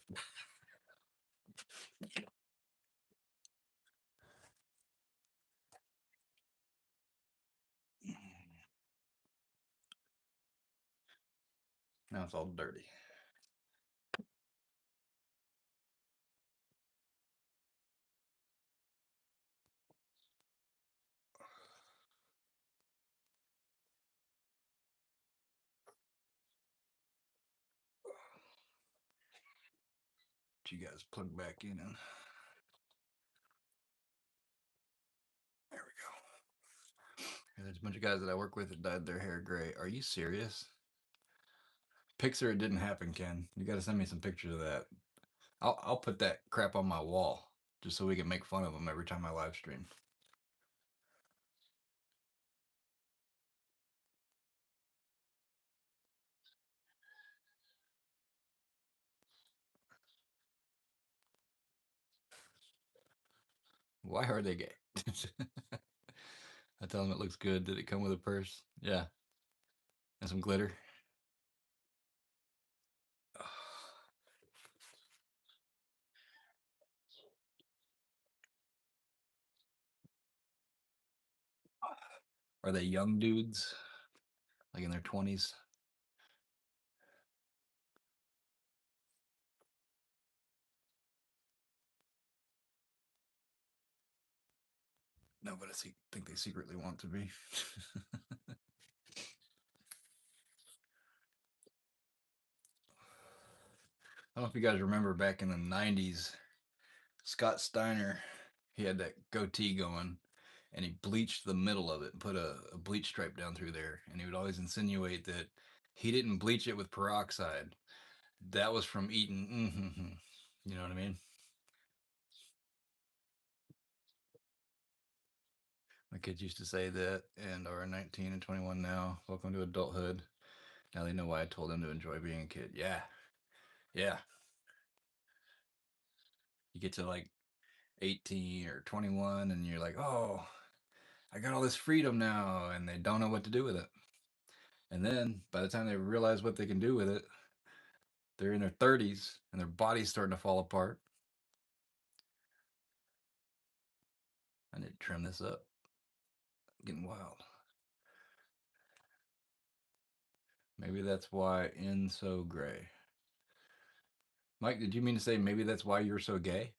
Now it's all dirty. You guys plug back in and there we go. And there's a bunch of guys that I work with that dyed their hair gray. Are you serious? Picture it didn't happen, Ken. You got to send me some pictures of that. I'll put that crap on my wall just so we can make fun of them every time I live stream. Why are they gay? I tell them it looks good. Did it come with a purse? Yeah, and some glitter. Are they young dudes, like in their 20s? No, but I think they secretly want to be. I don't know if you guys remember back in the 90s, Scott Steiner, he had that goatee going and he bleached the middle of it and put a bleach stripe down through there. And he would always insinuate that he didn't bleach it with peroxide. That was from eating. You know what I mean? My kids used to say that and are 19 and 21 now. Welcome to adulthood. Now they know why I told them to enjoy being a kid. Yeah. Yeah. You get to like 18 or 21 and you're like, oh, I got all this freedom now. And they don't know what to do with it. And then by the time they realize what they can do with it, they're in their 30s and their body's starting to fall apart. I need to trim this up. Getting wild. Maybe that's why in so gray. Mike, did you mean to say maybe that's why you're so gay?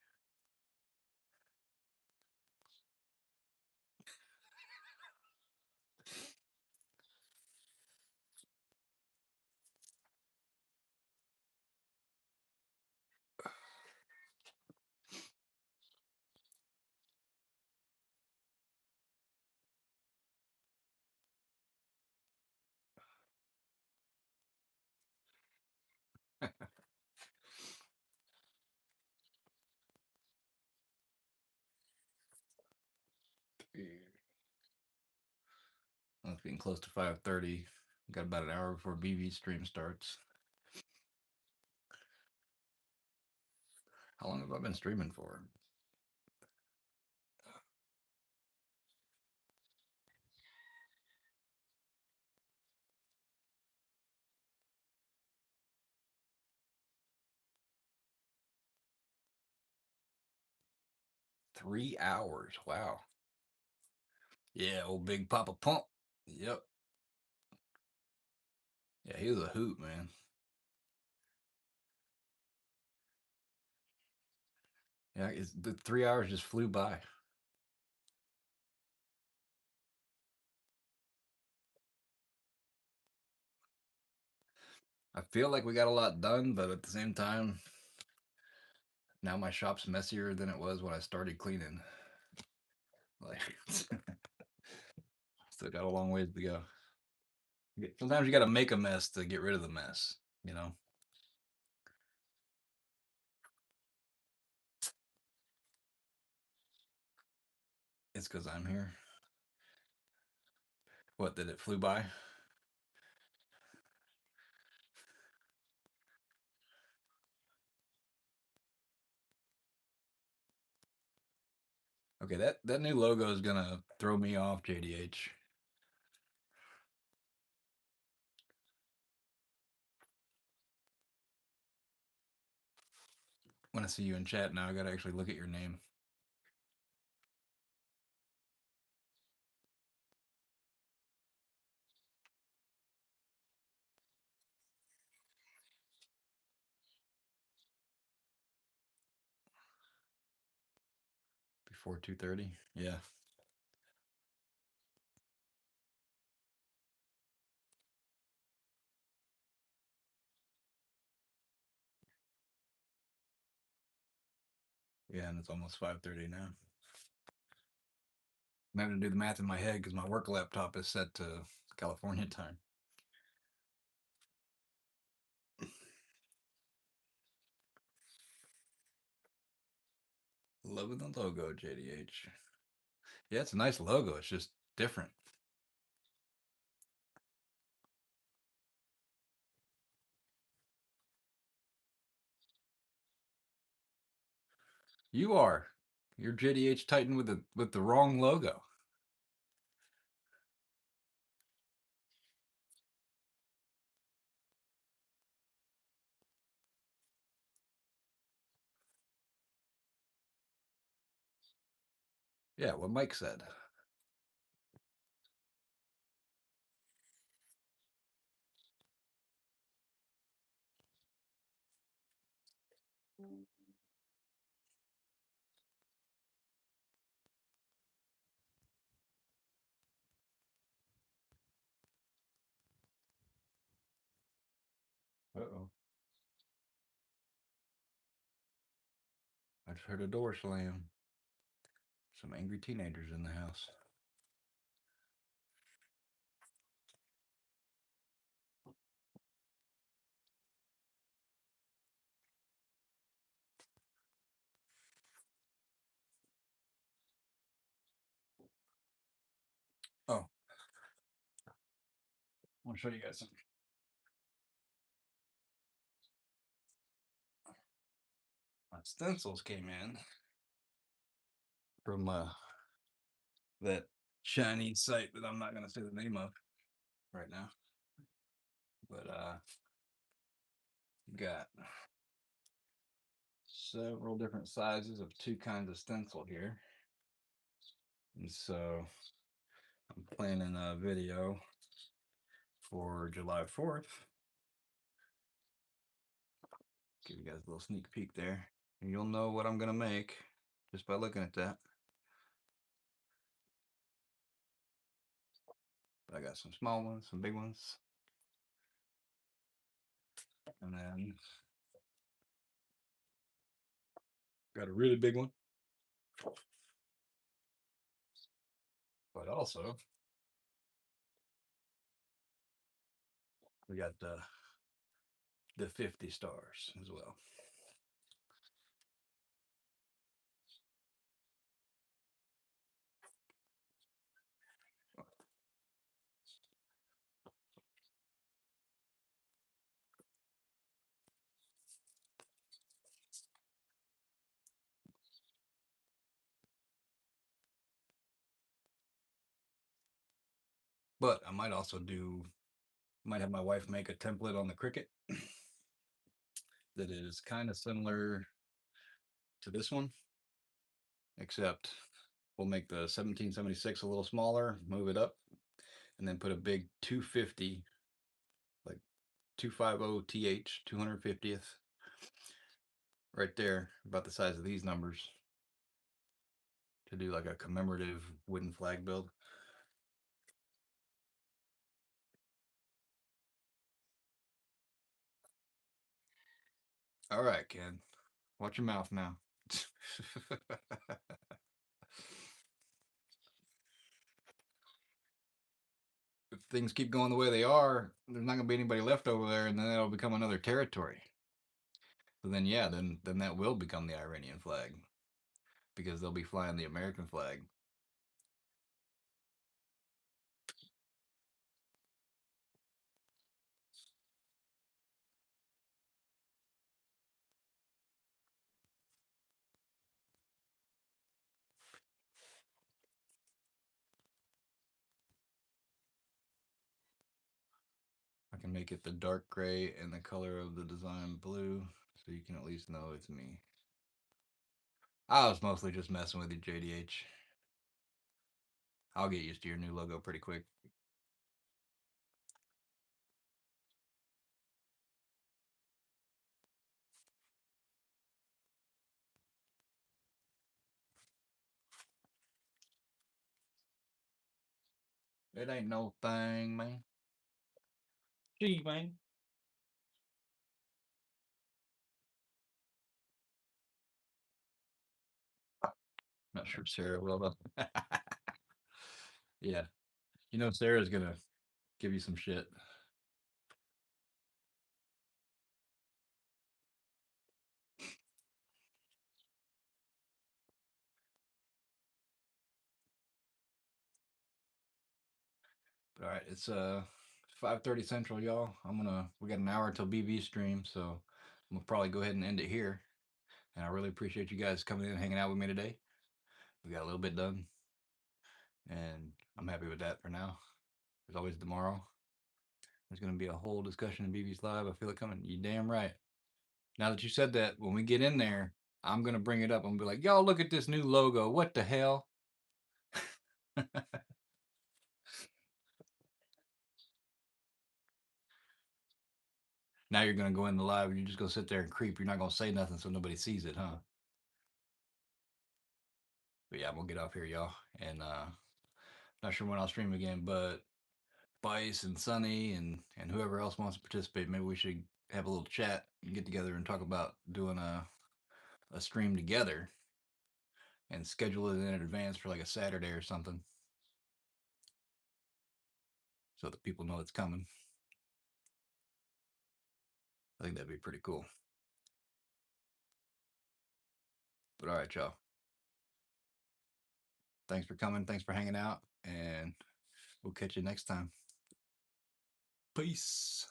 Well, it's getting close to 5:30. Got about an hour before BB stream starts. How long have I been streaming for? 3 hours. Wow. Yeah, old Big Papa Pump. Yep. Yeah, he was a hoot, man. Yeah, the 3 hours just flew by. I feel like we got a lot done, but at the same time, now my shop's messier than it was when I started cleaning. Like, still got a long ways to go. Sometimes you got to make a mess to get rid of the mess, you know? It's because I'm here. What, did it flew by? Okay, that new logo is gonna throw me off, JDH. When I see you in chat now, I gotta actually look at your name. Before 2:30. Yeah. Yeah, and it's almost 5:30 now. I'm having to do the math in my head because my work laptop is set to California time. Loving the logo, JDH. Yeah, it's a nice logo. It's just different. You are. You're JDH Titan with the wrong logo. Yeah, what Mike said. Uh-oh. I just heard a door slam. Some angry teenagers in the house. Oh, I want to show you guys something. My stencils came in from that Chinese site that I'm not going to say the name of right now. But got several different sizes of two kinds of stencil here. And so I'm planning a video for July 4th. Give you guys a little sneak peek there. And you'll know what I'm going to make just by looking at that. But I got some small ones, some big ones. And then got a really big one. But also, we got the 50 stars as well. But I might also might have my wife make a template on the Cricut that is kind of similar to this one. except we'll make the 1776 a little smaller, move it up, and then put a big 250, like 250th, 250th, right there, about the size of these numbers, to do like a commemorative wooden flag build. All right, Ken. Watch your mouth now. If things keep going the way they are, there's not going to be anybody left over there, and then that'll become another territory. So then, yeah, then that will become the Iranian flag because they'll be flying the American flag. I can make it the dark gray and the color of the design blue, so you can at least know it's me. I was mostly just messing with you, JDH. I'll get used to your new logo pretty quick. It ain't no thing, man. Gee, man. Not sure Sarah will, though. Yeah. You know, Sarah's going to give you some shit. But all right, it's 5:30 Central, y'all. We got an hour until BB stream, so I'm gonna probably go ahead and end it here. And I really appreciate you guys coming in and hanging out with me today. We got a little bit done, and I'm happy with that for now. There's always tomorrow. There's gonna be a whole discussion in BB's live. I feel it coming. You damn right. Now that you said that, when we get in there, I'm gonna bring it up. I'm gonna be like, y'all, look at this new logo. What the hell? Now you're gonna go in the live and you're just gonna sit there and creep. You're not gonna say nothing so nobody sees it, huh? But yeah, I'm gonna get off here, y'all. And not sure when I'll stream again, but Bice and Sunny and whoever else wants to participate, maybe we should have a little chat and get together and talk about doing a stream together and schedule it in advance for like a Saturday or something so that people know it's coming. I think that'd be pretty cool. But all right, y'all. Thanks for coming. Thanks for hanging out. And we'll catch you next time. Peace.